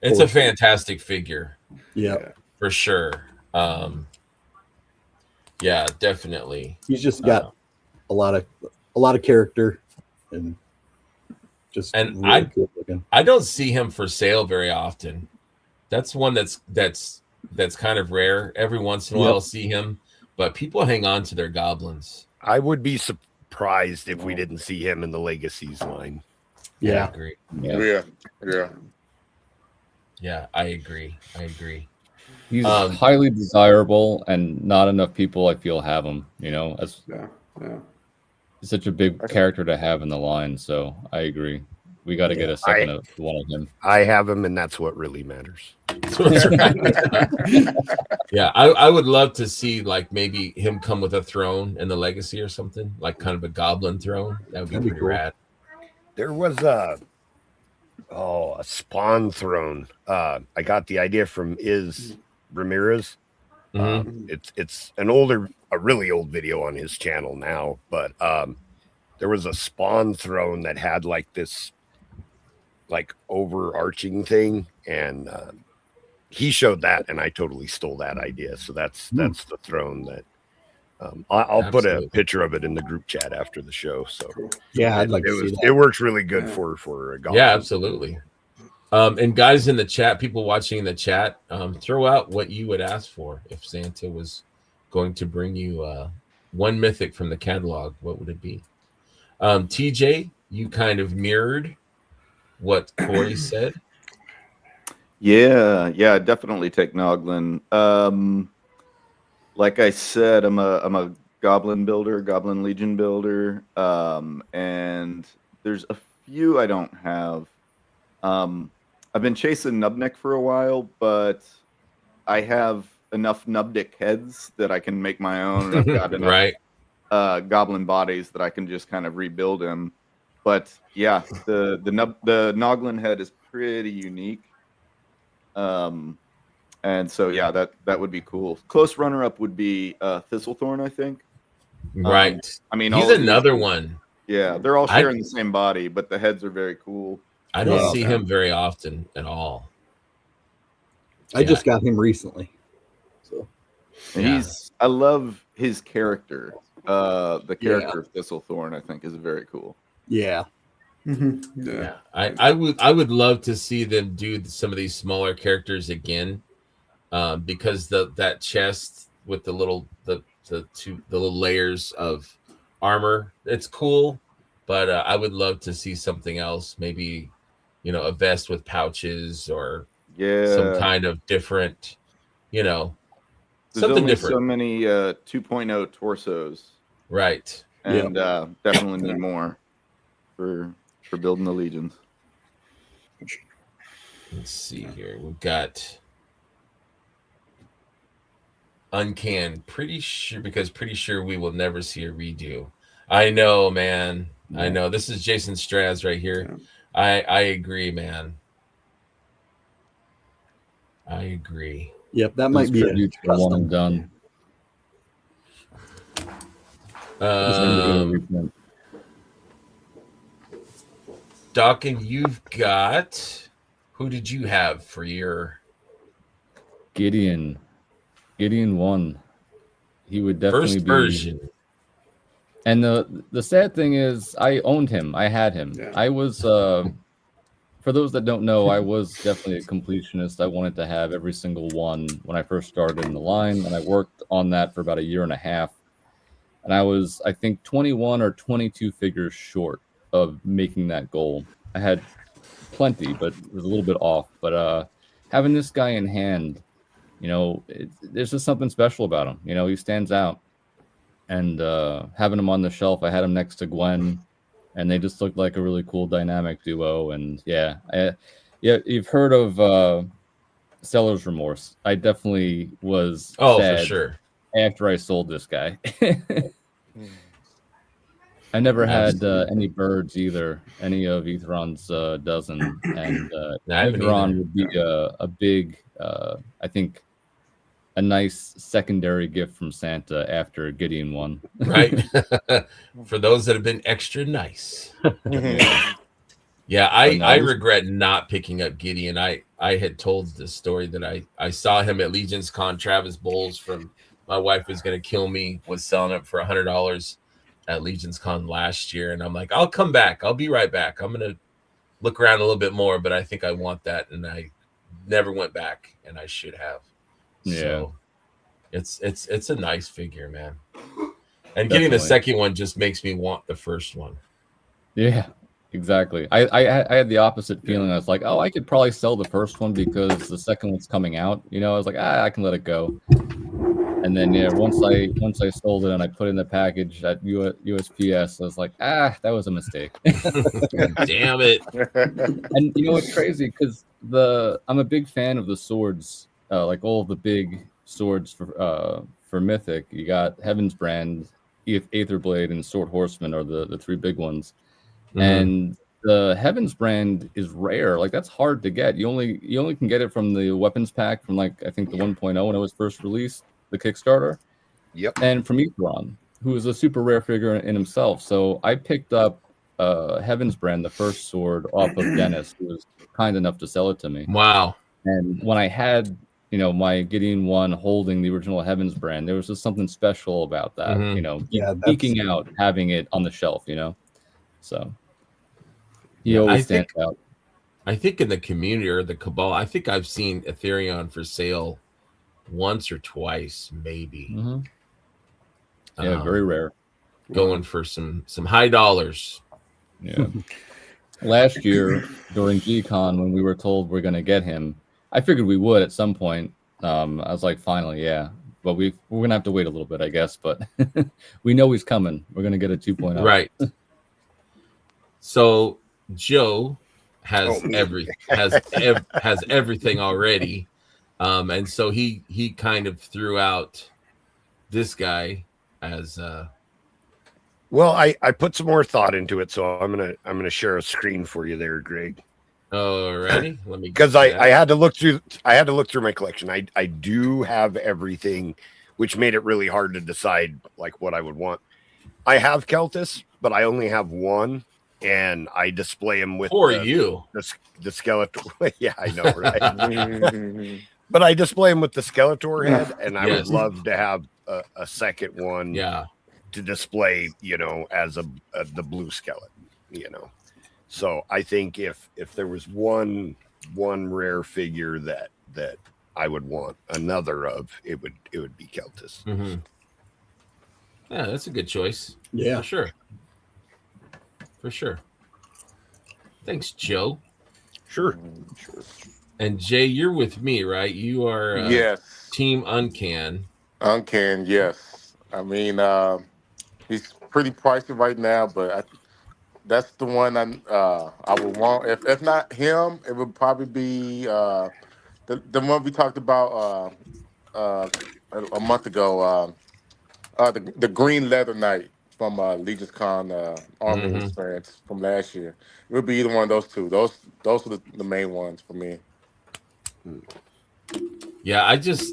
It's a fantastic figure. Yeah, for sure. Yeah, definitely. He's just got a lot of character and just really cool looking. I don't see him for sale very often. That's one that's kind of rare. Every once in a while I'll see him, but people hang on to their goblins. I would be surprised if we didn't see him in the Legacies line. Yeah, I agree. Yeah, I agree. He's highly desirable, and not enough people, I feel, have him. As such a big character to have in the line. So I agree. We got to get a second of one of him. I have him, and that's what really matters. Yeah, I would love to see like maybe him come with a throne in the Legacy or something, like kind of a goblin throne. That would be pretty cool. Rad. There was a spawn throne. I got the idea from Ramirez. It's a really old video on his channel now, but there was a spawn throne that had like this like overarching thing, and he showed that, and I totally stole that idea. So that's the throne that I'll put a picture of it in the group chat after the show. So yeah, I'd like to see that. It works really good for a goblin. Yeah, absolutely. And guys in the chat, people watching in the chat, throw out what you would ask for if Santa was going to bring you one mythic from the catalog. What would it be? TJ, you kind of mirrored what Corey said. Yeah, definitely take Noglin. Like I said, I'm a Goblin builder, Goblin Legion builder, and there's a few I don't have. I've been chasing Nubnik for a while, but I have enough Nubnik heads that I can make my own. And I've got enough Goblin bodies that I can just kind of rebuild him. But yeah, the Noglin head is pretty unique. And so yeah, that would be cool. Close runner-up would be Thistlethorn, I think. Right. I mean, he's another one. Yeah, they're all sharing the same body, but the heads are very cool. I don't see him very often at all. I just got him recently. So I love his character. The character of Thistlethorn, I think, is very cool. Yeah. Yeah. I would love to see them do some of these smaller characters again. Because that chest with the little layers of armor, it's cool, but I would love to see something else, maybe a vest with pouches or some kind of different, There's something only different. So many 2.0 torsos, right? And definitely need more for building the legions. Let's see here. We've got Uncan, pretty sure we will never see a redo. I know, man. I know. This is Jason Straz right here. I agree, man. I agree. Yep, that might be a tribute to one custom. and done. Just individual Um, reprint. Dawkins, you've got. Who did you have for your Gideon 1. He would definitely first be. version? And the sad thing is, I owned him. I had him. Yeah. I was. For those that don't know, I was definitely a completionist. I wanted to have every single one when I first started in the line, and I worked on that for about a year and a half. And I was, I think, 21 or 22 figures short of making that goal. I had plenty, but it was a little bit off. But having this guy in hand, there's just something special about him. He stands out. And having him on the shelf, I had him next to Gwen, and they just looked like a really cool dynamic duo. And yeah, you've heard of seller's remorse. I definitely was Oh, sad for sure. after I sold this guy. I never had any birds either, any of Etheron's dozen, and I haven't Etheron either. would be a big, I think, a nice secondary gift from Santa after Gideon 1. Right. For those that have been extra nice. Yeah, I regret not picking up Gideon. I had told the story that I saw him at Legion's Con. Travis Bowles from My Wife Was Gonna Kill Me was selling it for $100 at Legion's Con last year, and I'm like, I'll come back. I'll be right back. I'm gonna look around a little bit more, but I think I want that, and I never went back, and I should have. Yeah. So it's a nice figure, man. And getting the second one just makes me want the first one. Yeah, exactly. I had the opposite feeling. I was like, oh, I could probably sell the first one because the second one's coming out. I was like, I can let it go. And then once I sold it and I put it in the package at USPS, I was like, that was a mistake. Damn it. And what's crazy, because I'm a big fan of the swords, like all of the big swords for Mythic. You got Heaven's Brand, Aetherblade, and Sword Horseman are the three big ones. Mm-hmm. And the Heaven's Brand is rare. Like, that's hard to get. You only can get it from the weapons pack from, like, I think the 1.0 when it was first released, the Kickstarter. Yep. And from Etheron, who is a super rare figure in himself. So I picked up Heaven's Brand, the first sword, off of Dennis, who was kind enough to sell it to me. Wow. And when I had my Gideon 1 holding the original Heaven's Brand, there was just something special about that. Mm-hmm. Geeking out, having it on the shelf. So he always stands out. I think in the community or the Cabal, I think I've seen Ethereon for sale once or twice, maybe. Mm-hmm. Yeah, very rare. Going for some high dollars. Yeah. Last year during G-Con, when we were told we're going to get him, I figured we would at some point. I was like, finally, yeah. But we're going to have to wait a little bit, I guess. But we know he's coming. We're going to get a 2.0. Right. So Joe has has everything already. And so he kind of threw out this guy as well, I put some more thought into it, so I'm gonna share a screen for you there, Greg. Alrighty, let me, because I had to look through my collection. I do have everything, which made it really hard to decide like what I would want. I have Keltis, but I only have one, and I display him with the Skeletor. Yeah, I know, right? But I display him with the Skeletor head, and I would love to have a second one. Yeah. To display, as the blue skeleton, So I think if there was one rare figure that I would want another of, it would be Keltis. Mm-hmm. Yeah, that's a good choice. Yeah, for sure. Thanks, Joe. Sure. And Jay, you're with me, right? You are yes. Team Uncan. Uncan, yes. I mean, he's pretty pricey right now, but that's the one I would want. If not him, it would probably be the one we talked about a month ago. The Green Leather Knight from Legion's Con Army Experience from last year. It would be either one of those two. Those are the main ones for me. Yeah,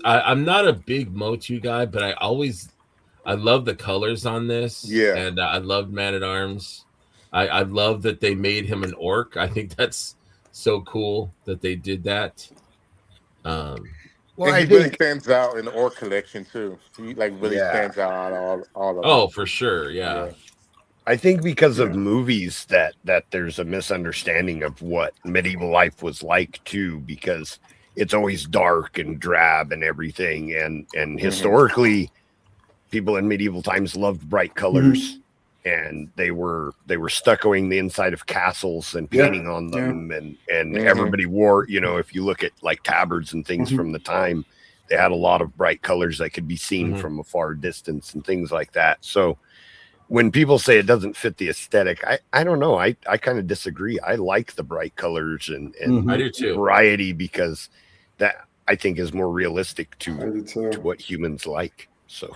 I'm not a big Motu guy, but I love the colors on this. Yeah. And I loved Man at Arms. I love that they made him an orc. I think that's so cool that they did that. Well, And he I really think, stands out in the orc collection too. He like really yeah, stands out all of them. Oh, for sure. Yeah. Yeah. I think because Yeah. of movies that there's a misunderstanding of what medieval life was like too, because it's always dark and drab and everything, and historically, people in medieval times loved bright colors, and they were stuccoing the inside of castles and Yeah, painting on them, and Mhm. everybody wore, if you look at like tabards and things from the time, they had a lot of bright colors that could be seen Mhm. from a far distance and things like that. So when people say it doesn't fit the aesthetic, I don't know. I kind of disagree. I like the bright colors and I do too. variety, because that I think is more realistic I do to too. what humans like. So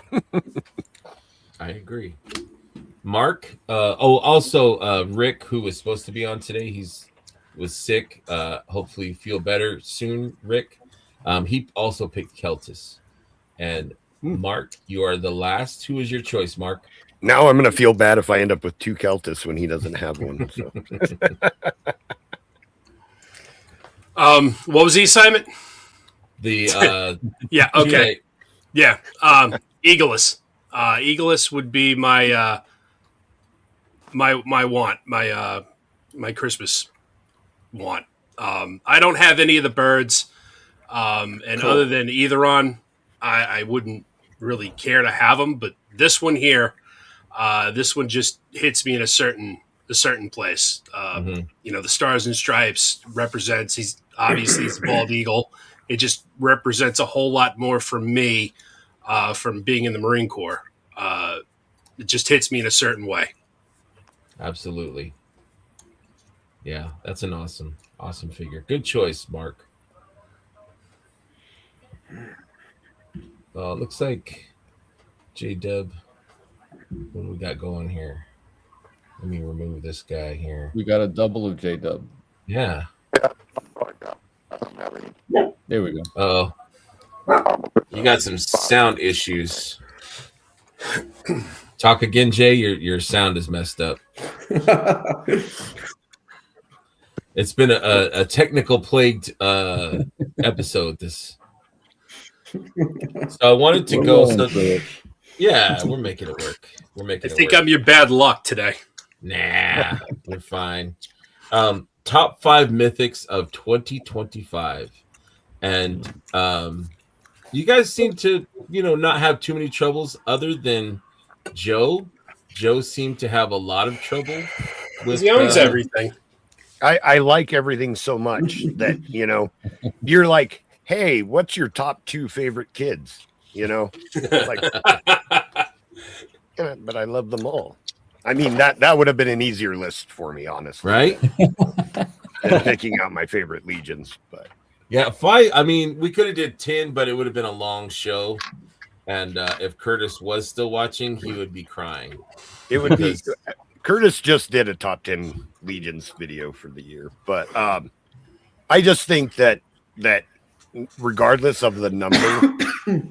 I agree. Mark. Also Rick, who was supposed to be on today, was sick. Hopefully feel better soon, Rick. He also picked Keltis. And Mark, you are the last. Who is your choice, Mark? now I'm gonna feel bad if I end up with two Keltis when he doesn't have one. So What was the assignment? The Yeah. Okay. Tuesday- Yeah. Eagleus. Eagleus would be my my want, my Christmas want. I don't have any of the birds, and Cool. other than Etheron, I wouldn't really care to have them. But this one here, this one just hits me in a certain place. Mhm. You know, the Stars and Stripes represents. He's a bald eagle. It just represents a whole lot more for me from being in the Marine Corps. It just hits me in a certain way. Absolutely. Yeah, that's an awesome figure. Good choice, Mark. Looks like J Dub. What do we got going here? Let me remove this guy here. We got a double of J Dub. Yeah. There we go. Oh, you got some sound issues. Talk again, Jay. Your sound is messed up. It's been a technical plagued episode. This. So I wanted to go. So, yeah, we're making it work. We're I making it think work. I'm your bad luck today. Nah, you're fine. Top 5 mythics of 2025, and you guys seem to not have too many troubles, other than Joe. Joe seemed to have a lot of trouble with He owns everything. I like everything so much that you're like, hey, what's your top 2 favorite kids? Like, yeah, but I love them all. I mean, that would have been an easier list for me, honestly, right? Than picking out my favorite legions. But Yeah, 5. I mean, we could have did 10, but it would have been a long show. And if Curtis was still watching, he would be crying. it would be. Curtis just did a top 10 legions video for the year, but I just think that regardless of the number,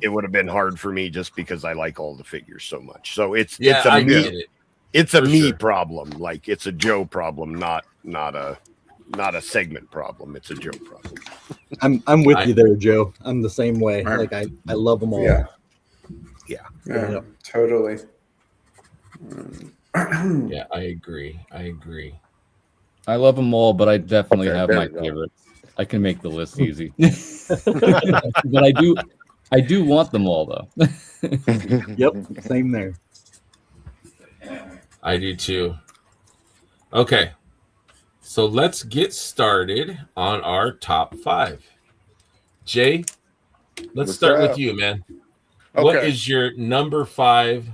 it would have been hard for me just because I like all the figures so much. So it's I a get it. It's a For me sure. problem. Like, it's a Joe problem, not a segment problem. It's a Joe problem. I'm with you there, Joe. I'm the same way. Right. Like I love them all. Yeah. Yeah. Yeah. Totally. Yeah, I agree. I love them all, but I definitely Okay, have there my you go. favorites. I can make the list easy. But I do want them all though. Yep. Same there. I do too. Okay. So let's get started on our top 5. Jay, let's What's start with up? you, man. What Okay. is your number 5?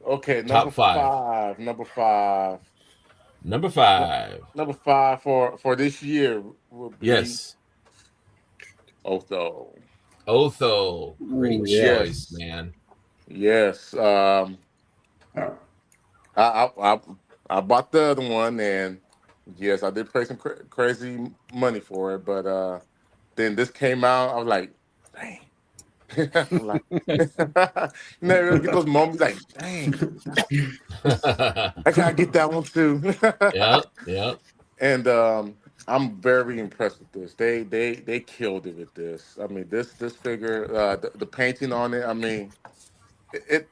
Okay, Top number 5. 5. Number 5. Number 5. Number 5 for this year will be Yes. Otho. Otho. Great Ooh, yeah. choice, man. Yes. Oh. I bought the other one, and yes, I did pay some crazy money for it, but Then this came out. I was like, dang. I'm like, you know, you get those moments like, dang, I gotta get that one too. Yeah, yeah. And I'm very impressed with this. They killed it with this. I mean, this figure, the painting on it. I mean, it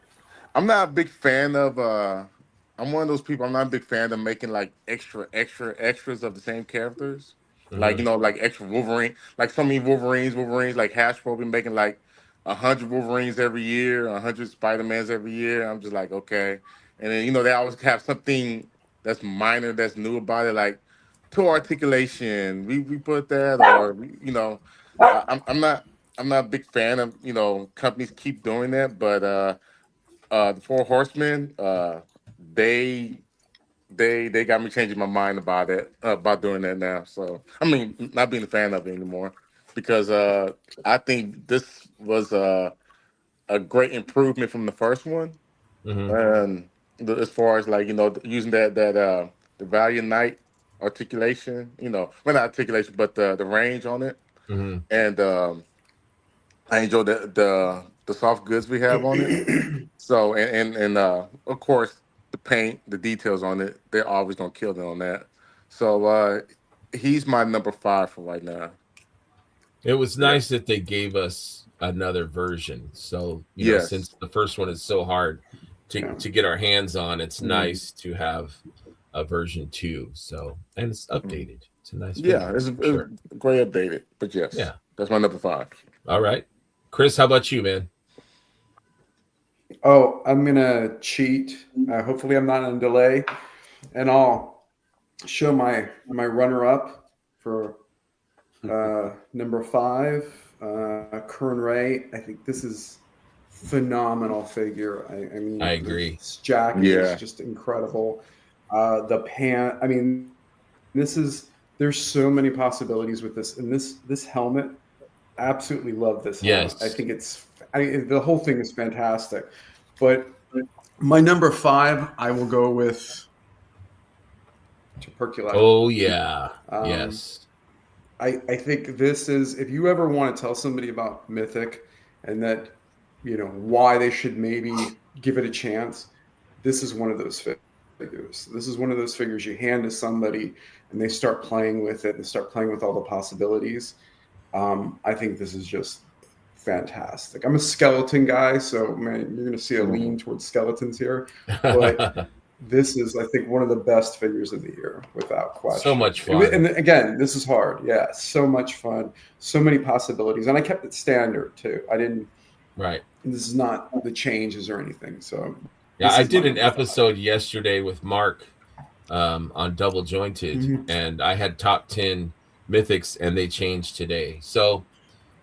I'm not a big fan of I'm one of those people, I'm not a big fan of making like extras of the same characters. Like, Mhm. like extra Wolverine. Like so many Wolverines, like Hasbro be making like 100 Wolverines every year, 100 Spider-Mans every year. I'm just like, okay. And then, they always have something that's minor, that's new about it, like toe articulation. We put that, or I'm not a big fan of, companies keep doing that, but the Four Horsemen, they they got me changing my mind about it, about doing that now. So I mean, not being a fan of it anymore, because I think this was a great improvement from the first one, Mhm. and as far as like using that the Valiant Knight articulation, well, not articulation, but the range on it, Mhm. and I enjoy the soft goods we have on it. So and of course the paint, the details on it, they're always gonna kill them on that. So he's my number 5 for right now. It was Yeah. nice that they gave us another version. So, Yes. since the first one is so hard Yeah. to get our hands on, it's Mhm. nice to have a version 2. So, and it's Mhm. updated. It's a nice Yeah, figure, for it's sure. great updated. But yes, Yeah. that's my number 5. All right. Chris, how about you, man? Oh, I'm gonna cheat. Hopefully, I'm not in delay, and I'll show my runner up for number 5, Kern Ray. I think this is phenomenal figure. I I mean, agree. this jacket is Yeah. just incredible. The pant. I mean, this is there's so many possibilities with this, and this helmet. Absolutely love this helmet. I Yes. think the whole thing is fantastic. But my number 5, I will go with Tuberculosis. Oh, yeah. Um, Yes. I think this is, if you ever want to tell somebody about Mythic and that, why they should maybe give it a chance, this is one of those figures. This is one of those figures you hand to somebody and they start playing with it and start playing with all the possibilities. I think this is just fantastic. I'm a skeleton guy, so man, you're going to see a lean towards skeletons here. But this is, I think, one of the best figures of the year, without So question. much fun. And again, this is hard. Yeah, so much fun, so many possibilities, and I kept it standard too. I didn't. Right. This is not the changes or anything. So Yeah, this I is my did an number 5. episode yesterday with Mark on Double Jointed, Mhm. and I had top 10 mythics, and they changed today. So,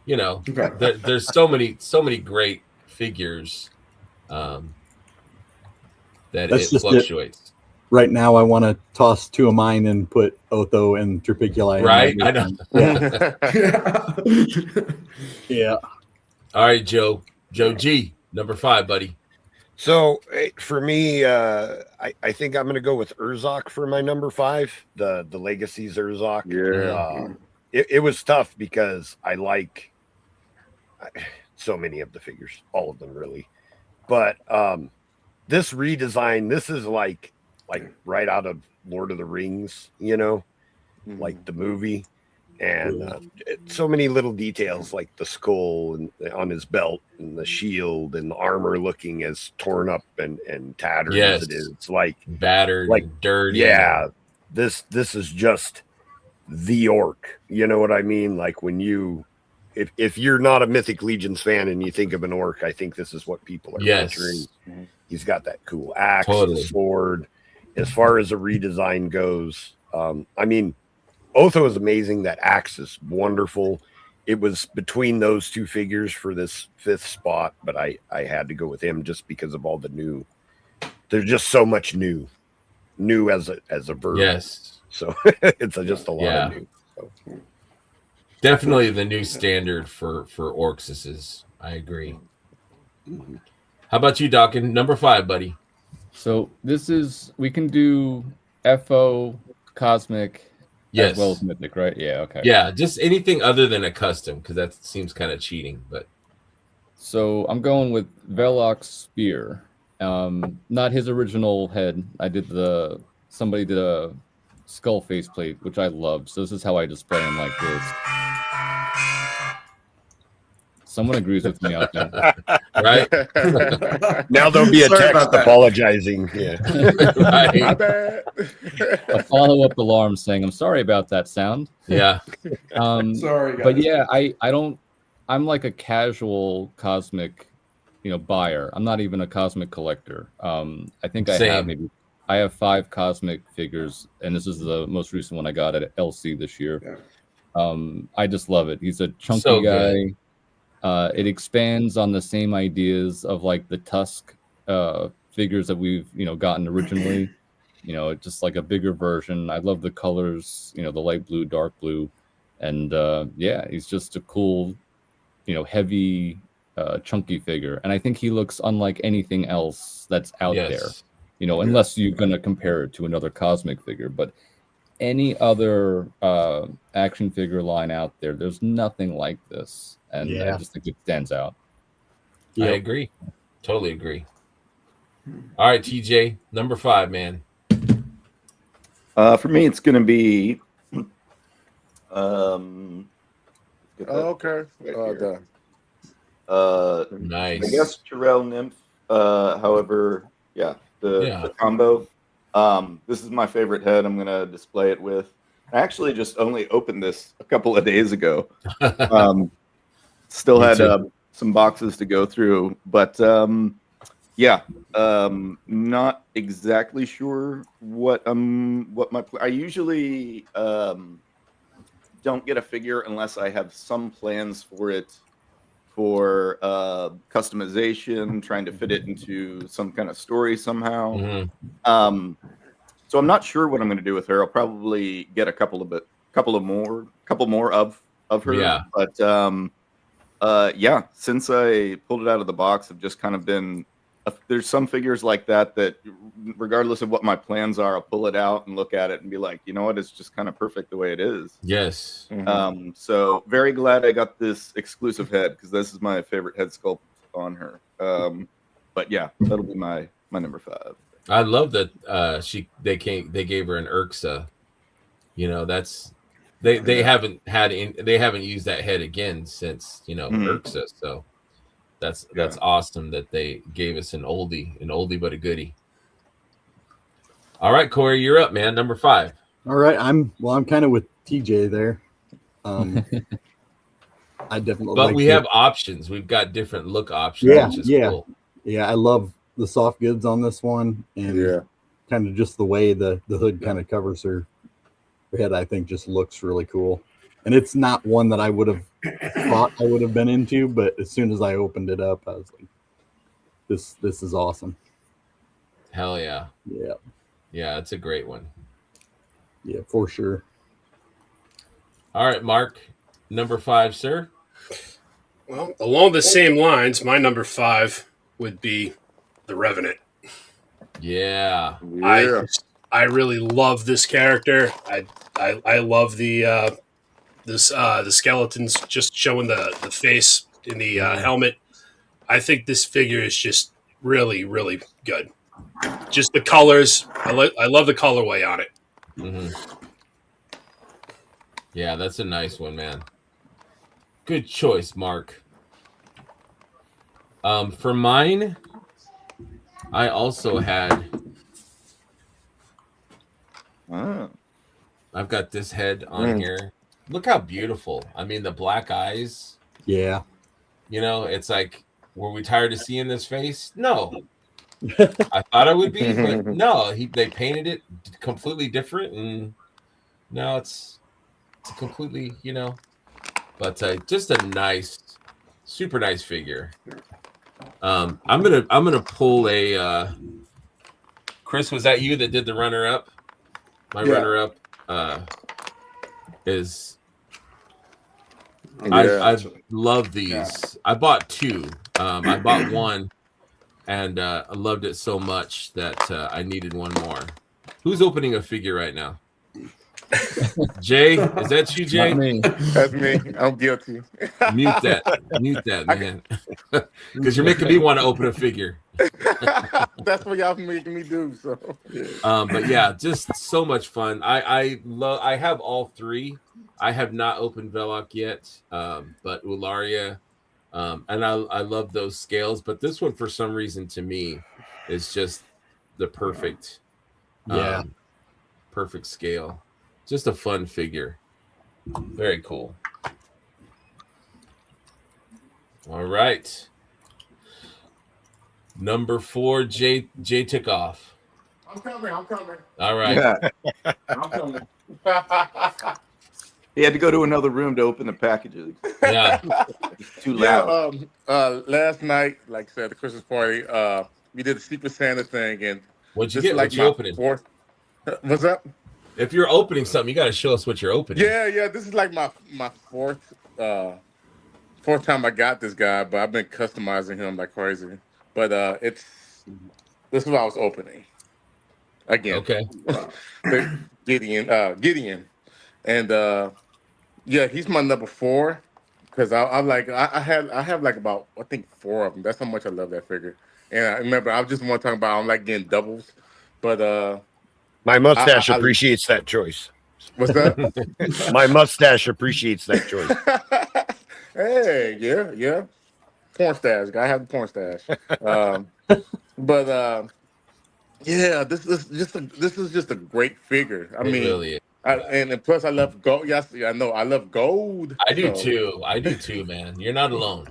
Okay. there's so many great figures um, that That's it just it. fluctuates. Right now, I want to toss 2 of mine and put Otho and Tripiculi in Right? my I know. Yeah. Yeah. All right, Joe. Joe G, number 5, buddy. So for me, I think I'm going to go with Urzok for my number 5, the Legacies Urzok. Yeah. It was tough because I like so many of the figures, all of them really. But this redesign, this is like right out of Lord of the Rings, like the movie. And so many little details, like the skull and on his belt and the shield and the armor looking as torn up and tattered Yes. as it is. It's like Battered, and dirty. yeah, this is just the orc. You know what I mean? Like when if you're not a Mythic Legions fan and you think of an orc, I think this is what people are Yes. picturing. He's got that cool axe, Totally. the sword. As far as a redesign goes, I mean, Otho is amazing. That axe is wonderful. It was between those 2 figures for this 5th spot, but I had to go with him just because of all the new. There's just so much new as a verb. Yes. So it's just a lot of new. So. Definitely the new standard for orcs. I agree. How about you, Dawkins? Number 5, buddy. So we can do FO, Cosmic, Yes. As well as Mythic, right? Yeah, okay. Yeah, just anything other than a custom, because that seems kind of cheating. But So I'm going with Velok's spear. Not his original head. Somebody did a skull faceplate, which I love. So this is how I display him like this. Someone agrees with me out there. right, Now there'll be a Sorry text about that. apologizing. Yeah. My right, bad. A follow-up alarm saying, "I'm sorry about that sound." yeah, Sorry, guys. But yeah, I don't. I'm like a casual cosmic, buyer. I'm not even a cosmic collector. I think Same. I have 5 cosmic figures, and this is the most recent one I got at LC this year. Yeah. I just love it. He's a chunky So guy. good. It expands on the same ideas of like the Tusk figures that we've gotten originally. Just like a bigger version. I love the colors. The light blue, dark blue, and yeah, he's just a cool, heavy, chunky figure. And I think he looks unlike anything else that's out there. Yes. Unless you're gonna compare it to another cosmic figure, but any other action figure line out there, there's nothing like this, and I Yeah. just think it stands out. I Yep. agree. Totally agree. All right, TJ, number 5, man. For me, it's going to be. Get that Okay. right here. Nice. I guess Terrell Nymph. However, yeah, the combo. This is my favorite head. I'm gonna display it with. I actually just only opened this a couple of days ago. Still Me had too. some boxes to go through, but yeah, not exactly sure what I usually don't get a figure unless I have some plans for it for customization, trying to fit it into some kind of story somehow. Mhm. So I'm not sure what I'm going to do with her. I'll probably get a couple more of her. Yeah. But yeah, since I pulled it out of the box, I've just kind of been. There's some figures like that regardless of what my plans are, I'll pull it out and look at it and be like, you know what, it's just kind of perfect the way it is. Yes. So very glad I got this exclusive head because this is my favorite head sculpt on her. But yeah, that'll be my number 5. I love that they gave her an Urxa. That's they haven't used that head again since Urxa. So that's awesome that they gave us an oldie but a goodie. All right, Corey, you're up, man. Number 5. All right, I'm kind of with TJ there. I definitely. But like we the- have options. We've got different look options, Yeah, which is yeah. cool. Yeah, I love the soft goods on this one, and Yeah. kind of just the way the hood kind of covers her head. I think just looks really cool, and it's not one that I would have thought I would have been into, but as soon as I opened it up, I was like, "This is awesome." Hell yeah. Yeah, Yeah, it's a great one. yeah, for sure. All right, Mark, number 5, sir. Well, along the same lines, my number 5 would be the Revenant. Yeah. Yeah. I really love this character. I love the skeletons just showing the face in the helmet. I think this figure is just really, really good. Just the colors. I love the colorway on it. Mm-hmm. Yeah, that's a nice one, man. Good choice, Mark. For mine, I also had. I've got this head on here. Look how beautiful. I mean, the black eyes. Yeah, It's like, were we tired of seeing this face? No. I thought I would be, but no. They painted it completely different, and no, it's completely, but just a nice, super nice figure. I'm gonna pull a. Chris, was that you that did the runner up? My runner up is. I love these. Yeah. I bought 2. I bought one, and I loved it so much that I needed one more. Who's opening a figure right now? Jay, is that you, Jay? Not me. That's me. I'm guilty. Mute that, man, because you're making me want to open a figure. That's what y'all making me do. So But yeah, just so much fun. I have all three. I have not opened Velok yet, but Ularia, and I love those scales. But this one, for some reason, to me, is just the perfect, Yeah. perfect scale. Just a fun figure. Very cool. All right. Number 4, Jay took off. I'm coming. All right. Yeah. I'm coming. He had to go to another room to open the packages. Yeah. It's too loud. Last night, like I said, the Christmas party, we did the Secret Santa thing, and What'd you this is get? like What you my opening? fourth. What's up? If you're opening something, you got to show us what you're opening. Yeah. This is like my fourth time I got this guy, but I've been customizing him like crazy. But this is what I was opening again. Okay. The Gideon, and yeah, he's my number 4 because I have like about I think 4 of them. That's how much I love that figure. And I remember I just want to talk about I don't like getting doubles, but My mustache I appreciates that choice. what's that? My mustache appreciates that choice. Hey, yeah. Porn stash. Gotta have the porn stash. But yeah, this is just a great figure. I It mean, really is. and plus I love gold. Yes, I know I love gold. I do so, too. I do too, man. You're not alone.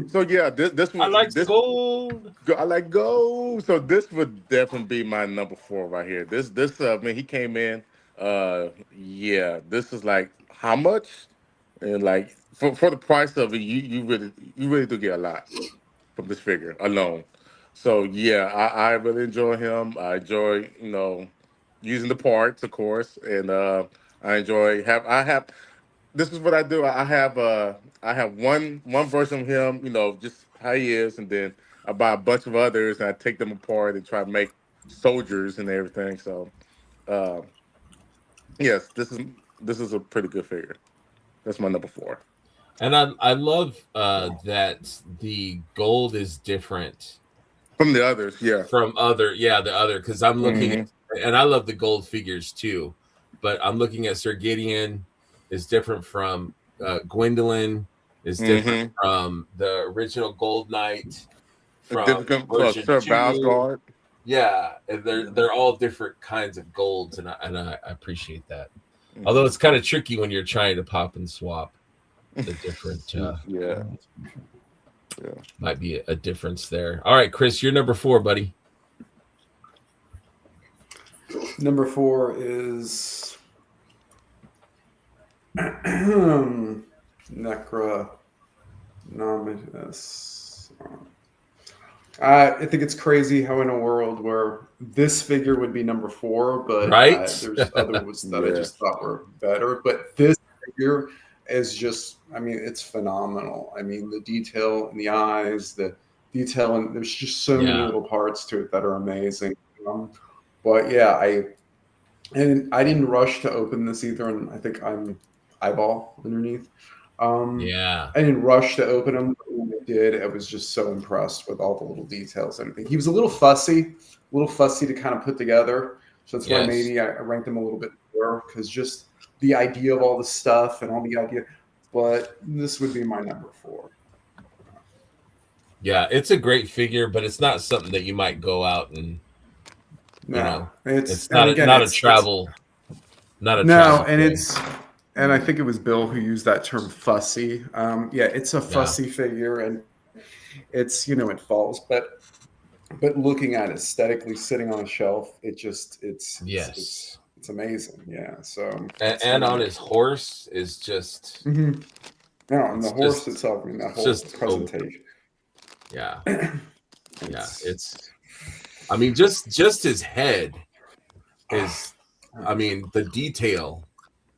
So yeah, this I one like this gold. I like gold. So this would definitely be my number 4 right here. This man, he came in. Yeah, this is like how much? And like for the price of it, you really do get a lot from this figure alone. So yeah, I really enjoy him. I enjoy using the parts, of course, and I enjoy have this is what I do. I have one version of him, just how he is, and then I buy a bunch of others and I take them apart and try to make soldiers and everything. So uh, yes, this is a pretty good figure. That's my number 4. And I love that the gold is different From the others, yeah. from the other, because I'm looking Mhm. at, and I love the gold figures too, but I'm looking at Sir Gideon is different from Gwendolyn, is different Mhm. from the original Gold Knight, from Difficult version Sir 2. Valsgard. Yeah, and they're all different kinds of golds, and I appreciate that. Mhm. Although it's kind of tricky when you're trying to pop and swap the different. Yeah. Might be a difference there. All right, Chris, you're number 4, buddy. Number 4 is Necronominus. I think it's crazy how in a world where this figure would be number 4, but Right? there's others that I Yeah. just thought were better. But this figure is just, I mean, it's phenomenal. I mean, the detail in the eyes, the detail, and there's just so many Yeah. little parts to it that are amazing. But yeah, I didn't rush to open this either, and I think I'm eyeball underneath. Yeah. I didn't rush to open him. But when I did, I was just so impressed with all the little details and everything. He was a little fussy to kind of put together. So that's why Yes. maybe I ranked him a little bit lower, because just the idea of all the stuff and all the idea. But this would be my number 4. Yeah, it's a great figure, but it's not something that you might go out and No, it's not a travel. No, and thing. and I think it was Bill who used that term fussy. Yeah, it's a fussy figure, and it's it falls, but looking at it aesthetically, sitting on a shelf, it's amazing. Yeah, so and on his horse is just no, and the it's horse just- itself. I mean, that it's whole just presentation. yeah. It's I mean just his head is I mean the detail.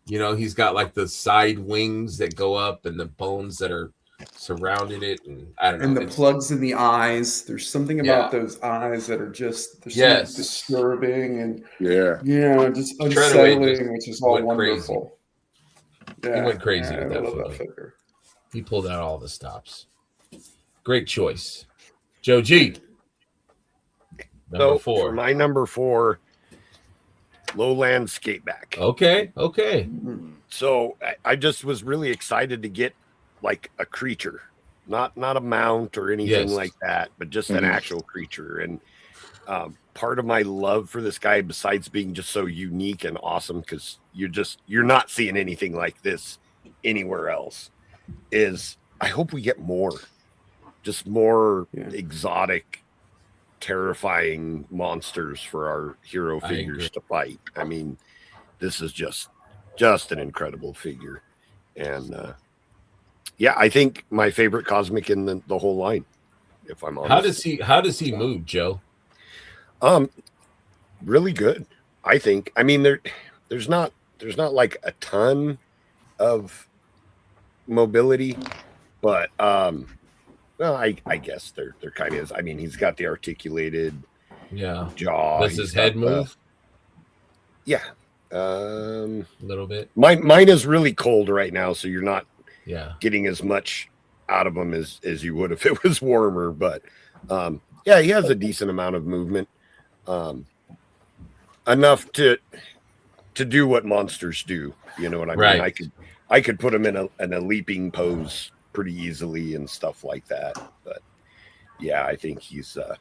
He's got like the side wings that go up and the bones that are surrounded it, and I don't know. And the It's, plugs in the eyes. There's something about Yeah. those eyes that are just there's Yes. something disturbing and Yeah. just Treadaway just unsettling, which is all went crazy. wonderful. He Yeah, went crazy yeah, with I that love figure. that figure. He pulled out all the stops. Great choice. Joe G. Number So for 4. my number 4, Lowland Skateback. Okay. So I just was really excited to get like a creature, not a mount or anything Yes. like that, but just an actual creature. And part of my love for this guy, besides being just so unique and awesome, because you're not seeing anything like this anywhere else, is I hope we get more exotic, terrifying monsters for our hero I figures agree. to fight. I mean, this is just an incredible figure. And I think my favorite cosmic in the whole line, if I'm honest. How does he move, Joe? Really good, I think. I mean, there's not like a ton of mobility, but well, I guess there kind of is. I mean, he's got the articulated jaw. Does his head move? Yeah. A little bit. Mine is really cold right now, so you're not getting as much out of him as you would if it was warmer. But he has a decent amount of movement, enough to do what monsters do. You know what I mean? I could put him in a leaping pose pretty easily and stuff like that. But I think he's a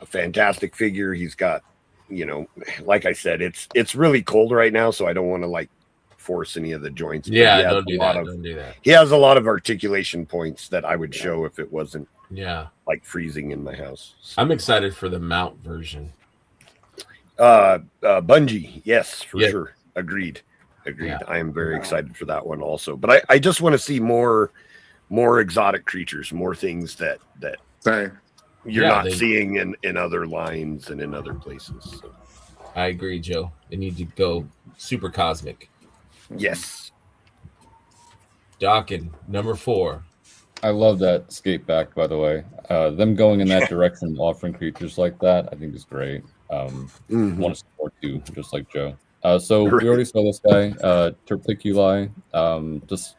fantastic figure. He's got, like I said, it's really cold right now, so I don't want to like force any of the joints. Yeah, don't do that. He has a lot of articulation points that I would show if it wasn't like freezing in my house. So. I'm excited for the mount version. Bungie, yes, for sure. Agreed. Yeah. I am very excited for that one also. But I just want to see more exotic creatures, more things that you're not seeing in other lines and in other places. So. I agree, Joe. They need to go super cosmic. Yes. Dawkin, number 4. I love that skate back, by the way. Them going in that direction, offering creatures like that, I think is great. Want to support too, just like Joe. So we already saw this guy, Terpliculi. Just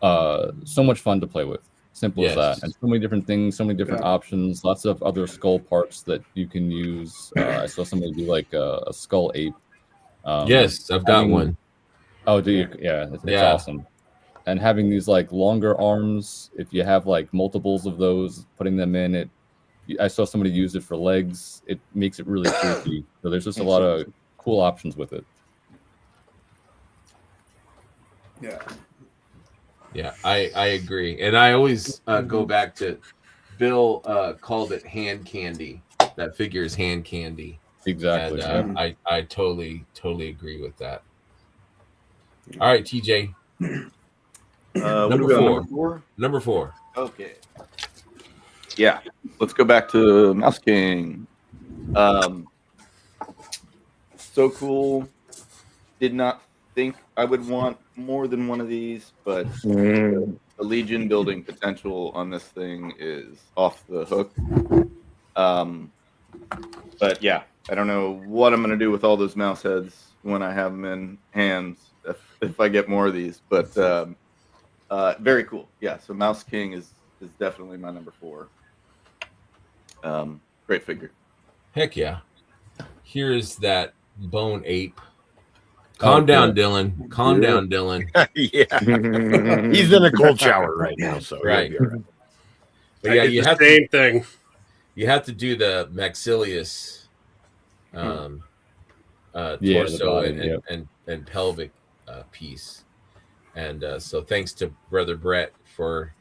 so much fun to play with. Simple as that. And so many different things, so many different options, lots of other skull parts that you can use. I saw somebody do like a skull ape. Yes, I've got one. Oh, do you? Yeah, it's awesome. And having these like longer arms, if you have like multiples of those, putting them in it. I saw somebody use it for legs. It makes it really freaky. So there's just a lot of cool options with it. Yeah, I agree. And I always go back to Bill called it hand candy. That figure is hand candy. Exactly. And I totally agree with that. All right, TJ. Number 4. Number 4. Okay. Yeah. Let's go back to Mouse King. So cool. Did not think I would want more than one of these, but the Legion building potential on this thing is off the hook. But yeah, I don't know what I'm going to do with all those mouse heads when I have them in hands if I get more of these. But very cool. Yeah, so Mouse King is definitely my number 4. Great figure. Heck yeah. Here's that bone ape. Calm down, Dylan. Calm down, Dylan. Yeah. He's in a cold shower right now, so right. He'll be all right. But yeah, you have same thing. You have to do the Maxilius torso and pelvic piece. And so thanks to Brother Brett for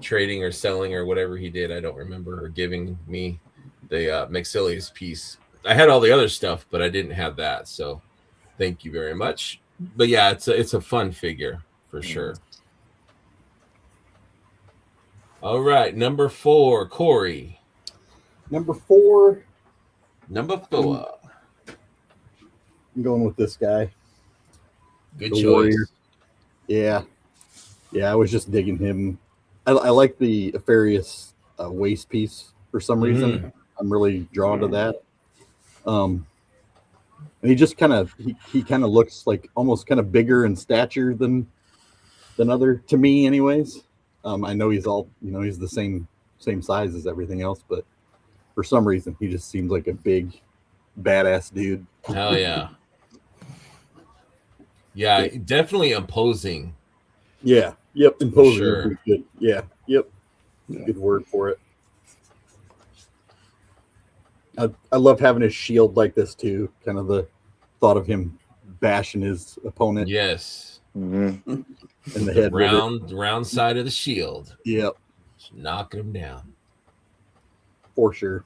trading or selling or whatever he did. I don't remember, or giving me the Maxilius piece. I had all the other stuff, but I didn't have that. So thank you very much. But yeah, it's a fun figure for sure. All right, number 4, Corey. Number 4. I'm going with this guy. Good the choice. Warrior. Yeah. Yeah, I was just digging him. I like the Aquarius waist piece for some reason. I'm really drawn to that. And he just kind of he kind of looks like almost kind of bigger in stature than other, to me anyways. I know he's all, he's the same size as everything else, but for some reason he just seems like a big badass dude. Hell yeah. Yeah, definitely imposing. Yeah. Yep. Imposing sure. would be good. Yeah. Yep. Yeah. Good word for it. I love having his shield like this too. Kind of the thought of him bashing his opponent Yes. in the The head with it. round side of the shield. Yep. Just knocking him down. For sure.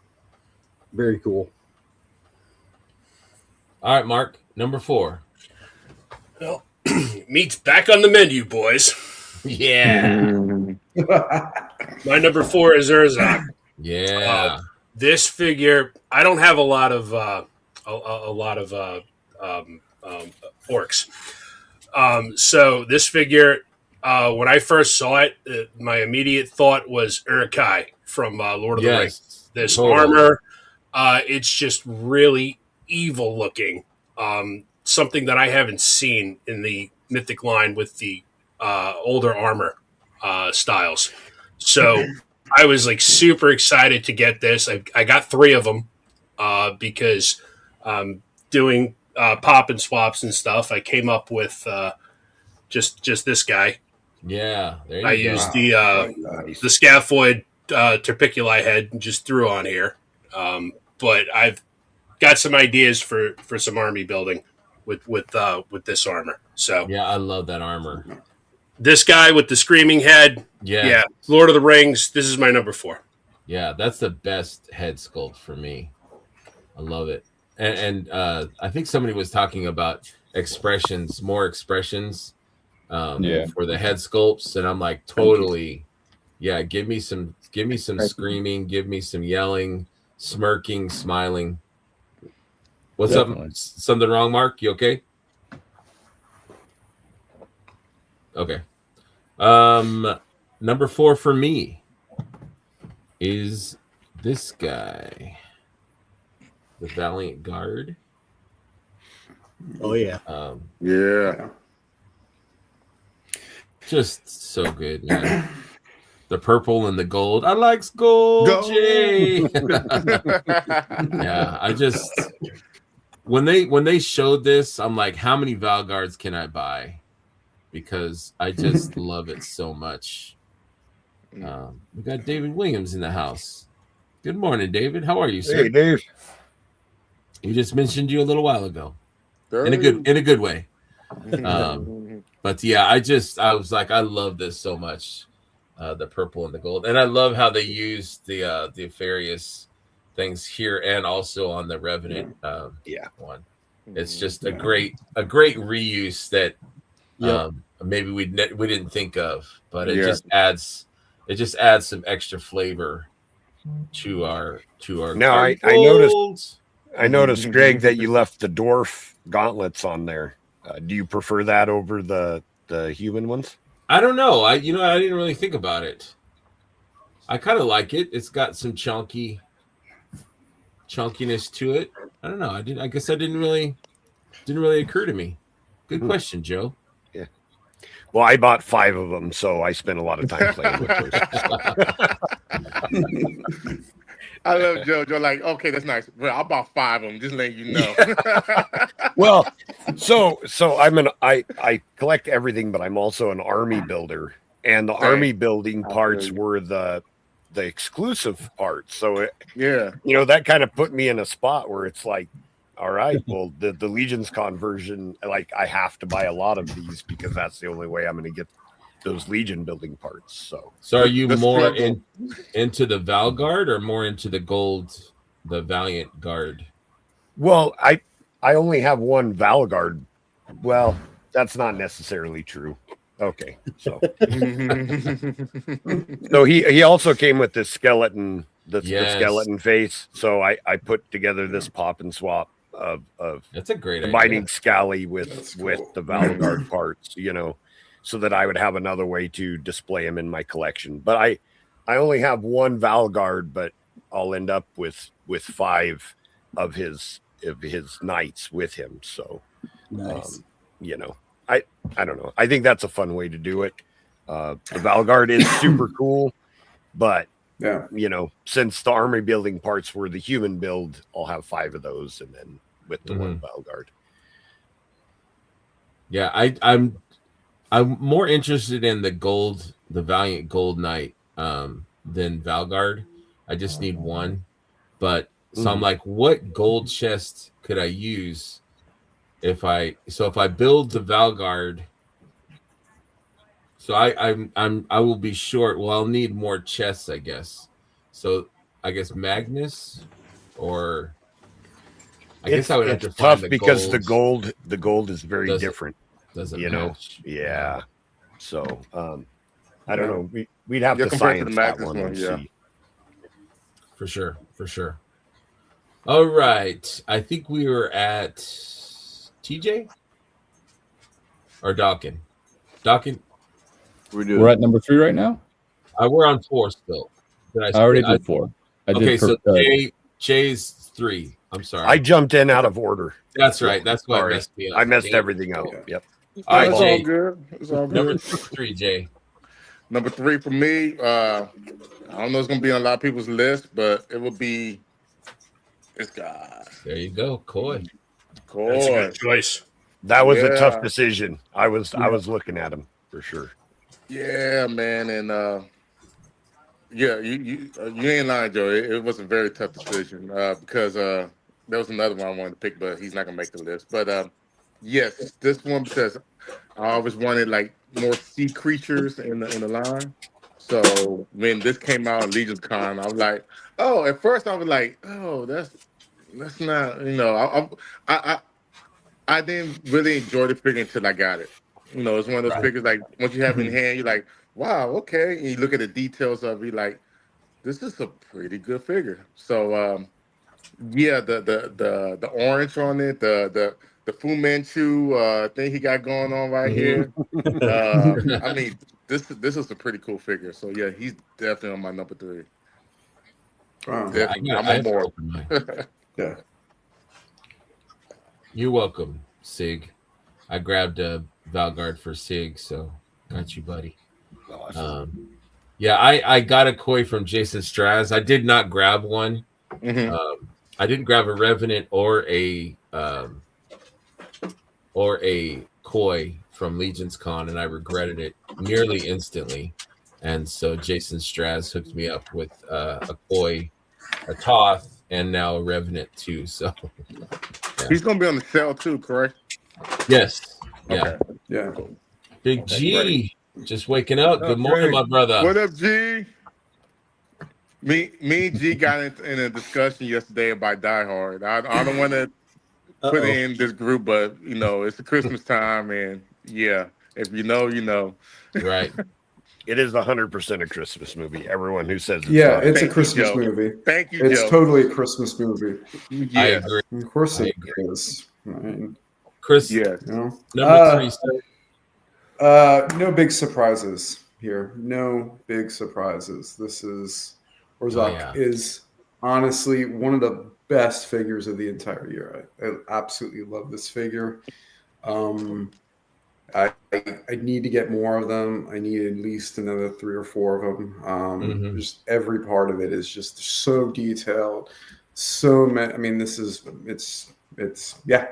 Very cool. All right, Mark, number 4. Well, meat's back on the menu, boys. Yeah. My number 4 is Urzak. Yeah. This figure, I don't have a lot of orcs. So this figure, when I first saw it, my immediate thought was Uruk-hai from Lord of the Rings. This armor, it's just really evil looking. Something that I haven't seen in the Mythic line with the older armor styles. So I was like super excited to get this. I got 3 of them because doing pop and swaps and stuff. I came up with just this guy. Yeah. There you I go. used the scaphoid Terpiculi head and just threw on here. But I've got some ideas for some army building with this armor. So Yeah, I love that armor. this guy with the screaming head. Yeah, Lord of the Rings. This is my number 4. Yeah, that's the best head sculpt for me. I love it. And I think somebody was talking about more expressions for the head sculpts, and I'm like, totally, yeah. Give me some screaming, give me some yelling, smirking, smiling. What's up? Something wrong, Mark? You okay? Okay. Number 4 for me is this guy, the Valiant Guard. Oh yeah. Yeah. Just so good, man. The purple and the gold. I like gold, Jay. Yeah, I just when they showed this, I'm like, how many Valguards can I buy? Because I just love it so much. We got David Williams in the house. Good morning, David. How are you, sir? Hey, Dave. He just mentioned you a little while ago, in a good way. But yeah, I was like, I love this so much, the purple and the gold, and I love how they used the various things here and also on the Revenant one. It's just a great reuse that maybe we didn't think of, but it just adds some extra flavor to our. Now I noticed, Greg, that you left the dwarf gauntlets on there. Do you prefer that over the human ones? I don't know. I didn't really think about it. I kind of like it. It's got some chunkiness to it. I don't know. I guess I didn't really occur to me. Good question, Joe. Yeah. Well, I bought 5 of them, so I spent a lot of time playing with those. I love Joe. Joe, like, okay, that's nice. Well, I bought 5 of them, just letting you know. Well, so I collect everything, but I'm also an army builder, and the army building parts were the exclusive parts. So that kind of put me in a spot where it's like, all right, well, the Legion's Con version, like, I have to buy a lot of these because that's the only way I'm going to get those Legion building parts. So are you more into the Valguard or more into the Valiant Guard? Well, I only have one Valguard. Well, that's not necessarily true. Okay, so he also came with this skeleton, the skeleton face. So I put together this pop and swap of that's a great combining idea. Scally with the Valguard parts, so that I would have another way to display him in my collection. But I only have one Valguard, but I'll end up with 5 of his knights with him. So, Nice. you know, I don't know. I think that's a fun way to do it. The Valguard is super cool, but Yeah. you know, since the army building parts were the human build, I'll have 5 of those, and then with the one Valguard. Yeah, I'm more interested in the Valiant Gold Knight than Valguard. I just need one. But so I'm like, what gold chest could I use if I build the Valguard? So I will be short. Well, I'll need more chests, I guess. So I guess Magnus, or I guess I would have to tough find the because gold. the gold is very different. Doesn't you match. know, yeah. So I don't know. We'd have to science that one and see. For sure. All right. I think we were at TJ or Dawkin. We're at number 3 right now. We're on 4 still. I already did 4. So Jay's 3. I'm sorry. I jumped in out of order. That's right. That's why I messed me up. I messed everything up. Yep. All right, It's Jay. all good. It's all good. Number 3, Jay. Number 3 for me. I don't know. It's gonna be on a lot of people's list, but it will be this guy. There you go, Koi. That's a good choice. That was a tough decision. I was looking at him for sure. Yeah, man, and you ain't lying, Joe. It was a very tough decision because there was another one I wanted to pick, but he's not gonna make the list. But yes, this one because I always wanted like more sea creatures in the line. So when this came out in Legion's Con, I was like, oh, at first I was like, oh, that's not, you know, I didn't really enjoy the figure until I got it. You know, it's one of those figures like once you have it in hand, you're like, wow, okay. And you look at the details of it, you're like, this is a pretty good figure. So yeah, the orange on it, the Fu Manchu thing he got going on right here. I mean, this is a pretty cool figure. So yeah, he's definitely on my number 3. Wow. I'm on board. Yeah. You're welcome, Sig. I grabbed a Valguard for Sig, so got you, buddy. Awesome. Yeah, I got a Koi from Jason Straz. I did not grab one. I didn't grab a Revenant or a Koi from Legion's Con, and I regretted it nearly instantly. And so Jason Straz hooked me up with a Koi, a Toth, and now a Revenant too. So he's gonna be on the sale too, correct? Yes. Yeah. Okay. Yeah. Big G, just waking up. Good morning, my brother. What up, G? Me and G got in a discussion yesterday about Die Hard. I don't want to put it in this group, but you know, it's the Christmas time, and yeah, if you know, you know. Right. It is 100% a Christmas movie. Everyone who says it's Yeah, not. it's Thank a Christmas you, Joe. movie. Thank you, It's Joe. totally a Christmas movie. Yeah. I agree. Of course I it agree. is. Right. Chris, Yes. You know? number 3. No big surprises here. No big surprises. This is Orzhok is honestly one of the best figures of the entire year. I absolutely love this figure. I need to get more of them. I need at least another 3 or 4 of them. Just every part of it is just so detailed. So many. I mean, this is it's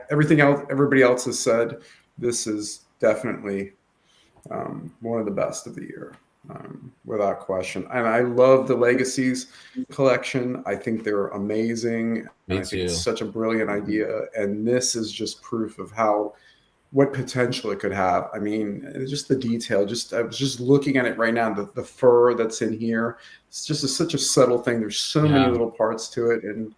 everything else everybody else has said. This is definitely one of the best of the year, without question. And I love the Legacies collection. I think they're amazing. Me I think too. it's such a brilliant idea. And this is just proof of what potential it could have. I mean, just the detail. I was just looking at it right now. The fur that's in here. It's just such a subtle thing. There's so many little parts to it, and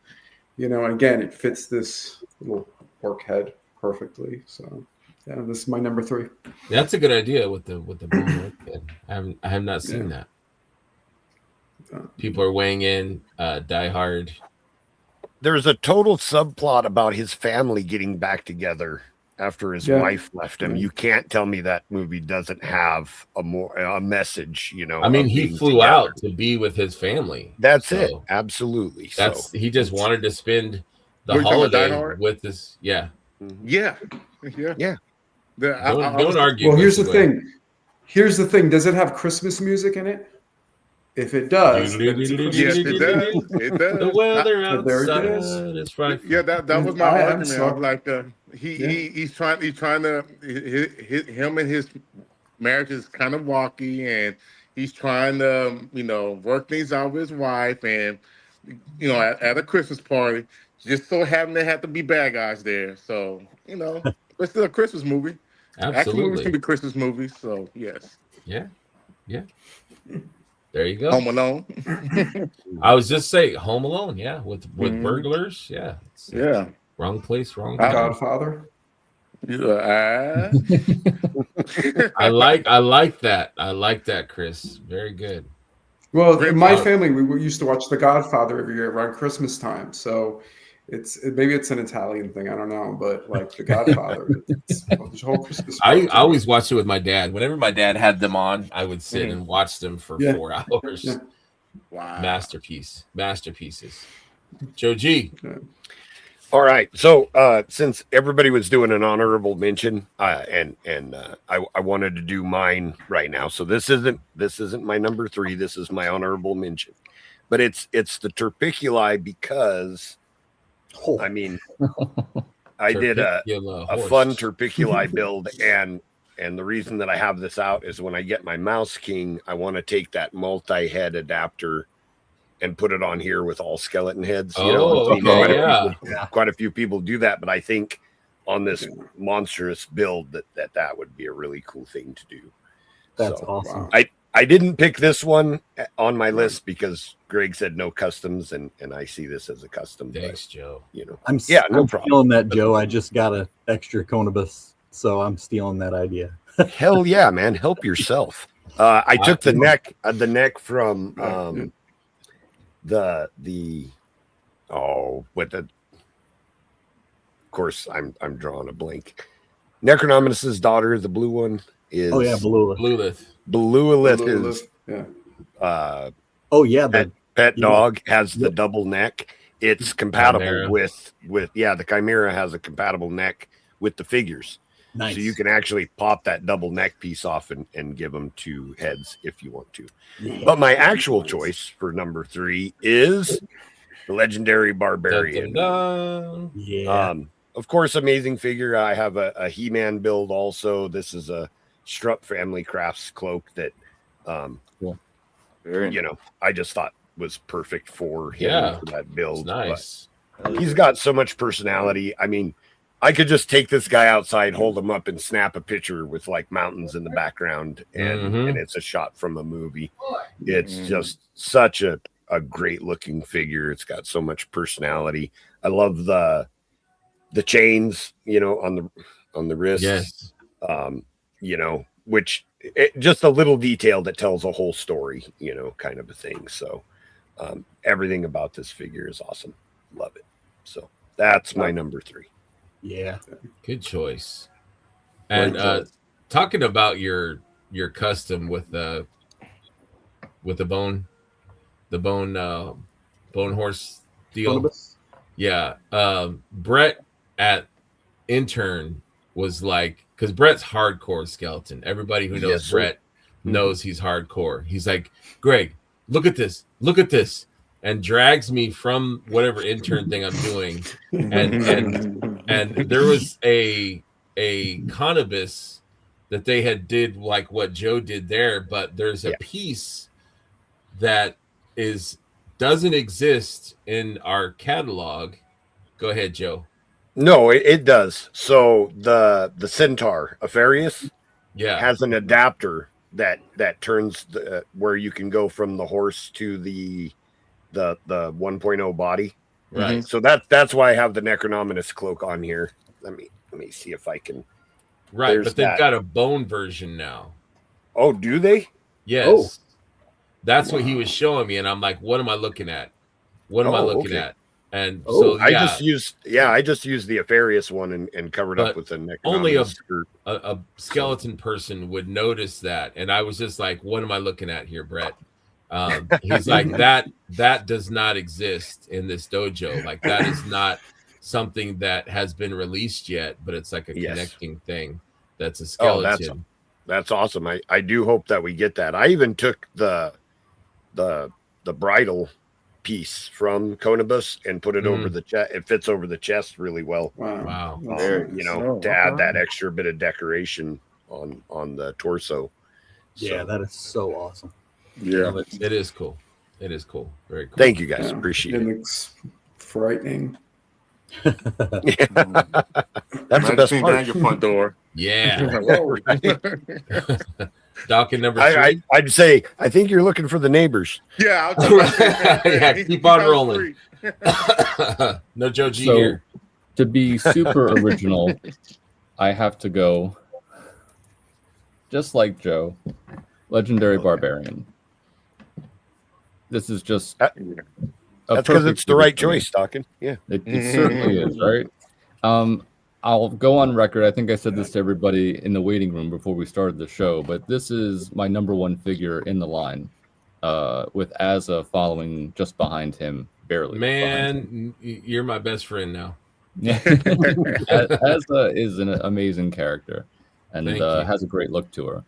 again, it fits this little orc head perfectly. So. Yeah, this is my number 3. That's a good idea with the bone. I have not seen that. People are weighing in. Die Hard. There's a total subplot about his family getting back together after his Yeah. wife left him. You can't tell me that movie doesn't have a message, you know. I mean, of he being flew together. out to be with his family. That's it. So Absolutely. that's So he just wanted to spend the Were you talking about Die holiday Hard? with this. Yeah. Yeah, yeah, Yeah. Don't argue. Well, with here's the Gwen. thing. Here's the thing. Does it have Christmas music in it? If it does, then it's a Christmas yes, it movie. does. It does. The weather But there it outside is. is frightful. Yeah, that was my I am argument. so- I'm like, he's trying to him and his marriage is kind of walky, and he's trying to work things out with his wife, and at a Christmas party, just so happen to have to be bad guys there. So it's still a Christmas movie. Action movies Absolutely. can be Christmas movies. So yes, Yeah. There you go. Home Alone. I was just saying Home Alone, yeah, with Mhm. burglars, yeah. Yeah. Wrong place, wrong time. Godfather. I like that. I like that, Chris. Very good. Well, in my Out. family, we used to watch The Godfather every year around Christmas time. So maybe it's an Italian thing. I don't know, but like The Godfather, it's the whole Christmas. I always watched it with my dad. Whenever my dad had them on, I would sit Mhm. and watch them for Yeah. 4 hours. Yeah. Wow. Masterpieces. Joe G. all right. So since everybody was doing an honorable mention, I wanted to do mine right now. So this isn't my number 3. This is my honorable mention. But it's the Turpiculi because I mean I did a fun Turpiculi build, and the reason that I have this out is when I get my Mouse King, I want to take that multi-head adapter and put it on here with all skeleton heads. Quite a few people do that, but I think on this monstrous build that would be a really cool thing to do. That's So, awesome. I didn't pick this one on my list because Greg said no customs, and I see this as a custom. Thanks, Joe. I'm no I'm problem. stealing that, Joe. I just got an extra Conibus, so I'm stealing that idea. Hell yeah, man! Help yourself. I took the neck from of course I'm drawing a blank. Necronominus's daughter, the blue one, is Bluelith. Bluelith is the pet dog has the double neck. It's compatible Chimera. with the Chimera has a compatible neck with the figures. Nice. So you can actually pop that double neck piece off and give them 2 heads if you want to. Yeah. But my actual choice for number 3 is the legendary Barbarian. Dun, dun, dun. Yeah. Of course, amazing figure. I have a He-Man build also. This is a Strupp Family Crafts cloak that, I just thought was perfect for him for that build. It's nice. But he's got so much personality. I mean, I could just take this guy outside, hold him up, and snap a picture with like mountains in the background, and it's a shot from a movie. It's just such a great looking figure. It's got so much personality. I love the chains, on the wrists. Yes. Which just a little detail that tells a whole story, kind of a thing. So everything about this figure is awesome. Love it. So that's my number 3. Yeah. Good choice. And talking about your custom with the bone horse deal. Conibus? Yeah. Brett at intern was like, because Brett's hardcore skeleton. Everybody who knows Brett knows he's hardcore. He's like, Greg, look at this, and drags me from whatever intern thing I'm doing, and there was a Conibus that they had did like what Joe did there, but there's a piece that doesn't exist in our catalog. Go ahead, Joe. No, it does. So the Centaur Apharius has an adapter that turns where you can go from the horse to the 1.0 body. Right. So that's why I have the Necronominus cloak on here. Let me see if I can. Right, but they've got a bone version now. Oh, do they? Yes. Oh. That's what he was showing me, and I'm like, what am I looking at? What am I looking at? And Oh, so I yeah, just used the Afarius one and covered But up with an only Necronomicon skirt. a skeleton person would notice that. And I was just like, what am I looking at here, Brett? He's like, that does not exist in this dojo. Like that is not something that has been released yet, but it's like a Yes. connecting thing. That's a Oh, skeleton. that's awesome. I do hope that we get that. I even took the bridle piece from Conibus and put it over the chest. It fits over the chest really well. Wow. That's Very nice. To add that extra bit of decoration on the torso. Yeah, So, that is so awesome. Yeah. It is cool. It is cool. Very cool. thank you guys. Yeah, Appreciate it it. looks frightening. That's the best Down part. your front door. Yeah. Whoa. Docket number 3. I'd say I think you're looking for the neighbors. Yeah, I'll Yeah, keep on rolling. No Joe G So, here. to be super original, I have to go, just like Joe, Legendary Barbarian. This is just That's because it's the right choice, Stocking. Yeah. It certainly is, right? I'll go on record. I think I said this to everybody in the waiting room before we started the show, but this is my number one figure in the line, with Asa following just behind him, barely. Man, you're my best friend now. Asa is an amazing character and has a great look to her.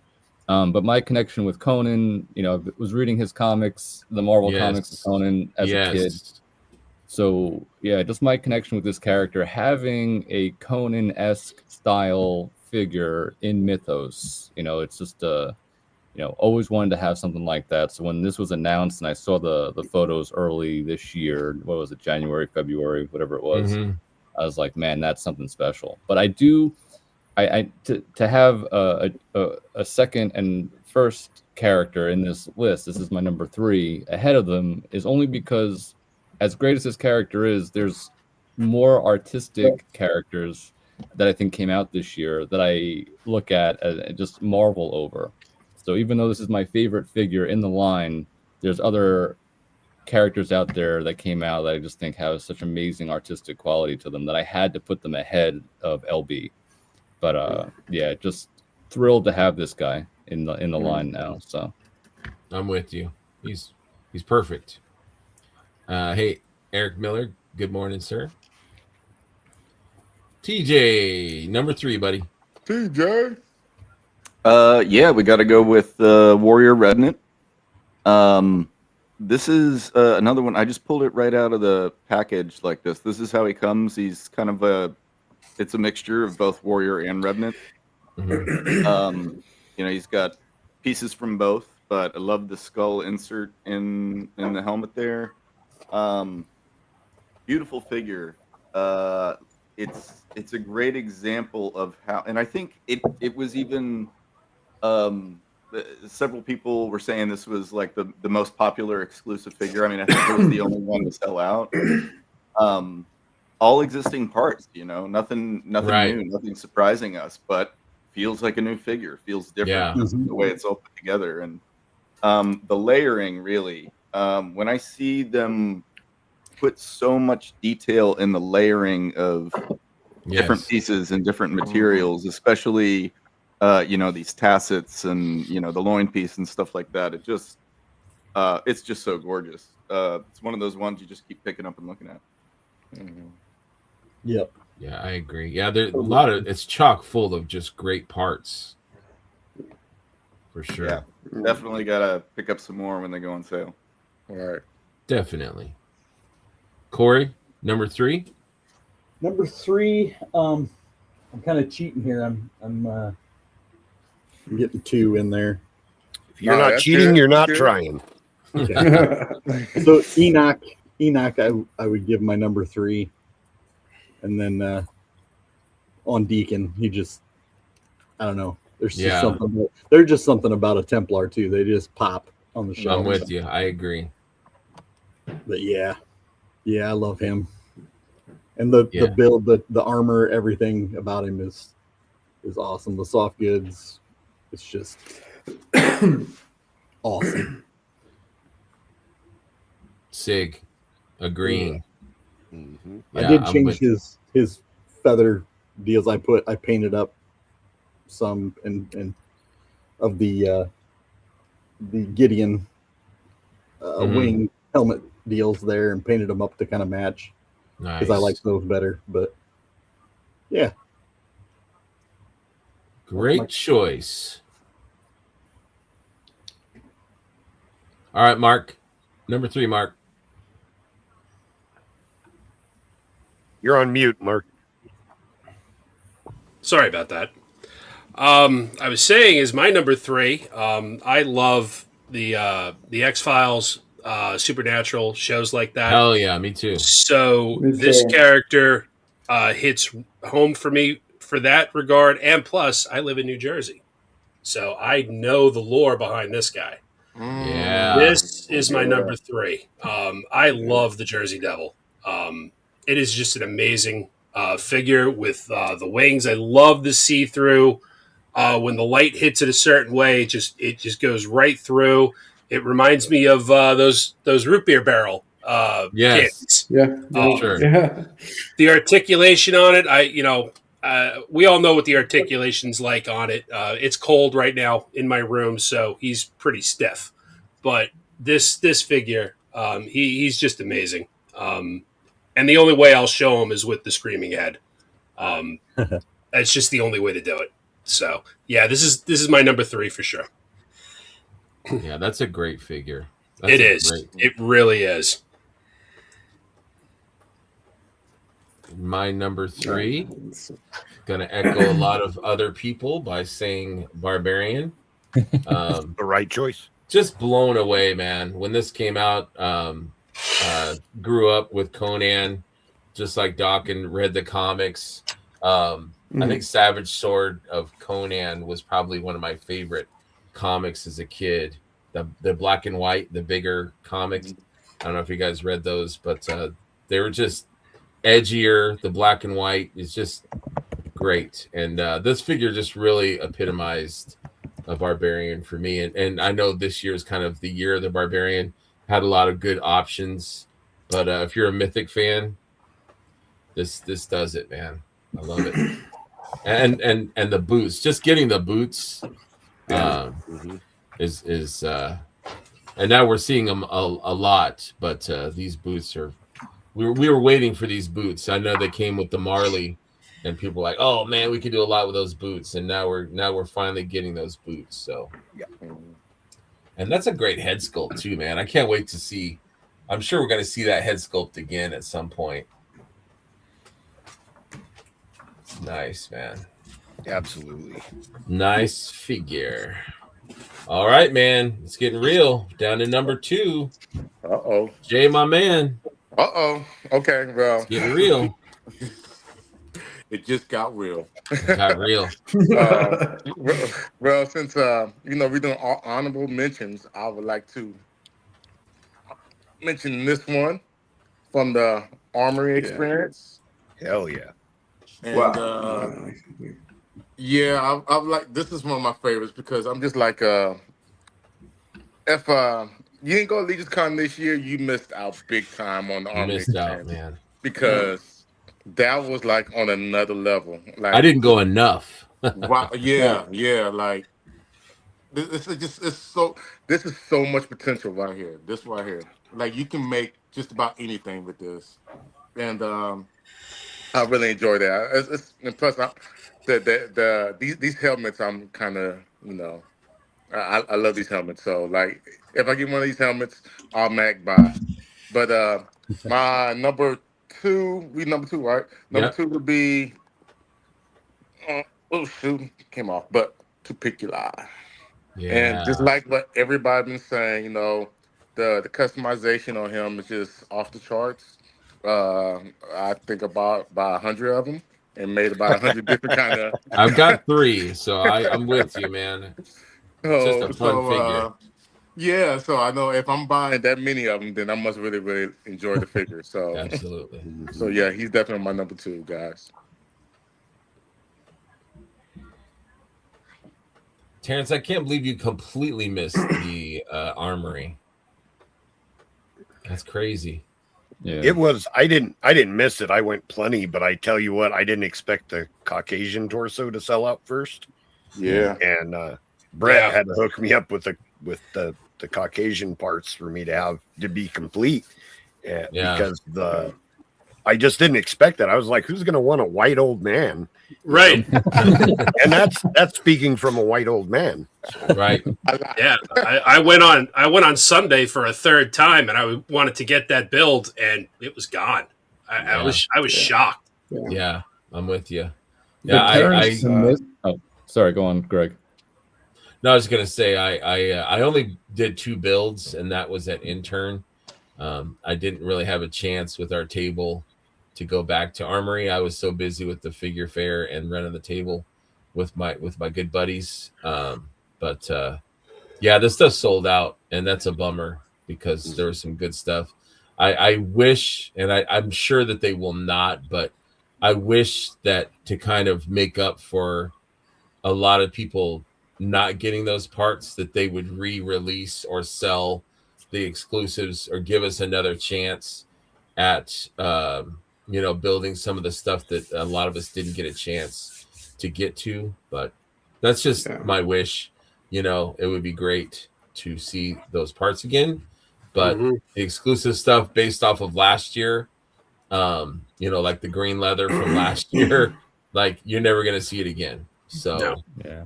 But my connection with Conan, I was reading his comics, the Marvel comics of Conan as a kid. So yeah, just my connection with this character, having a Conan-esque style figure in Mythos, it's just always wanted to have something like that. So when this was announced and I saw the photos early this year, what was it, January, February, whatever it was, I was like, man, that's something special. But I do, to have a second and first character in this list, this is my number 3 ahead of them, is only because, as great as this character is, there's more artistic characters that I think came out this year that I look at and just marvel over. So even though this is my favorite figure in the line, there's other characters out there that came out that I just think have such amazing artistic quality to them that I had to put them ahead of LB. But yeah, just thrilled to have this guy in the line now. So I'm with you. He's perfect. Hey, Eric Miller. Good morning, sir. TJ, number 3, buddy. TJ. Yeah, we got to go with Warrior Revenant. This is another one. I just pulled it right out of the package like this. This is how he comes. He's kind of it's a mixture of both Warrior and Revenant. He's got pieces from both, but I love the skull insert in the helmet there. Beautiful figure. It's a great example of how, and I think it was even several people were saying this was like the most popular exclusive figure. I mean, I think it was the only one to sell out. All existing parts, nothing new, nothing surprising us, but feels like a new figure, feels different the way it's all put together. And the layering, really, when I see them put so much detail in the layering of different pieces and different materials, especially these tassets and the loin piece and stuff like that, it's just so gorgeous. It's one of those ones you just keep picking up and looking at. Yep. Yeah, I agree. Yeah, there's a lot of, it's chock full of just great parts. For sure. Yeah, definitely gotta pick up some more when they go on sale. All right. Definitely. Corey, number 3. Number 3, I'm kind of cheating here. I'm getting 2 in there. If you're not cheating, you're not trying. Okay. So Enoch, I would give my number 3, and then on Deacon, he just, I don't know. There's just something. There's just something about a Templar too. They just pop on the show. I'm with you. I agree. But yeah, I love him, and the build, the armor, everything about him is awesome. The soft goods, it's just awesome. Sig, agreeing. I did I'm change with his feather deals. I painted up some and of the Gideon wing helmet deals there and painted them up to kind of match because I like nice. those better. But yeah, Great choice. All right, Mark. Number 3, Mark. You're on mute, Mark. Sorry about that. I was saying is my number 3. I love the X Files, Supernatural shows like that. Hell yeah, me too. So Me this too. character hits home for me for that regard, and plus, I live in New Jersey, so I know the lore behind this guy. Yeah. This is my Yeah. number 3. I love the Jersey Devil. It is just an amazing figure with the wings. I love the see through. When the light hits it a certain way, it just goes right through. It reminds me of those root beer barrel Yes, candies. Yeah. for Yeah. sure. Yeah. The articulation on it, we all know what the articulation's like on it. It's cold right now in my room, so he's pretty stiff. But this figure, he's just amazing. And the only way I'll show him is with the screaming head. Um, that's just the only way to do it. So yeah, this is my number 3 for sure. Yeah, that's a great figure. That's It a is. great. It really is. My number 3. Gonna echo a lot of other people by saying Barbarian. The right choice. Just blown away, man. When this came out, grew up with Conan, just like Doc, and read the comics. I think Savage Sword of Conan was probably one of my favorite comics as a kid. The black and white, the bigger comics. I don't know if you guys read those, but they were just edgier. The black and white is just great, and this figure just really epitomized a barbarian for me. And I know this year is kind of the year of the barbarian. Had a lot of good options, but if you're a Mythic fan, this does it, man. I love it. And the boots, just getting the boots, is and now we're seeing them a lot. But these boots are we were waiting for these boots. I know they came with the Marley, and people were like, "Oh man, we could do a lot with those boots." And now we're finally getting those boots. So, and that's a great head sculpt too, man. I can't wait to see. I'm sure we're going to see that head sculpt again at some point. It's nice, man. Absolutely. Nice figure. All right, man. It's getting real. Down to number 2. Uh-oh. Jay, my man. Uh-oh. Okay, well. It's getting real. It just got real. It got real. Well, since we're doing honorable mentions, I would like to mention this one from the Armory experience. Hell yeah. And Wow. yeah, I've like this is one of my favorites because I'm just like if you ain't go to Legion's Con this year, you missed out big time on the You Armory missed out, experience man. because that was like on another level. Like I didn't go enough. wow, yeah, like this is just this is so much potential right here. This right here, like you can make just about anything with this, and I really enjoy that. And plus, these helmets, I'm kind of I love these helmets. So like, if I get one of these helmets, I'll mag buy. But my number 2, number 2, right? Number Yep. 2 would be oh shoot, came off, but To Pick Your Eye. And just Yeah. like what everybody been saying, the customization on him is just off the charts. I think about 100 of them, and made about 100 different kind of. I've got 3, so I'm with you, man. It's just a fun figure. Yeah. So I know if I'm buying that many of them, then I must really, really enjoy the figure. So Absolutely. so yeah, he's definitely my number 2, guys. Terrence, I can't believe you completely missed the Armory. That's crazy. Yeah. It was. I didn't miss it. I went plenty, but I tell you what, I didn't expect the Caucasian torso to sell out first. Yeah. And Brett Yeah. had to hook me up with the Caucasian parts for me to be complete. Because I just didn't expect that. I was like, who's going to want a white old man? Right. And that's speaking from a white old man. Right. Yeah. I went on Sunday for a third time, and I wanted to get that build, and it was gone. I was shocked. Yeah, I'm with you. The Yeah, parents oh, sorry, go on, Greg. No, I was gonna say I only did 2 builds, and that was at intern. I didn't really have a chance with our table to go back to Armory. I was so busy with the figure fair and running the table with my good buddies. But yeah, this stuff sold out, and that's a bummer because there was some good stuff. I wish, and I'm sure that they will not, but I wish that to kind of make up for a lot of people not getting those parts, that they would re-release or sell the exclusives or give us another chance at building some of the stuff that a lot of us didn't get a chance to get to. But that's just my wish. It would be great to see those parts again, but the exclusive stuff based off of last year, like the green leather from last year, like you're never going to see it again. So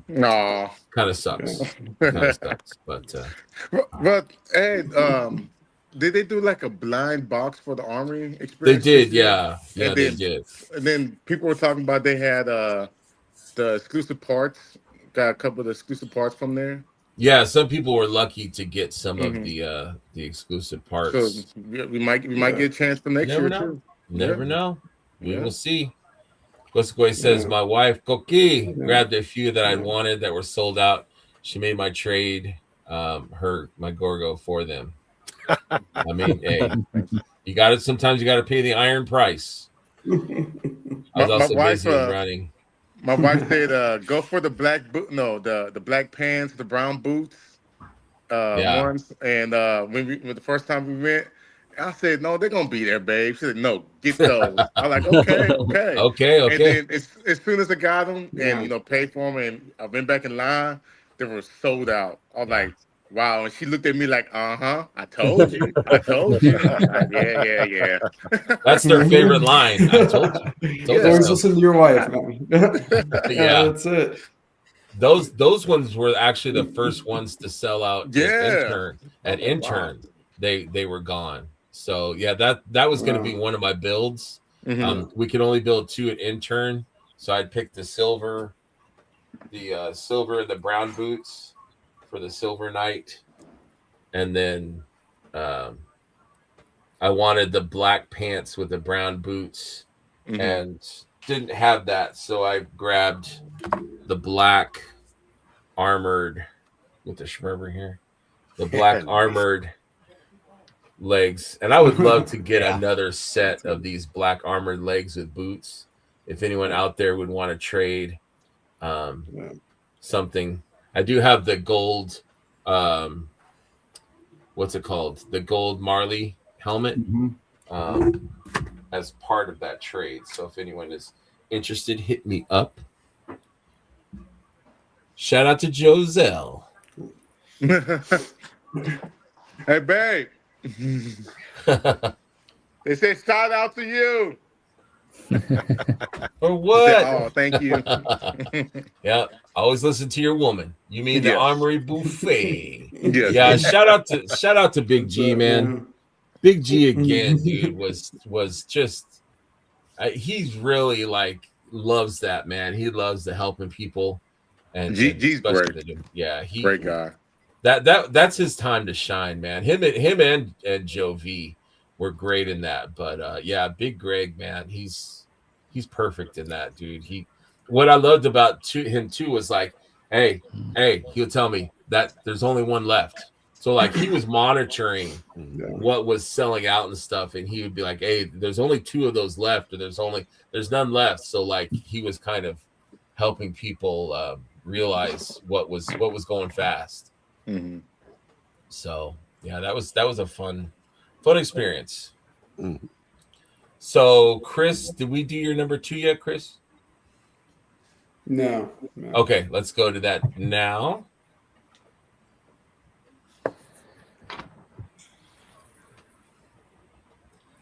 No. kind of sucks. But hey, did they do like a blind box for the Armory they experience? did, yeah, they did. And then people were talking about they had the exclusive parts. Got a couple of the exclusive parts from there. Yeah, some people were lucky to get some of the exclusive parts. So we might get a chance for next year too. Never know. We will see. Goscoy says my wife Koki grabbed a few that I wanted that were sold out. She made my trade, my Gorgo for them. I mean, hey, you got it. Sometimes you got to pay the iron price. I was also busy running. My wife said, "Go for the black boot. No, the black pants, the brown boots, ones." And when the first time we went, I said, "No, they're gonna be there, babe." She said, "No, get those." I'm like, "Okay." Okay. And then as soon as I got them and paid for them, and I went back in line, they were sold out. I was like, "Wow!" And she looked at me like, "I told you." Like, yeah. That's their favorite line. I told you. Always listen to your wife, man. Yeah, that's it. Those ones were actually the first ones to sell out. At intern, they were gone. So yeah, that was going to be one of my builds. We could only build 2 at intern, so I'd pick the silver and the brown boots for the silver knight, and then I wanted the black pants with the brown boots, and didn't have that, so I grabbed the black armored with the Schmerber here, the black armored legs. And I would love to get another set of these black armored legs with boots. If anyone out there would want to trade something, I do have the gold. What's it called? The gold Marley helmet as part of that trade. So if anyone is interested, hit me up. Shout out to Joselle. Hey, babe. They say shout out to you. For what? Oh, thank you. Yeah, always listen to your woman. You mean the Armory Buffet? Yes. Yeah, shout out to Big G, man. Big G again, dude, was just he's really like loves that, man. He loves the helping people, and G's great. Great guy. That's his time to shine, man. Him and Joe V were great in that. But Big Greg, man, he's perfect in that, dude. What I loved about him too was like, hey, he'll tell me that there's only one left. So like he was monitoring what was selling out and stuff, and he would be like, hey, there's only 2 of those left, or there's none left. So like he was kind of helping people realize what was going fast. Mm-hmm. So yeah, that was a fun experience. So, Chris, did we do your number 2 yet, Chris? No. Okay, let's go to that now.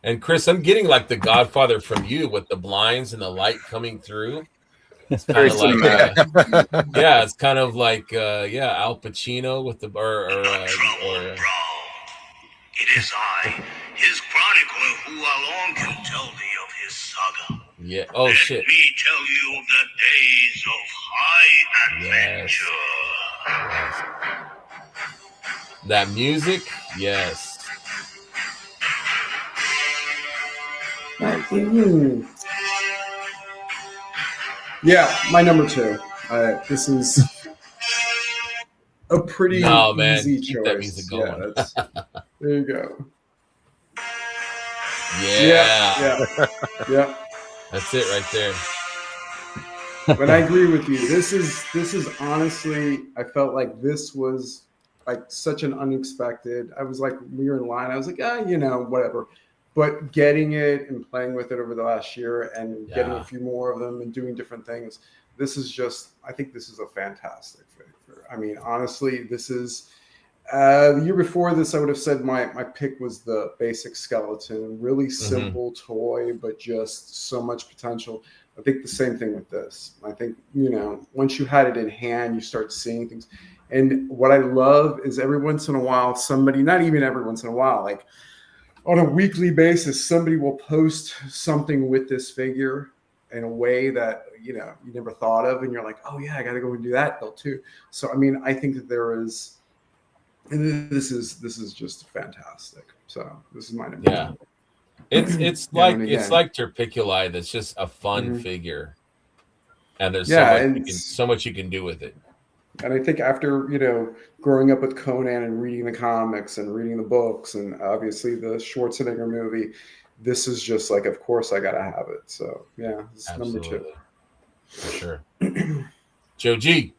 And Chris, I'm getting like the Godfather from you with the blinds and the light coming through. It's kind of like, yeah, it's kind of like, Al Pacino with the or It is I, his chronicler, who alone can tell thee of his saga. Yeah. Oh, Let shit. me tell you of the days of high adventure. Yes. That music, yes. Yeah, my number 2. This is a pretty easy keep choice. that music going. Yeah, that's, there you go. Yeah. Yeah. That's it right there. But I agree with you. This is honestly, I felt like this was like such an unexpected. I was like, we were in line. I was like, whatever. But getting it and playing with it over the last year and getting a few more of them and doing different things, this is just, I think this is a fantastic figure. I mean, honestly, this is, the year before this, I would have said my pick was the basic skeleton, really simple toy, but just so much potential. I think the same thing with this. I think, once you had it in hand, you start seeing things. And what I love is every once in a while, somebody, not even every once in a while, like on a weekly basis, somebody will post something with this figure in a way that, you never thought of. And you're like, oh yeah, I got to go and do that though too. So, I mean, I think that there is, and this is just fantastic. So this is my number. Yeah. It's like Terpiculi. That's just a fun figure, and there's so much you can do with it. And I think after growing up with Conan and reading the comics and reading the books and obviously the Schwarzenegger movie, this is just like, of course I gotta have it. So yeah, this is number 2 for sure. Joe G,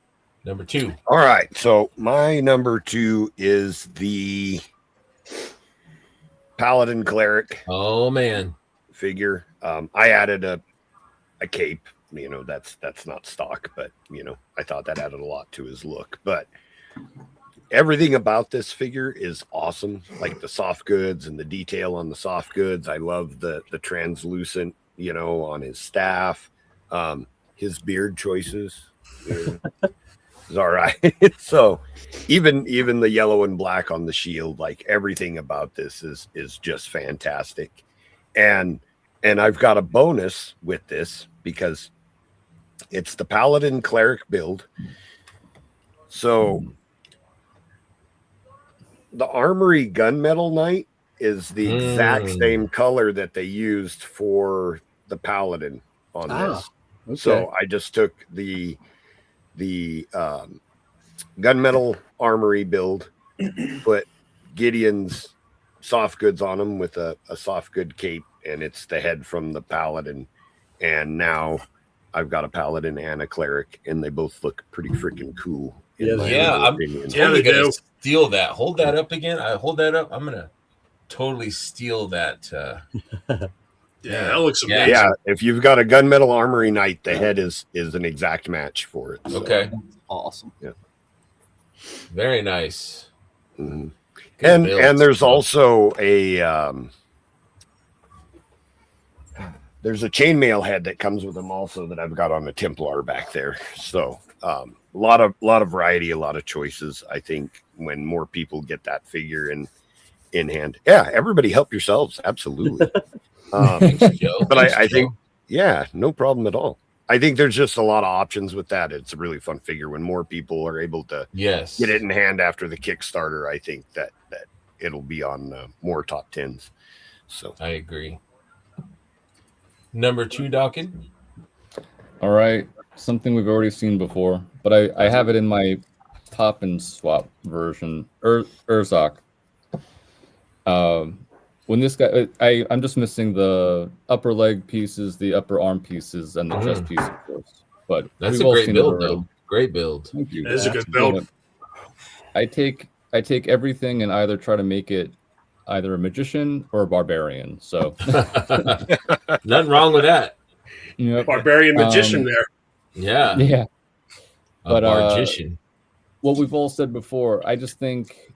number 2. All right, so my number 2 is the Paladin Cleric. Oh man, figure. I added a cape. That's not stock, but I thought that added a lot to his look. But everything about this figure is awesome. Like the soft goods and the detail on the soft goods. I love the translucent, on his staff. His beard choices is all right. So even the yellow and black on the shield, like everything about this is just fantastic. And I've got a bonus with this because it's the Paladin Cleric build. So the Armory Gunmetal Knight is the exact same color that they used for the Paladin on this. Okay. So I just took the Gunmetal Armory build, put Gideon's soft goods on him with a soft good cape, and it's the head from the Paladin. And now I've got a Paladin and a Cleric, and they both look pretty freaking cool. I'm totally gonna steal that. Hold that up again. I hold that up. I'm gonna totally steal that. Yeah, that looks amazing. Yeah, if you've got a Gunmetal Armory Knight, the head is an exact match for it. So. Okay, awesome. Yeah, very nice. Mm-hmm. And there's also a there's a chainmail head that comes with them also that I've got on the Templar back there. So a lot of variety, a lot of choices. I think when more people get that figure in hand, yeah, everybody help yourselves, absolutely. But I think, yeah, no problem at all. I think there's just a lot of options with that. It's a really fun figure when more people are able to get it in hand after the Kickstarter. I think that it'll be on more top 10s. So I agree. Number 2, Dawkin. All right, something we've already seen before, but I have it in my pop and swap version. Urzok. When this guy, I'm just missing the upper leg pieces, the upper arm pieces, and the chest piece, of course. But that's a great build, though. Great build. Thank you. It is a good build. I take everything and either try to make it either a magician or a barbarian. So Nothing wrong with that. yep. Barbarian magician there. Yeah, Yeah. a But bargician. what we've all said before, I just think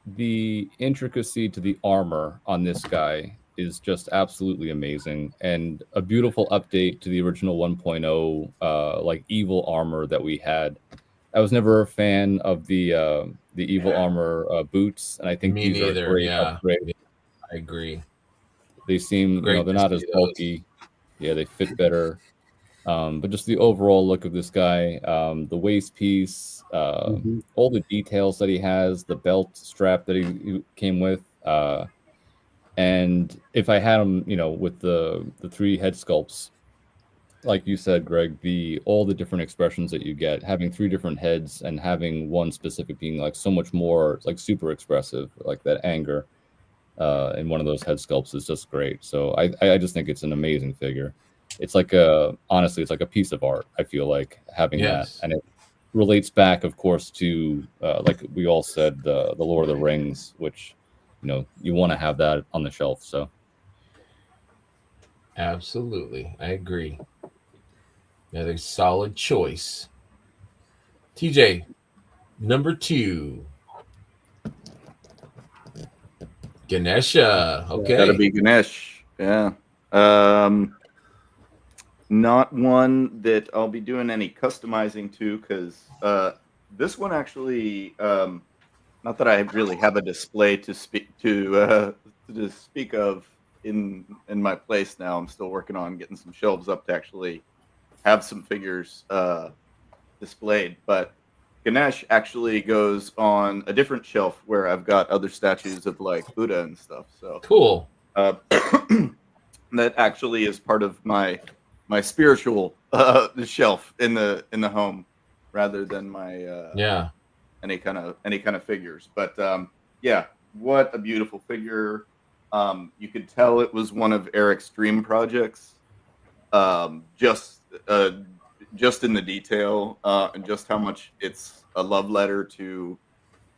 the intricacy to the armor on this guy is just absolutely amazing, and a beautiful update to the original 1.0 like evil armor that we had. I was never a fan of the evil armor boots, and I think Me these are a neither. great Yeah, upgrade. I agree. They seem, Great they're to not as see those. bulky. Yeah, they fit better. But just the overall look of this guy, the waist piece, all the details that he has, the belt strap that he came with, and if I had him, with the 3 head sculpts, like you said, Greg, all the different expressions that you get, having 3 different heads and having one specific being like so much more like super expressive, like that anger in one of those head sculpts is just great. So I just think it's an amazing figure. It's like honestly, it's like a piece of art. I feel like having that, Yes. and it relates back, of course, to like we all said, the Lord of the Rings, which you want to have that on the shelf. So Absolutely. I agree. Another solid choice. TJ, number 2. Ganesha. Gotta Okay. be Ganesh. Yeah. Not one that I'll be doing any customizing to, because this one actually, not that I really have a display to speak of in my place now. I'm still working on getting some shelves up to actually have some figures displayed. But Ganesh actually goes on a different shelf where I've got other statues of like Buddha and stuff. So Cool. that actually is part of my spiritual shelf in the home, rather than my Yeah. any kind of figures. But yeah, what a beautiful figure. You could tell it was one of Eric's dream projects. Just in the detail, and just how much it's a love letter to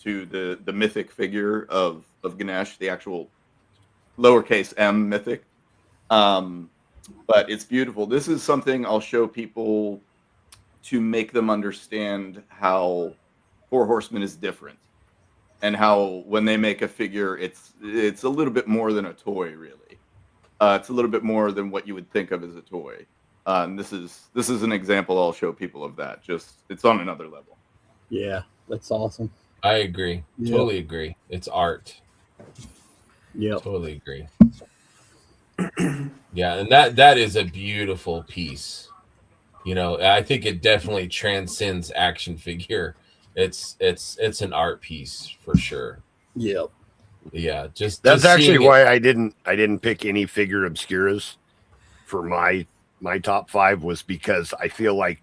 the mythic figure of Ganesh, the actual lowercase m mythic. But it's beautiful. This is something I'll show people to make them understand how Four Horsemen is different, and how when they make a figure, it's a little bit more than a toy, really. It's a little bit more than what you would think of as a toy. And this is an example I'll show people of that. Just it's on another level. Yeah, that's awesome. I agree. Yep. Totally agree. It's art. Yep. Totally agree. Yeah, and that is a beautiful piece. I think it definitely transcends action figure. It's an art piece for sure. Yep. Yeah, just That's actually seeing it. why I didn't pick any figure obscuras for my top 5, was because I feel like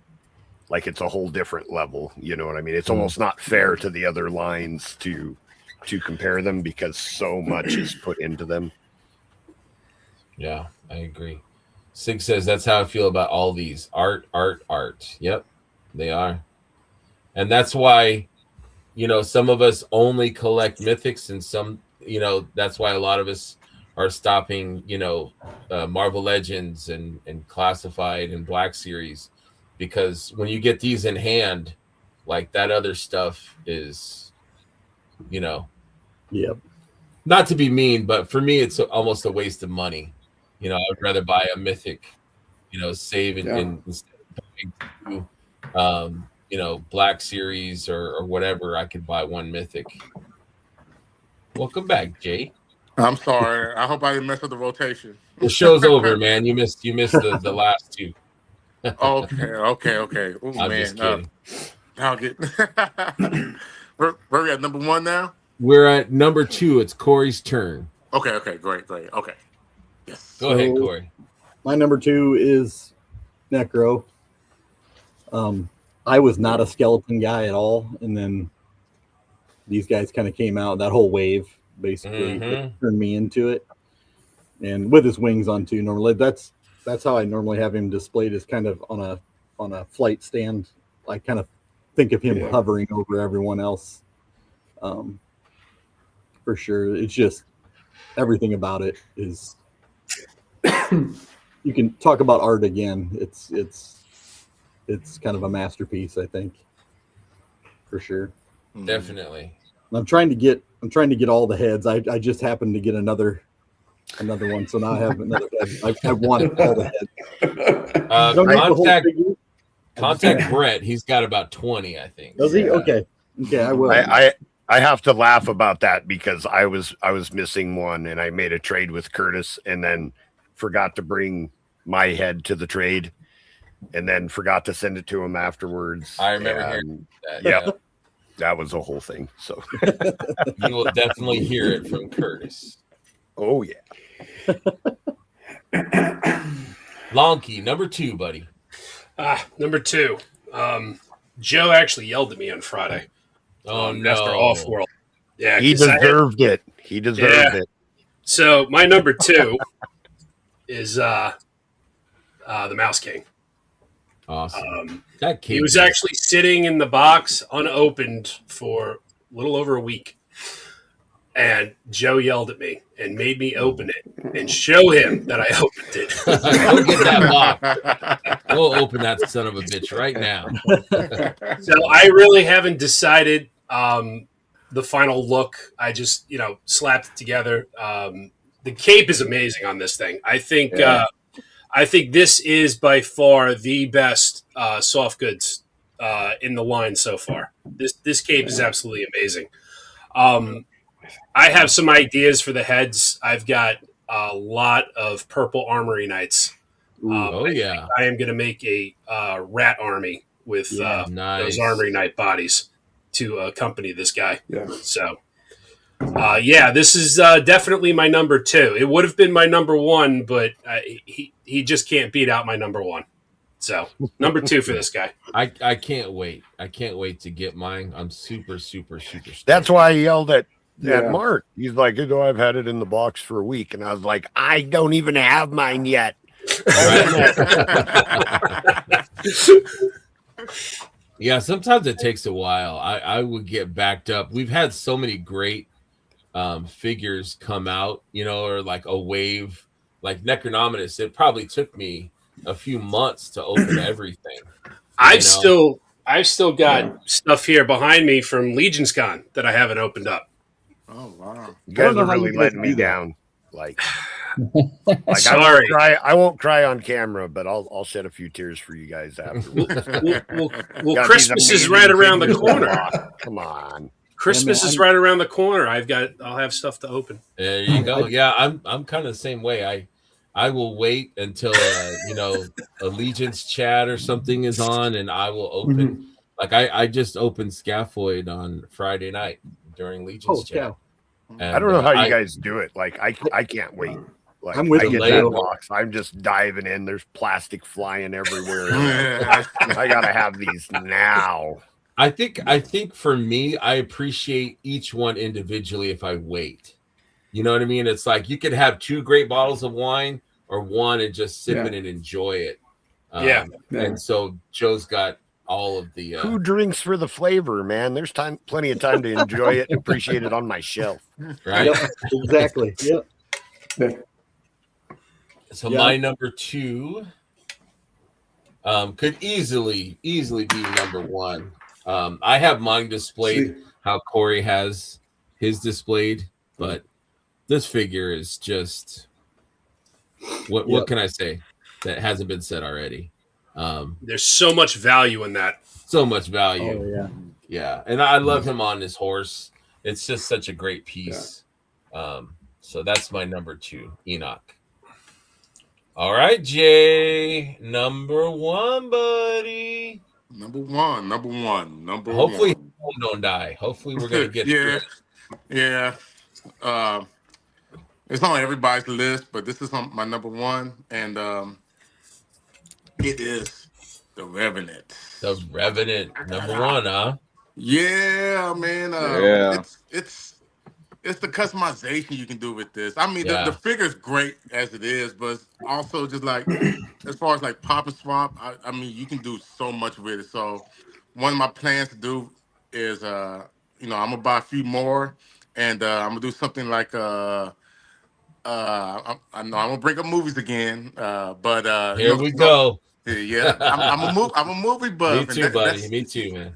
it's a whole different level. You know what I mean? It's almost not fair to the other lines to compare them, because so much is put into them. Yeah, I agree. Sig says that's how I feel about all these. Art, art, art. Yep, they are. And that's why, some of us only collect mythics, and some, that's why a lot of us are stopping, Marvel Legends and Classified and Black Series, because when you get these in hand, like that other stuff is, Yep. not to be mean, but for me, it's almost a waste of money. I'd rather buy a mythic, save and instead of buying Black Series or whatever, I could buy one mythic. Welcome back, Jay. I'm sorry. I hope I didn't mess up the rotation. The show's over, man. You missed the last 2. Okay. Oh I'm man, just kidding. I'll get. Where we at, number 1 now? We're at number 2. It's Corey's turn. Okay, great. Okay. Yes. Go ahead, Corey. My number 2 is Necro. I was not a skeleton guy at all, and then these guys kind of came out. That whole wave basically turned me into it, and with his wings on too. Normally, that's how I normally have him displayed, is kind of on a flight stand. I kind of think of him hovering over everyone else. for sure. It's just everything about it is. You can talk about art again. It's kind of a masterpiece, I think, for sure. Definitely. I'm trying to get all the heads. I just happened to get another one, so now I have another head. I want all the heads. Don't need the whole figure. Contact Brett. He's got about 20, I think. Does he? Okay, I will. I have to laugh about that because I was missing one, and I made a trade with Curtis, and then forgot to bring my head to the trade, and then forgot to send it to him afterwards. I remember hearing that. Yeah, that was a whole thing. So you will definitely hear it from Curtis. Oh yeah. Lonky, number 2, buddy. Number 2. Joe actually yelled at me on Friday. Oh no! After Off-World, yeah, he deserved it. He deserved it. So my number 2 is the Mouse King. Awesome. He was actually sitting in the box unopened for a little over a week. And Joe yelled at me and made me open it and show him that I opened it. Go get that box. Go open that son of a bitch right now. So I really haven't decided the final look. I just, slapped it together. The cape is amazing on this thing. I think this is by far the best soft goods in the line so far. This cape is absolutely amazing. I have some ideas for the heads. I've got a lot of purple Armory Knights. I am going to make a rat army with those Armory Knight bodies to accompany this guy. Yeah. So, this is definitely my number 2. It would have been my number 1, but he just can't beat out my number 1. So, number 2 for this guy. I can't wait. I can't wait to get mine. I'm super, super, super stoked. That's why I yelled at Mark. He's like, I've had it in the box for a week. And I was like, I don't even have mine yet. Yeah, sometimes it takes a while. I would get backed up. We've had so many great figures come out, or like a wave, like Necronominus. It probably took me a few months to open everything. I've still got stuff here behind me from Legion's Con that I haven't opened up. Oh wow! You guys are really letting me down. Like sorry. I won't cry on camera, but I'll shed a few tears for you guys afterwards. Well, Christmas is right around the corner. Come on. Christmas is right around the corner. I'll have stuff to open. There you go. Yeah, I'm kind of the same way. I will wait until Allegiance chat or something is on, and I will open. Mm-hmm. Like I just opened Scaphoid on Friday night during Legion's chat. I don't know how you guys do it. Like I can't wait. Like I'm with I get that box. I'm just diving in. There's plastic flying everywhere. I gotta have these now. I think for me, I appreciate each one individually if I wait. You know what I mean? It's like you could have 2 great bottles of wine or one and just sip it and enjoy it. And so Joe's got all of the who drinks for the flavor, man. There's plenty of time to enjoy it and appreciate it on my shelf. Right? Yep, exactly. Yep. So my number 2 could easily be number 1. I have mine displayed how Corey has his displayed, but this figure is just what can I say that hasn't been said already? There's so much value in that. So much value. Oh, yeah. And I love him on his horse. It's just such a great piece. So that's my number 2, Enoch. All right, Jay, number 1, buddy. Number one. Hopefully, home don't die. Hopefully, we're gonna get Yeah. It's on everybody's list, but this is my number 1, and it is the Revenant. The Revenant, number 1, huh? Yeah, man. It's the customization you can do with this. I mean, the figure's great as it is, but it's also just like as far as like pop and swap. I mean, you can do so much with it. So one of my plans to do is, I'm gonna buy a few more and I'm gonna do something like I know I'm gonna bring up movies again, but Here we go. yeah, I'm a movie Me buff, and too, buddy. that's Me too, man.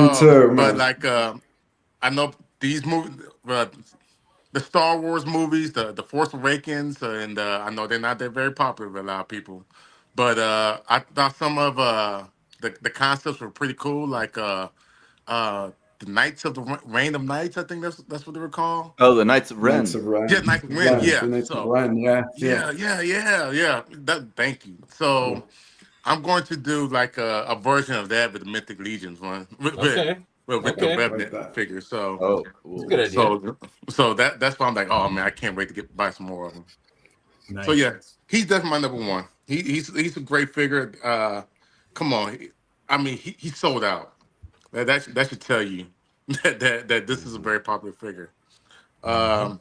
Me too, but man. like I know these movies, the Star Wars movies, the Force Awakens, and I know they're very popular with a lot of people, but I thought some of the concepts were pretty cool, like uh the Knights of the Reign of Knights. I think that's what they were called. Oh, the Knights of Knights Ren. of Ren. Yeah, Knights of Ren. Ren. Yeah. The Knights of So Ren. Yeah. Yeah. yeah. Thank you. So I'm going to do like a version of that with the Mythic Legions one, Okay. with the Okay. Like Revenant that. figure. So Oh, It's a cool. good idea. that's why I'm like, oh man, I can't wait to buy some more of them. Nice. So yeah, he's definitely my number one. He's a great figure. Come on, I mean he sold out. That should tell you that this is a very popular figure. And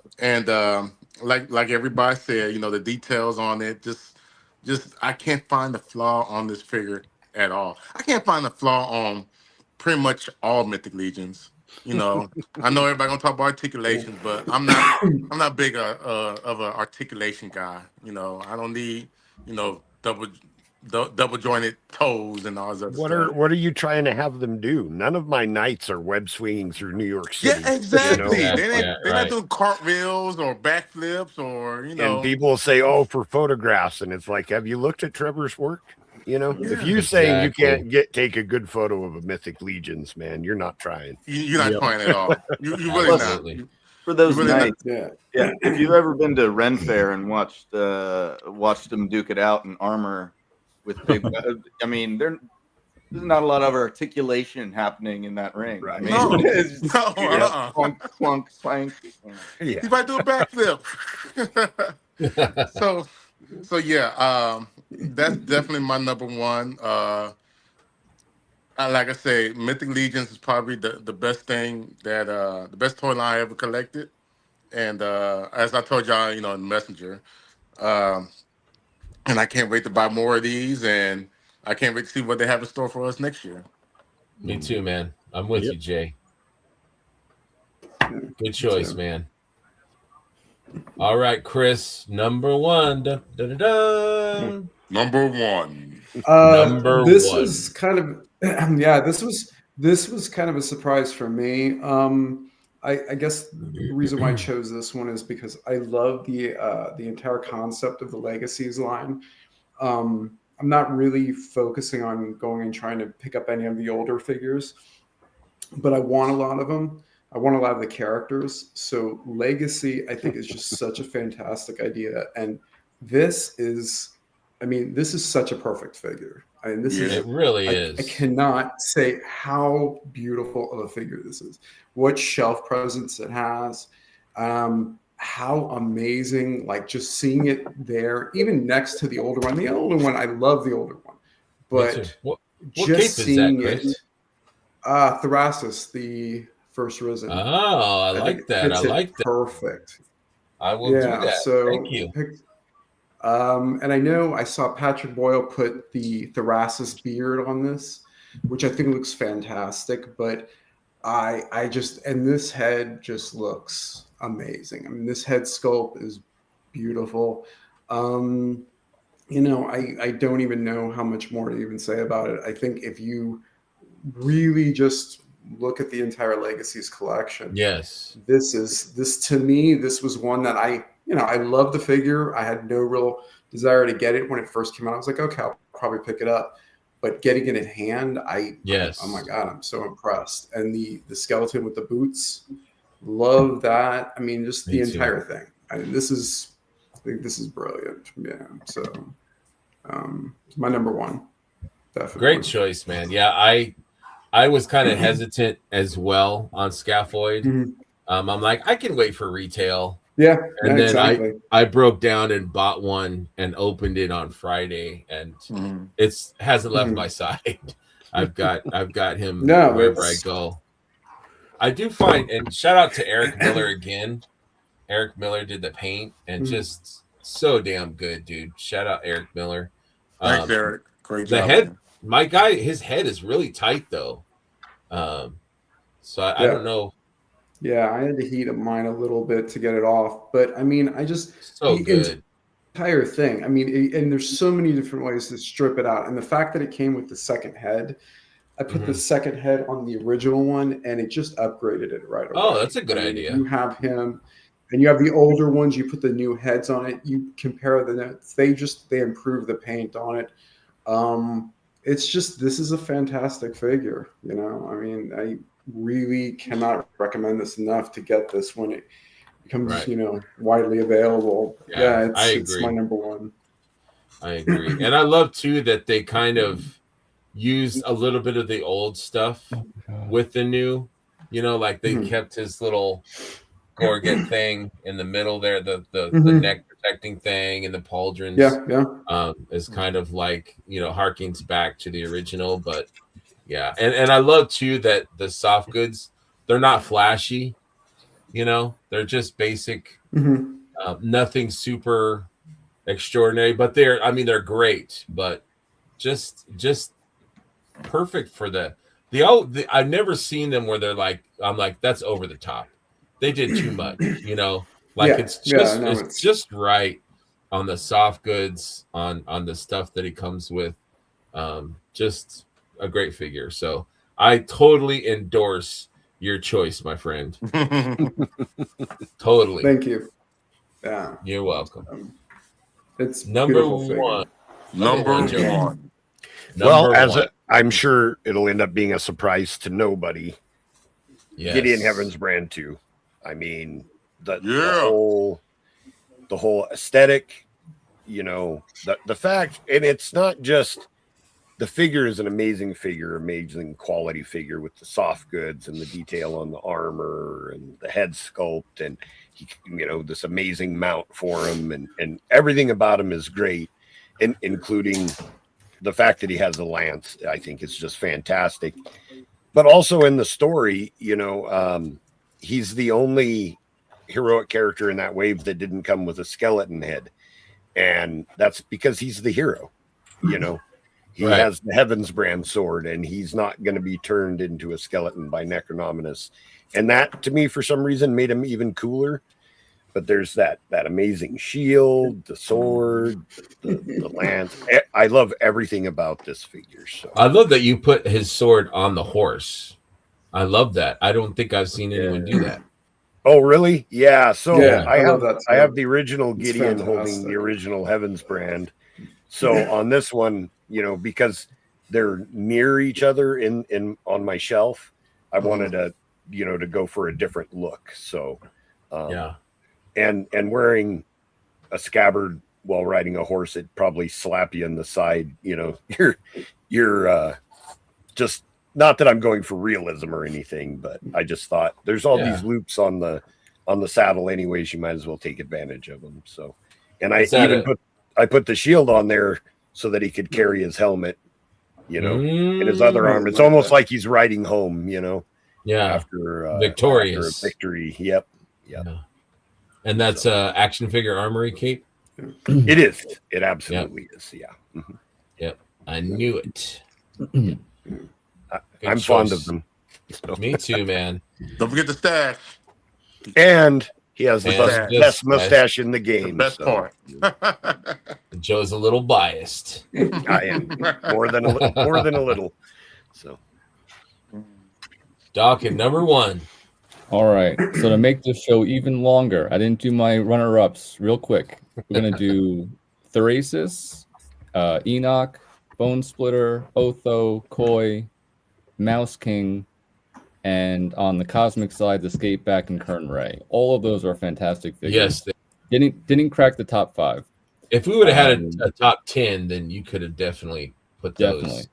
like everybody said, the details on it, just I can't find a flaw on this figure at all. I can't find a flaw on pretty much all Mythic Legions. I know everybody gonna talk about articulations, but I'm not big of an articulation guy. I don't need double jointed toes and all this other stuff. What are you trying to have them do? None of my knights are web swinging through New York City. Yeah, exactly. Yeah, They're right. not doing cartwheels or backflips or And people say, "Oh, for photographs," and it's like, have you looked at Trevor's work? If you're saying you can't take a good photo of a Mythic Legions, man, you're not trying. You're not trying at all. You really Absolutely. not. For those You really nights, Yeah. yeah. If you've ever been to Ren Fair and watched them duke it out in armor with big, I mean, there's not a lot of articulation happening in that ring. Right. I mean, No. it's just, No, clunk, clunk, clank. Yeah. He might do a backflip. so yeah, that's definitely my number one. Like I say, Mythic Legions is probably the best thing that the best toy line I ever collected. And as I told y'all, in Messenger, um, and I can't wait to buy more of these, and I can't wait to see what they have in store for us next year. Me too, man. I'm with you, Jay. Good choice, man. All right, Chris, number one. Dun, dun, dun, dun. Number one. Number This one. was kind of yeah. This was kind of a surprise for me. I guess the reason why I chose this one is because I love the entire concept of the Legacies line. I'm not really focusing on going and trying to pick up any of the older figures, but I want a lot of them. I want a lot of the characters. So Legacy, I think, is just such a fantastic idea. And this is such a perfect figure. I mean, this is It really I is. cannot say how beautiful of a figure this is. What shelf presence it has. How amazing, like just seeing it there, even next to the older one. The older one, I love the older one. But What just cape is that, seeing Chris? it, Thrasis, the first risen. Oh, I like think that. I fits it like that. perfect. I will do Yeah, that. so Thank you. and I know I saw Patrick Boyle put the Thrasis beard on this, which I think looks fantastic. But I just, and this head just looks amazing. I mean, this head sculpt is beautiful. I don't even know how much more to even say about it. I think if you really just look at the entire Legacies collection, Yes. this to me, this was one that I love the figure. I had no real desire to get it when it first came out. I was like, okay, I'll probably pick it up. But getting it in hand, Yes. oh my God, I'm so impressed. And the skeleton with the boots, love that. I mean, just Me the too. entire thing. I think this is brilliant. Yeah. So my number one. Definitely. Great choice, man. Yeah, I was kind of hesitant as well on Scaphoid. Mhm. I'm like, I can wait for retail. Yeah. And then exactly. I broke down and bought one and opened it on Friday, and it hasn't left my side. I've got him No, wherever I it's go. I do find, and shout out to Eric Miller again. Eric Miller did the paint and just so damn good, dude. Shout out Eric Miller. Thanks, Eric. Great The job. head, man. my guy, his head is really tight though. So I don't know. Yeah, I had to heat up mine a little bit to get it off. But I mean, I just So good. entire thing. I mean, and there's so many different ways to strip it out. And the fact that it came with the second head, I put the second head on the original one, and it just upgraded it right away. Oh, that's a good I mean, idea. you have him, and you have the older ones. You put the new heads on it. You compare the notes. They improve the paint on it. It's just this is a fantastic figure. You know, I mean, I really cannot recommend this enough to get this when it becomes Right. widely available. Yeah, I it's my agree. number one. I agree. And I love too that they kind of used a little bit of the old stuff with the new, like they kept his little gorget thing in the middle there, the neck protecting thing, and the pauldrons is kind of like, harkens back to the original. But yeah, and I love too that the soft goods, they're not flashy, they're just basic, nothing super extraordinary, but they're great, but just perfect for I've never seen them where they're like, I'm like, that's over the top. They did too much, like it's just right on the soft goods, on the stuff that he comes with. Just a great figure. So I totally endorse your choice, my friend. Totally. Thank you. Yeah. You're welcome. It's number one. Number one. Well, I'm sure it'll end up being a surprise to nobody. Yes. Gideon Heaven's Brand 2. I mean, the whole aesthetic, the fact, and it's not just the figure is an amazing figure, amazing quality figure with the soft goods and the detail on the armor and the head sculpt, and he, this amazing mount for him, and everything about him is great, and including the fact that he has a lance. I think it's just fantastic. But also in the story, he's the only heroic character in that wave that didn't come with a skeleton head, and that's because he's the hero. He has the Heaven's Brand sword, and he's not going to be turned into a skeleton by Necronominus. And that, to me, for some reason, made him even cooler. But there's that amazing shield, the sword, the lance. I love everything about this figure. So I love that you put his sword on the horse. I love that. I don't think I've seen anyone do that. Oh, really? Yeah. So I have the original It's Gideon fantastic. holding the original Heaven's Brand. So on this one, because they're near each other in on my shelf, I wanted to go for a different look. So and wearing a scabbard while riding a horse, it'd probably slap you in the side. You're just, not that I'm going for realism or anything, but I just thought there's all these loops on the saddle anyways, you might as well take advantage of them. So, and I put the shield on there so that he could carry his helmet, in his other arm. It's almost like he's riding home, after victorious after a victory. Yep. Yeah. And that's action figure armory cape. It is. It absolutely is. Yeah. Mm-hmm. Yep. I knew it. I'm fond of them. So. Me too, man. Don't forget the stash. And he has the best mustache in the game. The best part. Joe's a little biased. I am more than a little. So, Doc at number one. All right. So to make this show even longer, I didn't do my runner-ups real quick. We're gonna do Thrasis, Enoch, Bone Splitter, Otho, Koi, Mouse King, and on the cosmic side, the Skateback and Kern Ray. All of those are fantastic figures. Yes, didn't crack the top 5. If we would have had a top 10, then you could have definitely put those. Definitely.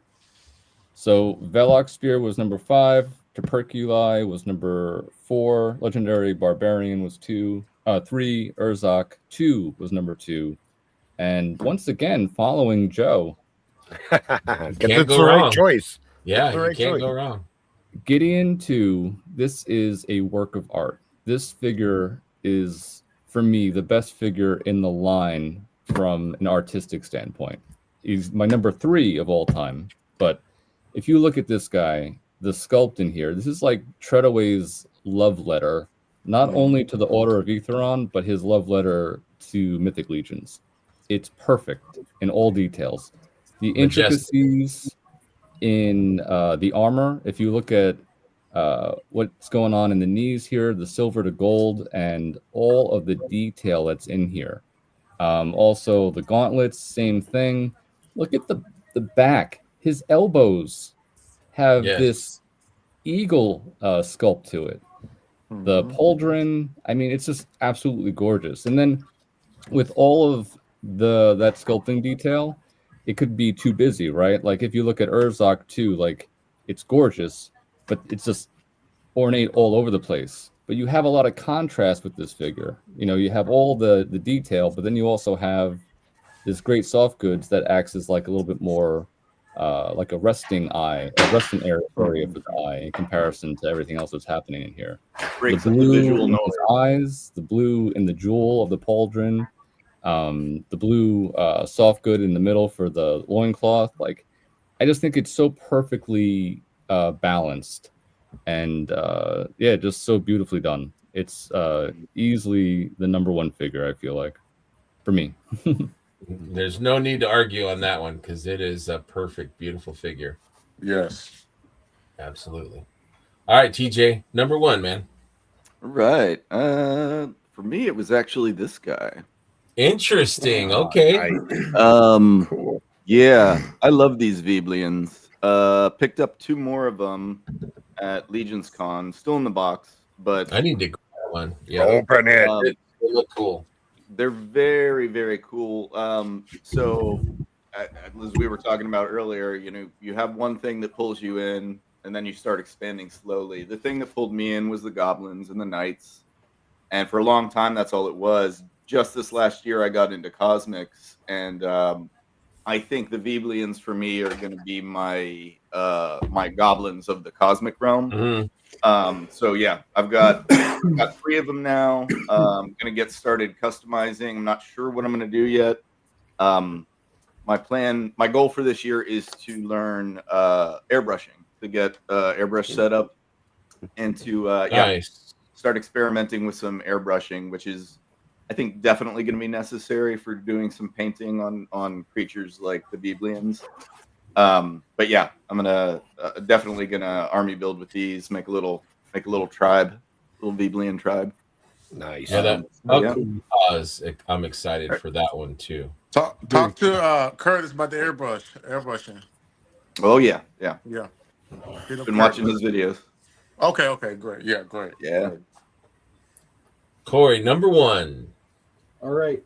So Velox Spear was number 5. Tuperculi was number 4. Legendary Barbarian was 3. Urzak 2 was number 2. And once again, following Joe. Can't go wrong. Right choice. Yeah, you can't go wrong. Gideon 2, this is a work of art. This figure is, for me, the best figure in the line from an artistic standpoint. He's my number 3 of all time. But if you look at this guy, the sculpt in here, this is like Treadaway's love letter, not only to the Order of Aetheron, but his love letter to Mythic Legions. It's perfect in all details. The Majestic. intricacies in the armor, if you look at what's going on in the knees here, the silver to gold, and all of the detail that's in here. Also, the gauntlets, same thing. Look at the back. His elbows have Yes. this eagle sculpt to it. The pauldron, I mean, it's just absolutely gorgeous. And then with all of that sculpting detail, it could be too busy, right? Like if you look at Urzok too, like it's gorgeous, but it's just ornate all over the place. But you have a lot of contrast with this figure. You know, you have all the detail, but then you also have this great soft goods that acts as like a little bit more like a resting area for the eye in comparison to everything else that's happening in here. Breaks The up the blue visual in noise. his eyes, the blue in the jewel of the pauldron, the blue soft good in the middle for the loincloth. Like, I just think it's so perfectly balanced and yeah, just so beautifully done. It's easily the number one figure, I feel like, for me. There's no need to argue on that one because it is a perfect, beautiful figure. Yes. Absolutely. All right, TJ, number one, man. Right. For me, it was actually this guy. Interesting. Okay. Cool. Yeah, I love these Veblians. Picked up 2 more of them at Legion's Con, still in the box, but I need to grab that one. Yeah. Open it. They look cool. they're very, very cool. So as we were talking about earlier, you know, you have one thing that pulls you in, and then you start expanding slowly. The thing that pulled me in was the goblins and the knights, and for a long time, that's all it was. Just this last year, I got into cosmics, and I think the Veblians for me are going to be my my goblins of the cosmic realm. Mhm. So yeah, I've got 3 of them now. I'm gonna get started customizing. I'm not sure what I'm gonna do yet. My goal for this year is to learn airbrushing, to get airbrush set up, and to Nice. start experimenting with some airbrushing, which is I think definitely going to be necessary for doing some painting on creatures like the Veblians. But yeah, I'm gonna definitely gonna army build with these, make a little tribe, little Veblian tribe. Nice. Yeah, Yeah. I'm excited for that one too. Talk to Curtis about the airbrushing. Oh yeah. Yeah. Been watching his videos. Okay, great. Yeah, great. Yeah. Great. Corey, number one. All right.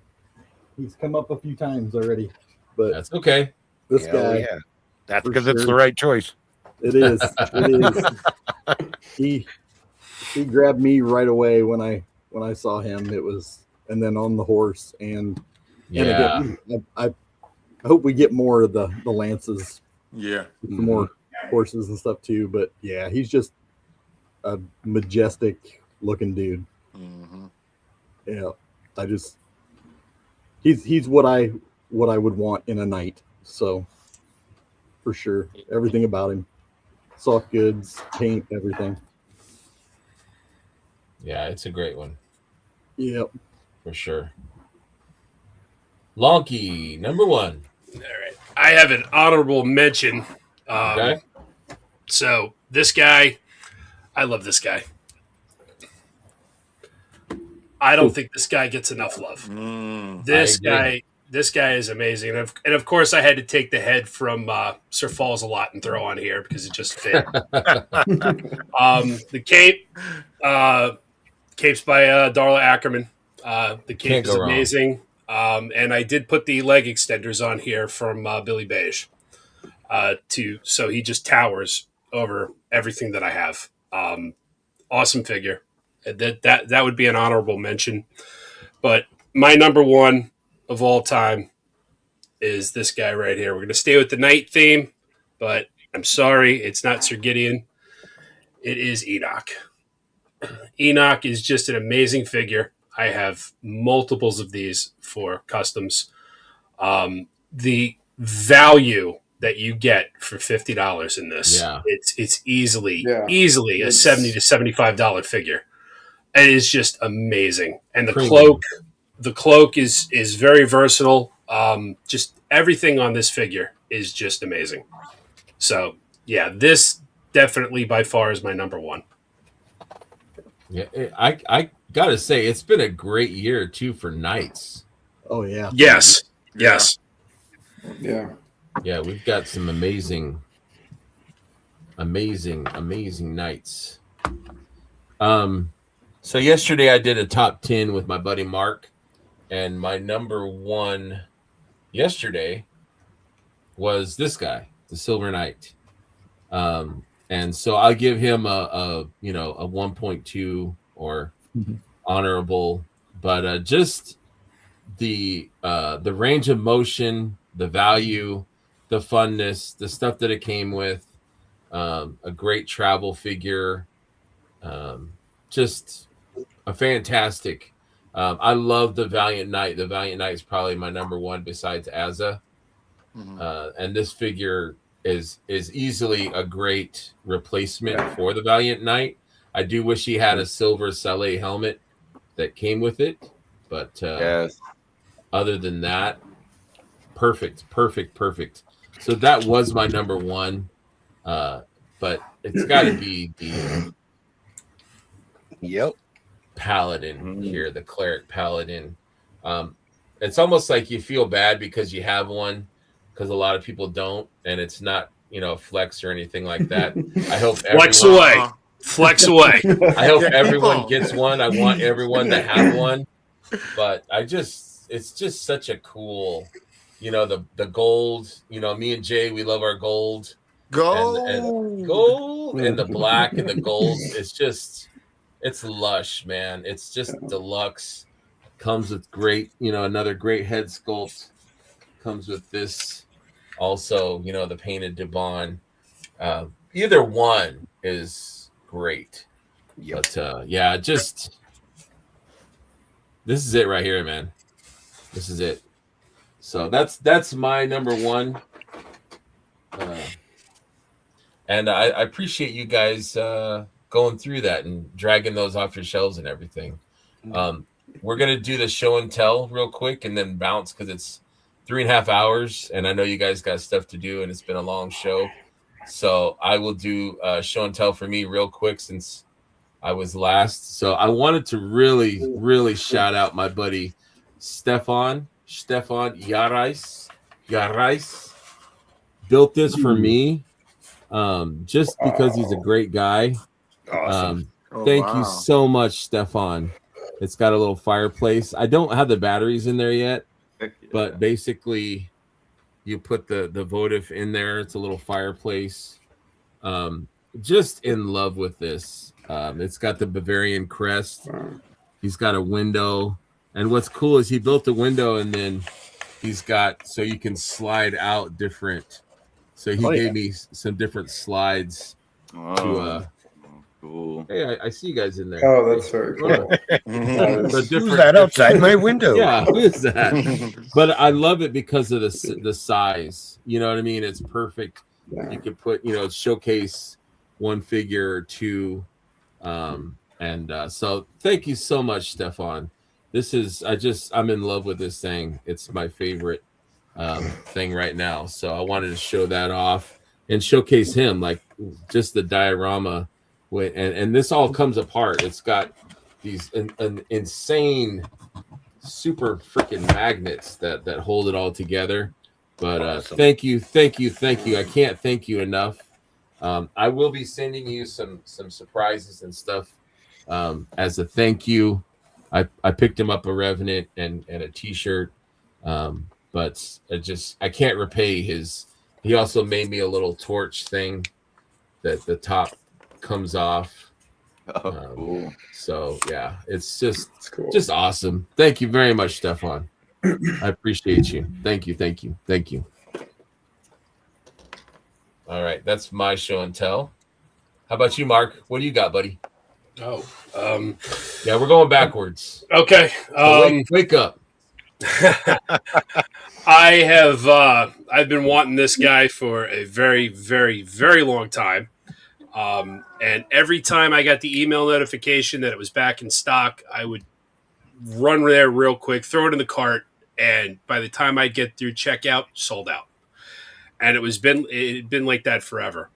He's come up a few times already, but That's okay. this Hell guy, yeah. That's for because it's the sure. right choice. it is. It is. He grabbed me right away when I saw him. It was, and then on the horse, and Yeah. again, I hope we get more of the lances, Yeah. more horses and stuff too. But yeah, he's just a majestic looking dude. Mm-hmm. Yeah, he's what I would want in a knight. So for sure, everything about him, soft goods, paint, everything. Yeah, it's a great one Yep. for sure. Lonky, number one. All right. I have an honorable mention. Okay. So this guy, I love this guy. I don't think this guy gets enough love. This I guy is amazing. And of course, I had to take the head from Sir Falls a lot and throw on here because it just fit. The cape, cape's by Darla Ackerman. The Can't cape go is wrong. amazing. And I did put the leg extenders on here from Billy Beige. So he just towers over everything that I have. Awesome figure. That would be an honorable mention. But my number one of all time is this guy right here. We're going to stay with the night theme, but I'm sorry, it's not Sir Gideon. It is Enoch. Enoch is just an amazing figure. I have multiples of these for customs. The value that you get for $50 in this. Yeah. It's easily Yeah. easily a It's- $70 to $75 figure. It is just amazing, and the Premium. cloak is very versatile. Just everything on this figure is just amazing. So yeah, this definitely by far is my number one. Yeah, I gotta say it's been a great year too for Knights. Oh yeah. Yes, yes. Yeah. Yeah, we've got some amazing Knights. So yesterday I did a top 10 with my buddy Mark, and my number one yesterday was this guy, the Silver Knight. And so I'll give him a 1.2 or honorable, but just the range of motion, the value, the funness, the stuff that it came with, a great travel figure, just a fantastic. I love the Valiant Knight. The Valiant Knight is probably my number one besides Azza. And this figure is easily a great replacement for the Valiant Knight. I do wish he had a silver Saleh helmet that came with it, but Yes. other than that, perfect. So that was my number one, but it's got to be the Yep. Paladin here, the Cleric Paladin. It's almost like you feel bad because you have one, because a lot of people don't, and it's not, a flex or anything like that. I hope Flex everyone, away. Flex away. I hope Yeah, keep everyone on. gets one. I want everyone to have one, but it's just such a cool, the gold. Me and Jay, we love our gold. And gold and the black and the gold. It's lush, man. It's just deluxe. Comes with great, another great head sculpt. Comes with this also, the painted Dubon. Either one is great. Yep. But yeah, just this is it right here, man. This is it. So that's my number one. And I appreciate you guys going through that and dragging those off your shelves and everything. We're gonna do the show and tell real quick and then bounce because it's 3.5 hours, and I know you guys got stuff to do, and it's been a long show. So I will do show and tell for me real quick since I was last. So I wanted to really shout out my buddy Stefan Yarais built this for me. Just because he's a great guy. Awesome. Thank you so much, Stefan. It's got a little fireplace. I don't have the batteries in there yet, but basically you put the votive in there. It's a little fireplace. Just in love with this. It's got the Bavarian crest. He's got a window. And what's cool is he built the window and then he's got so you can slide out different. So he gave me some different slides to cool. Hey, I see you guys in there. Oh, that's very cool. Who's that outside my window? Yeah, who is that? But I love it because of the size. You know what I mean? It's perfect. Yeah. You could put, showcase one figure or two. So thank you so much, Stefan. I'm in love with this thing. It's my favorite thing right now. So I wanted to show that off and showcase him, like just the diorama. And this all comes apart. It's got these an insane, super freaking magnets that hold it all together. But Awesome. thank you. I can't thank you enough. I will be sending you some surprises and stuff as a thank you. I picked him up a Revenant and a T-shirt, but I can't repay his. He also made me a little torch thing that the top comes off. Cool. So yeah, it's It's cool. just awesome. Thank you very much, Stefan. I appreciate you. Thank you. All right, that's my show and tell. How about you, Mark? What do you got, buddy? Oh, Yeah, we're going backwards. okay. So wake up. I have I've been wanting this guy for a very, very, very long time. And every time I got the email notification that it was back in stock, I would run there real quick, throw it in the cart, and by the time I'd get through checkout, sold out. And it had been like that forever.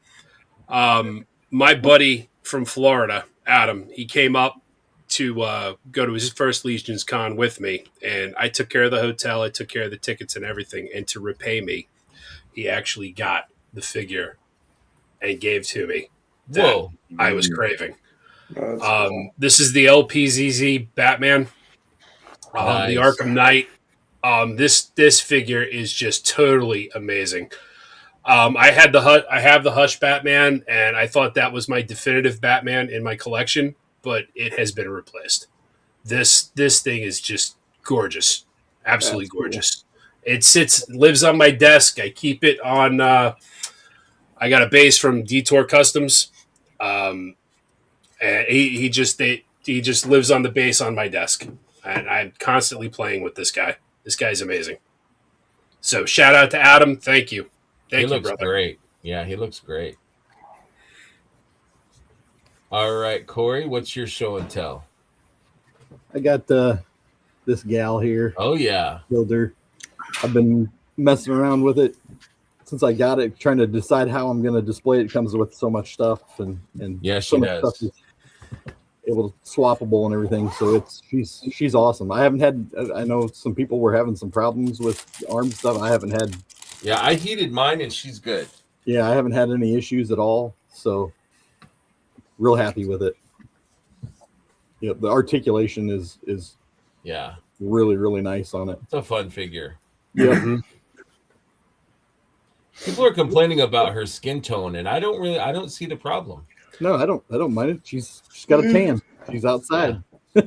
My buddy from Florida, Adam, he came up to go to his first Legion's Con with me, and I took care of the hotel, I took care of the tickets and everything. And to repay me, he actually got the figure and gave to me that Whoa. I was craving. That's cool. This is the LPZZ Batman, the Nice. Arkham Knight. This figure is just totally amazing. I have the Hush Batman, and I thought that was my definitive Batman in my collection, but it has been replaced. This thing is just gorgeous, absolutely That's cool. gorgeous. It lives on my desk. I keep it on. I got a base from Detour Customs, and he just lives on the base on my desk, and I'm constantly playing with this guy. This guy's amazing. So shout out to Adam. Thank you. He Thank you, looks brother. great. Yeah, he looks great. All right, Corey, what's your show and tell? I got this gal here, Oh yeah. builder. I've been messing around with it since I got it, trying to decide how I'm going to display it. It comes with so much stuff, and Yeah, so she much does. stuff is able to swappable and everything. So she's awesome. I haven't had. I know some people were having some problems with arm stuff. I haven't had. Yeah, I heated mine and she's good. Yeah, I haven't had any issues at all. So real happy with it. Yeah, the articulation is Yeah, really, really nice on it. it's a fun figure. Yeah. People are complaining about her skin tone, and I don't see the problem. No, I don't mind it. She's got a tan. She's outside.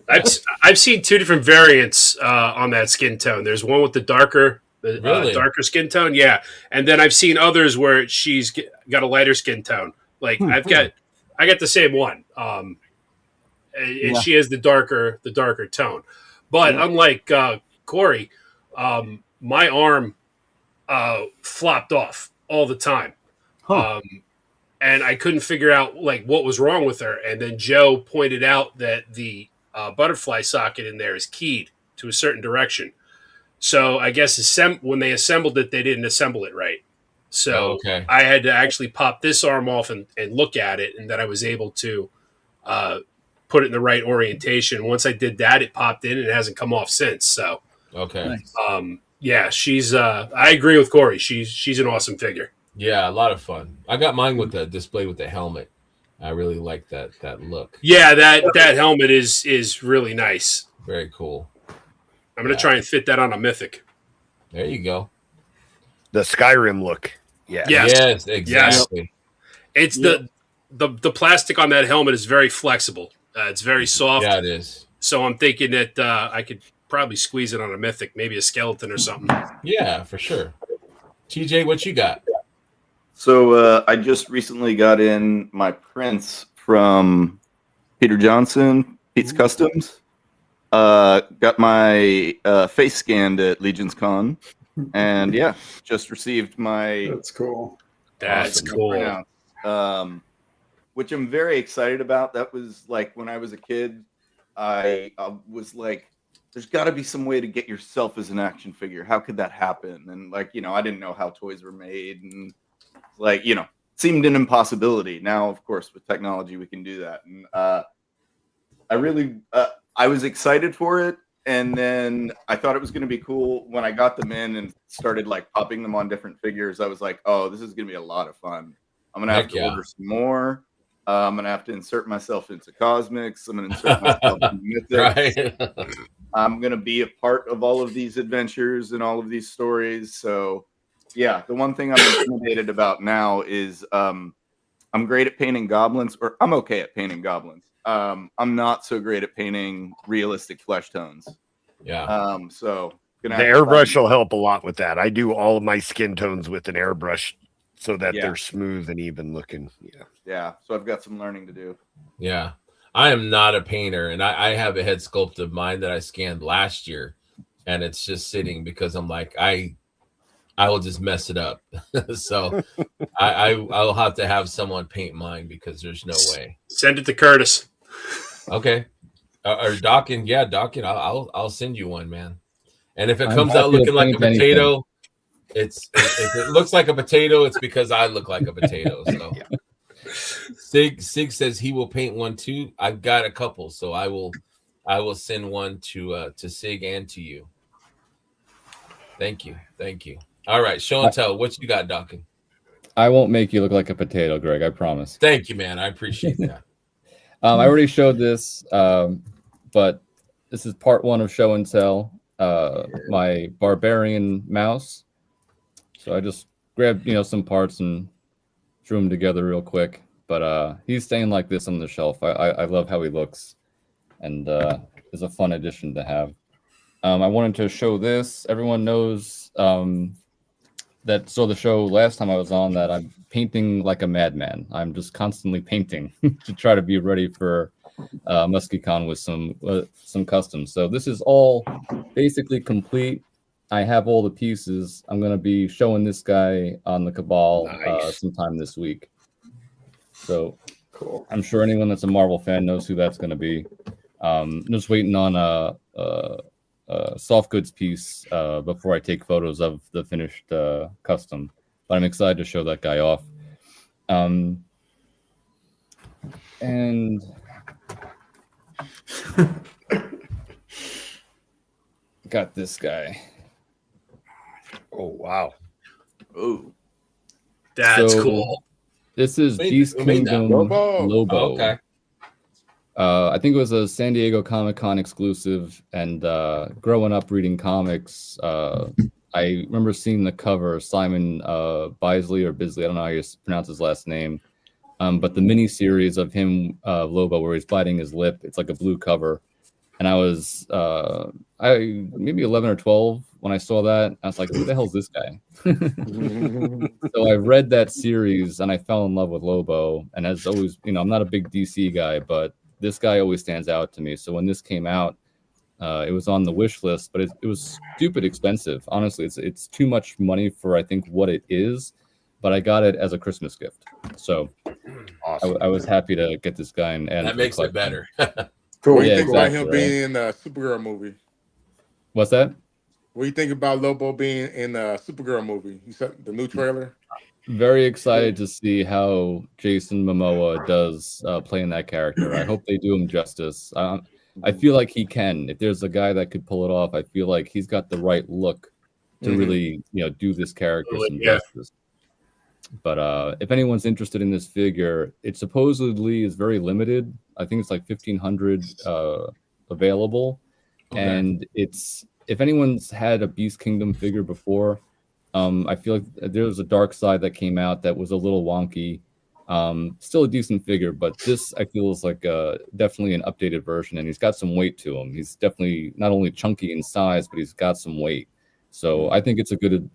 I've seen two different variants on that skin tone. There's one with the darker Really? darker skin tone, yeah, and then I've seen others where she's got a lighter skin tone. Like I got the same one, and Yeah. she has the darker tone. But unlike Corey, my arm flopped off all the time. Huh. And I couldn't figure out like what was wrong with her. And then Joe pointed out that the butterfly socket in there is keyed to a certain direction. So I guess when they assembled it, they didn't assemble it right. So Okay. I had to actually pop this arm off and look at it, and then I was able to put it in the right orientation. Once I did that, it popped in, and it hasn't come off since. So Okay. Nice. yeah, she's. I agree with Corey. She's an awesome figure. Yeah, a lot of fun. I got mine with the display with the helmet. I really like that look. Yeah, that helmet is really nice. Very cool. I'm gonna try and fit that on a Mythic. There you go. The Skyrim look. Yeah. Yes. Yes, exactly. It's the plastic on that helmet is very flexible. It's very soft. Yeah, it is. So I'm thinking that I could probably squeeze it on a Mythic, maybe a skeleton or something. Yeah, for sure. TJ, what you got? So I just recently got in my prints from Peter Johnson, Pete's Customs. Got my face scanned at Legion's Con, and yeah, just received my That's cool. That's awesome cool. printout, which I'm very excited about. That was like when I was a kid, I was like, there's got to be some way to get yourself as an action figure. How could that happen? And like, I didn't know how toys were made, and like, seemed an impossibility. Now, of course, with technology, we can do that. And I was excited for it. And then I thought it was going to be cool when I got them in and started like popping them on different figures. I was like, oh, this is going to be a lot of fun. I'm going to have to order some more. I'm going to have to insert myself into Cosmics. I'm going to insert myself into Mythics. Right. I'm going to be a part of all of these adventures and all of these stories. So yeah, the one thing I'm intimidated about now is I'm great at painting goblins, or I'm okay at painting goblins. I'm not so great at painting realistic flesh tones. Yeah. So The airbrush will help a lot with that. I do all of my skin tones with an airbrush so that they're smooth and even looking. Yeah. So I've got some learning to do. Yeah. I am not a painter, and I have a head sculpt of mine that I scanned last year, and it's just sitting because I'm like, I I will just mess it up. So I'll have to have someone paint mine because there's no way. Send it to Curtis. Okay. Or Dawkins, yeah, Dawkins, I'll send you one, man. And if it I'm comes out happy to looking like a paint anything. potato, if it looks like a potato, it's because I look like a potato. So Sig says he will paint one too. I've got a couple, so I will send one to Sig and to you. Thank you. All right, show and tell. What you got, Dawkins? I won't make you look like a potato, Greg. I promise. Thank you, man. I appreciate that. I already showed this, but this is part 1 of show and tell. My barbarian mouse. So I just grabbed some parts and threw them together real quick. But he's staying like this on the shelf. I love how he looks, and is a fun addition to have. I wanted to show this. Everyone knows that saw the show last time I was on that I'm painting like a madman. I'm just constantly painting to try to be ready for MuskyCon with some customs. So this is all basically complete. I have all the pieces. I'm going to be showing this guy on the Cabal sometime this week. So Cool. I'm sure anyone that's a Marvel fan knows who that's going to be. Just waiting on a soft goods piece before I take photos of the finished custom. But I'm excited to show that guy off. And got this guy. Oh wow! Oh, That's So, cool. This is Beast who made that? Kingdom Lobo. Lobo. Oh, okay. I think it was a San Diego Comic-Con exclusive, and growing up reading comics, I remember seeing the cover, Simon Bisley or Bisley, I don't know how you pronounce his last name, but the mini series of him, Lobo, where he's biting his lip, it's like a blue cover, and I was maybe 11 or 12 when I saw that. I was like, who the hell's this guy? So I read that series and I fell in love with Lobo, and as always, I'm not a big DC guy, but this guy always stands out to me. So when this came out, it was on the wish list, but it was stupid expensive. Honestly, it's too much money for I think what it is, but I got it as a Christmas gift. So Awesome. I was happy to get this guy and That makes it better. Cool. What do you Yeah, think about him exactly, being in a Supergirl movie? What's that? What do you think about Lobo being in a Supergirl movie? You said the new trailer. Very excited to see how Jason Momoa does playing that character. I hope they do him justice. I feel like he can. If there's a guy that could pull it off, I feel like he's got the right look to really, do this character some justice. But if anyone's interested in this figure, it supposedly is very limited. I think it's like 1,500 available, and it's if anyone's had a Beast Kingdom figure before. I feel like there was a Dark Side that came out that was a little wonky. Still a decent figure, but this I feel is like definitely an updated version, and he's got some weight to him. He's definitely not only chunky in size, but he's got some weight. So I think it's a good,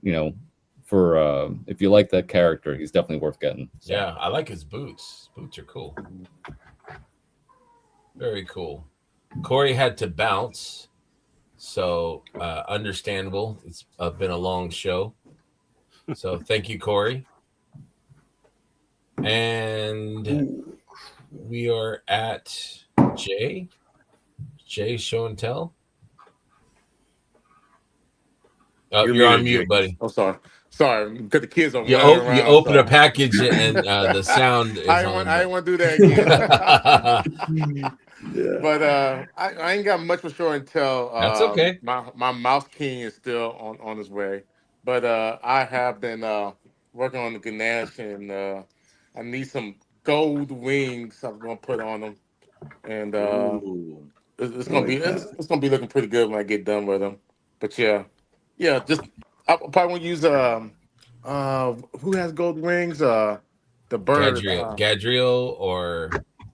for if you like that character, he's definitely worth getting. So. Yeah, I like his boots. Boots are cool. Very cool. Corey had to bounce, so understandable. It's been a long show. So thank you, Corey. And we are at Jay. Jay, show and tell. Oh, you're on mute, buddy. Oh, sorry, because the kids are You running around. You open a package and the sound is I on. want to do that again. But I ain't got much for show and tell. That's okay. My Mouse King is still on his way, but I have been working on the Ganache, and I need some gold wings I'm gonna put on them, and it's gonna be looking pretty good when I get done with them. But yeah, just I probably won't use who has gold wings? The bird Gadriel or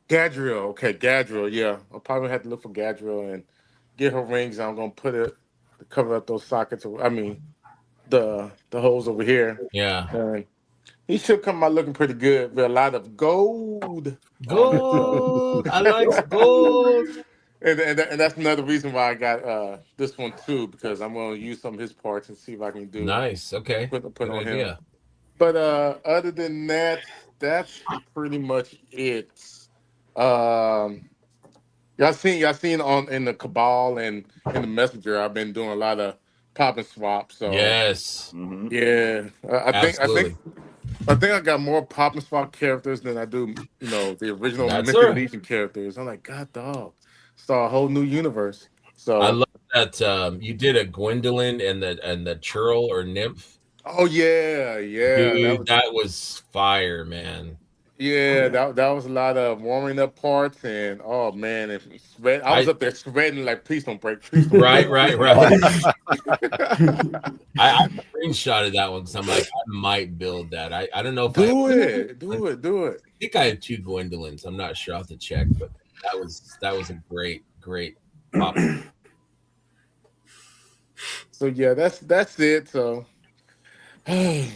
Gadriel. Okay, Gadriel. Yeah, I'll probably have to look for Gadriel and get her rings. I'm gonna put it to cover up those sockets. I mean, the holes over here. Yeah. And he should come out looking pretty good with a lot of gold. Gold. I like gold. and that's another reason why I got this one too, because I'm going to use some of his parts and see if I can do Nice. Okay. put Good on him. idea. But other than that, that's pretty much it. Um, y'all seen on in the Cabal and in the Messenger. I've been doing a lot of pop and swap. So Yes. Mhm. yeah, Absolutely. I think I got more pop and swap characters than I do, the original That's Mythic all right. Legion characters. I'm like, God dog, start a whole new universe. I So love that you did a Gwendolyn and the churl or nymph. oh yeah, Dude, that was fire, man. that was a lot of warming up parts and oh man, if sweat, I was I up there sweating like please don't break, please don't right, break. right. I screenshotted that one because I'm like, I might build that. I don't know if I do it, I do it. think I have 2 Gwendolyns. I'm not sure. I'll have to check, but that was a great pop. So yeah, that's it. So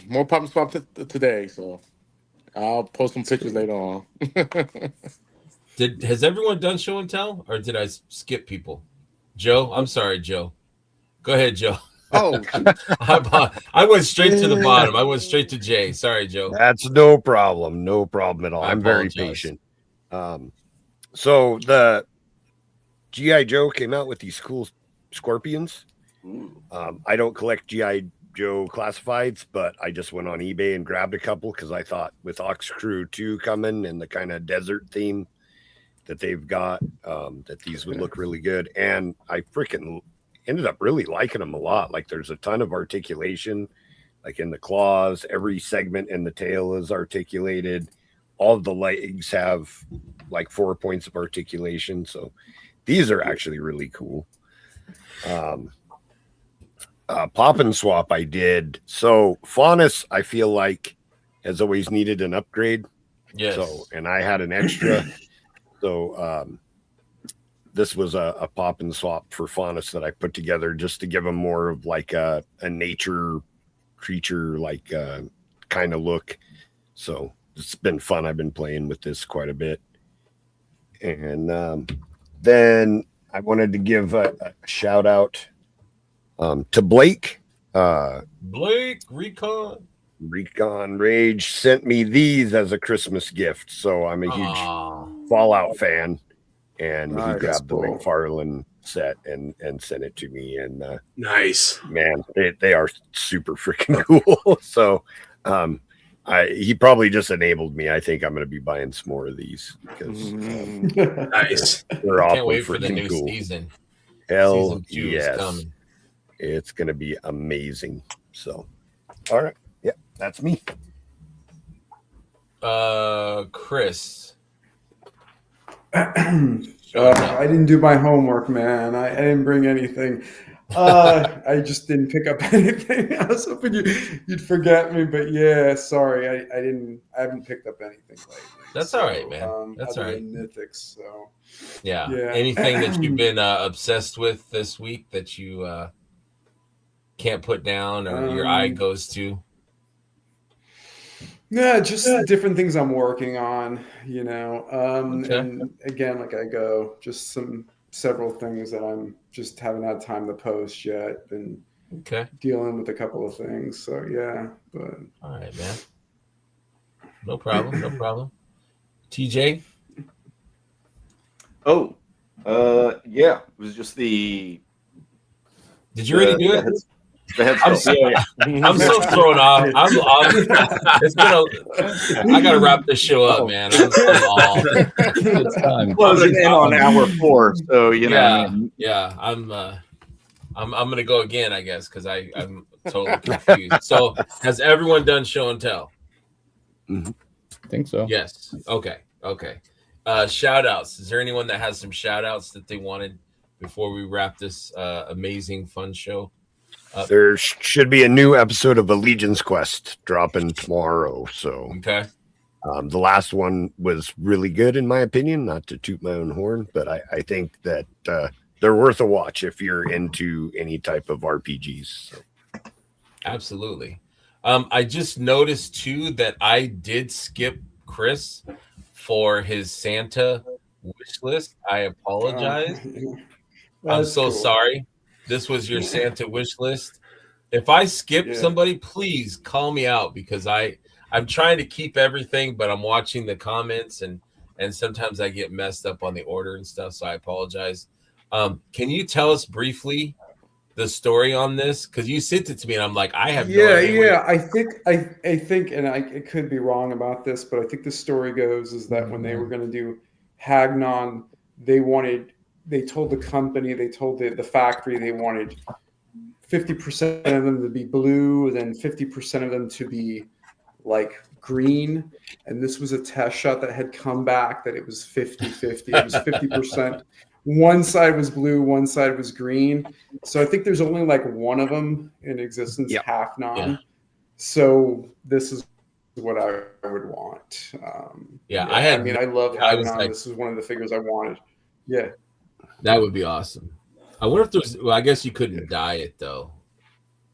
more pop and swap today. So I'll post some pictures later on. Has everyone done show and tell, or did I skip people? Joe, I'm sorry, Joe. Go ahead, Joe. Oh, I went straight to the bottom. I went straight to Jay. Sorry, Joe. That's no problem. No problem at all. I I'm very apologize. patient. So the G.I. Joe came out with these cool scorpions. Ooh. I don't collect G.I. Joe classifieds, but I just went on eBay and grabbed a couple because I thought with Ox Crew 2 coming and the kind of desert theme that they've got, that these would look really good. And I freaking ended up really liking them a lot. Like there's a ton of articulation, like in the claws, every segment in the tail is articulated. All of the legs have like 4 points of articulation. So these are actually really cool. Pop and swap I did. So Faunus, I feel like has always needed an upgrade. Yes. So, and I had an extra. So this was a pop and swap for Faunus that I put together just to give him more of like a nature creature, like kind of look. So it's been fun. I've been playing with this quite a bit. And then I wanted to give a shout out to Blake. Blake Recon Rage sent me these as a Christmas gift. So I'm a huge Fallout fan. And Nice, he grabbed cool. the McFarlane set and sent it to me. And Nice. man, they are super freaking cool. So he probably just enabled me. I think I'm going to be buying some more of these because Nice. they're Can't awfully wait for the freaking new cool. season. Hell Season 2 is yes. coming. It's going to be amazing. So, all right. Yeah, that's me. Chris. I didn't do my homework, man. I didn't bring anything. I just didn't pick up anything. I was hoping you'd forget me, but yeah, sorry, I haven't picked up anything lately. That's all right, man. That's all other right. than Mythics, so Yeah. Yeah. Anything that you've been obsessed with this week that you can't put down or your eye goes to? yeah, just different things I'm working on, Okay. and again, like I go, just several things that I'm just haven't had time to post yet, and Okay. dealing with a couple of things. So yeah, but All right, man. No problem. No problem. TJ? Oh, yeah. It was just the. Did you already do it? The head I'm sculpt. so, I'm so thrown off. It's been I gotta wrap this show up, man. I'm all. It's time. Closing in on hour 4, so you know. Yeah, I mean, yeah. I'm gonna go again, I guess, because I'm totally confused. So, has everyone done show and tell? I think so. Yes. Okay. Shout outs. Is there anyone that has some shout outs that they wanted before we wrap this amazing fun show? There should be a new episode of Allegiance Quest dropping tomorrow. So Okay. the last one was really good, in my opinion, not to toot my own horn, but I think that they're worth a watch if you're into any type of RPGs. So. Absolutely. I just noticed too that I did skip Chris for his Santa wish list. I apologize. I'm That's so cool. sorry. This was your Santa wish list. If I skip Yeah. somebody, please call me out because I'm trying to keep everything, but I'm watching the comments and sometimes I get messed up on the order and stuff. So I apologize. Can you tell us briefly the story on this? Because you sent it to me and I'm like, I have no Yeah, idea. yeah. I think, and I could be wrong about this, but I think the story goes is that when they were going to do Hagnon, they told the company, they told the factory they wanted 50% of them to be blue, then 50% of them to be like green. And this was a test shot that had come back that it was 50-50. It was 50%. One side was blue, one side was green. So I think there's only like one of them in existence, Yep. half non. Yeah. So this is what I would want. I mean, I love Hagnon. Like, this is one of the figures I wanted. Yeah. that would be awesome. I wonder if there's. Well, I guess you couldn't dye it though,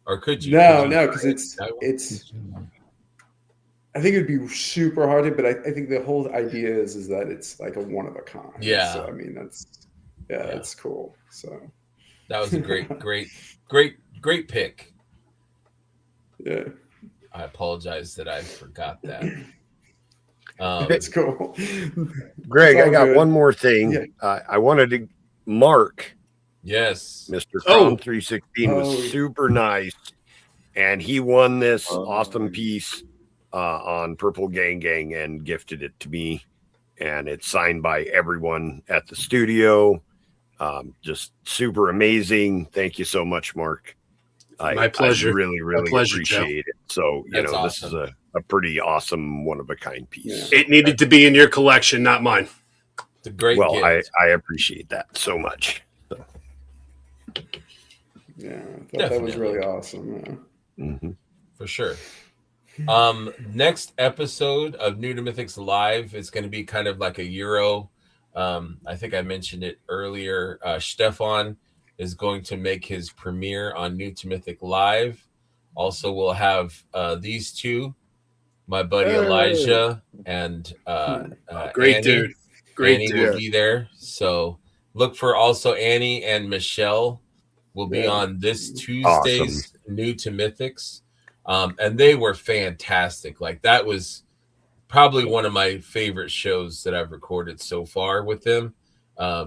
or could you? No, Could you no, dye because it? it's. I think it'd be super hard to, but I think the whole idea is that it's like a one of a kind. Yeah. So I mean, that's cool. So that was a great pick. Yeah. I apologize that I forgot that. It's cool. Greg, It's all I got good. one more thing. Yeah. I wanted to Mark, Yes. Mr. Oh. Crom 316 Oh. was super nice, and he won this awesome piece on Purple Gang and gifted it to me, and it's signed by everyone at the studio. Just super amazing. Thank you so much, Mark. My pleasure. I really, really pleasure, appreciate it. So, That's this is awesome. a pretty awesome one-of-a-kind piece. Yeah. It needed to be in your collection, not mine. It's a great Well, gift. I appreciate that so much. Yeah, I thought that was really awesome. Yeah. Mm-hmm. For sure. Next episode of New to Mythics Live is going to be kind of like a Euro. I think I mentioned it earlier. Stefan is going to make his premiere on New to Mythic Live. Also, we'll have these two, my buddy Elijah and Great Annie. dude. Great Annie dude. will be there. So look for also Annie and Michelle will be on this Tuesday's New to Mythics. And they were fantastic. Like that was probably one of my favorite shows that I've recorded so far with them.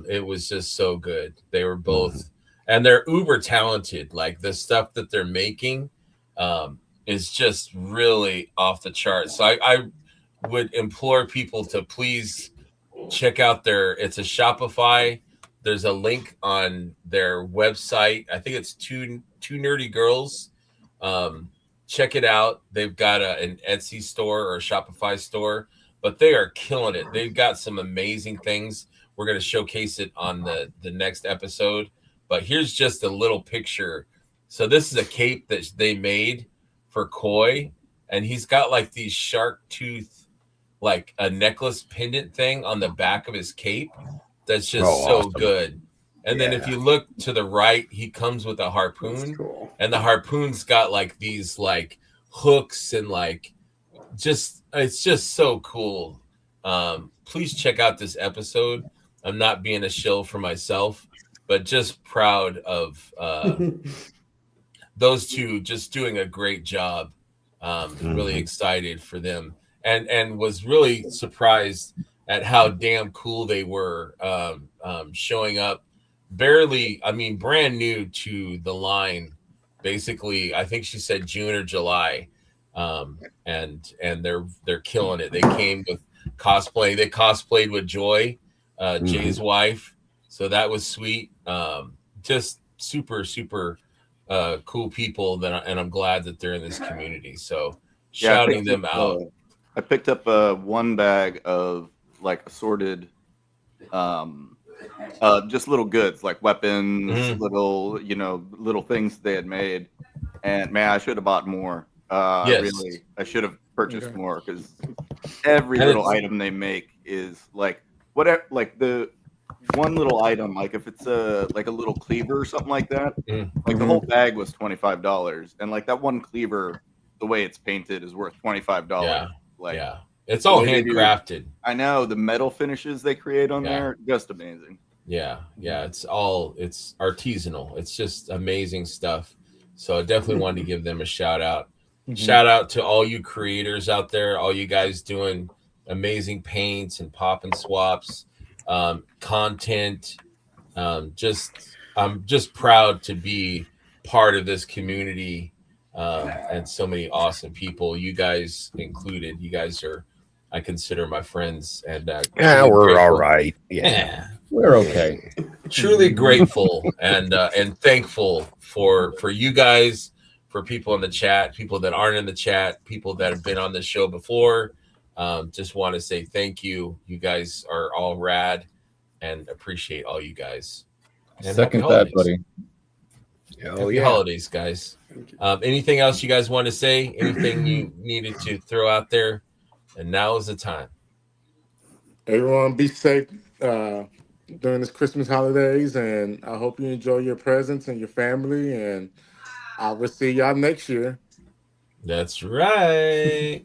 It was just so good. They were both, and they're uber talented. Like the stuff that they're making is just really off the charts. So I would implore people to please check out it's a Shopify. There's a link on their website. I think it's two nerdy girls. Check it out. They've got an Etsy store or a Shopify store, but they are killing it. They've got some amazing things. We're going to showcase it on the next episode. But here's just a little picture. So this is a cape that they made for Koi, and he's got like these shark tooth, like a necklace pendant thing on the back of his cape. That's just so awesome. Good. And then if you look to the right, he comes with a harpoon, and the harpoon's got like these like hooks and like it's just so cool. Please check out this episode. I'm not being a shill for myself, but just proud of those two just doing a great job. Really excited for them, and was really surprised at how damn cool they were showing up. Barely, I mean, brand new to the line. Basically, I think she said June or July, and they're killing it. They came with cosplay. They cosplayed with Joy, Jay's wife, so that was sweet. Just super cool people and I'm glad that they're in this community. So shouting them out. I picked up one bag of like assorted just little goods like weapons, little things they had made. And man, I should have bought more. Really, I should have purchased more because every little item they make is like whatever, like the one little item, like if it's a little cleaver or something like that, like the whole bag was $25, and like that one cleaver, the way it's painted is worth $25. It's all The way they do- handcrafted. I know the metal finishes they create on Yeah. there, just amazing. Yeah, it's artisanal. It's just amazing stuff. So I definitely wanted to give them a shout out. Shout out to all you creators out there, all you guys doing amazing paints and pop and swaps, content. I'm just proud to be part of this community, and so many awesome people. You guys included. You guys are, I consider my friends, and Yeah, truly we're grateful. all right. Yeah, We're okay. truly grateful and thankful for you guys, for people in the chat, people that aren't in the chat, people that have been on the show before. Just want to say thank you. You guys are all rad, and appreciate all you guys. And Second happy that, holidays. buddy. Oh, Happy holidays, guys. Anything else you guys want to say? Anything you needed to throw out there? And now is the time. Everyone be safe during this Christmas holidays, and I hope you enjoy your presents and your family, and I will see y'all next year. That's right.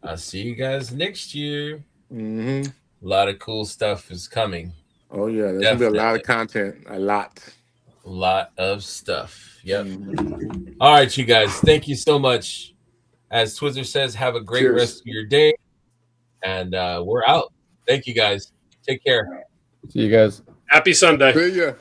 I'll see you guys next year. Mm-hmm. A lot of cool stuff is coming. Oh yeah, there's gonna be a lot of content. A lot of stuff. Yep. All right, you guys. Thank you so much. As Twizzler says, have a great rest of your day. And we're out. Thank you guys. Take care. See you guys. Happy Sunday. See ya.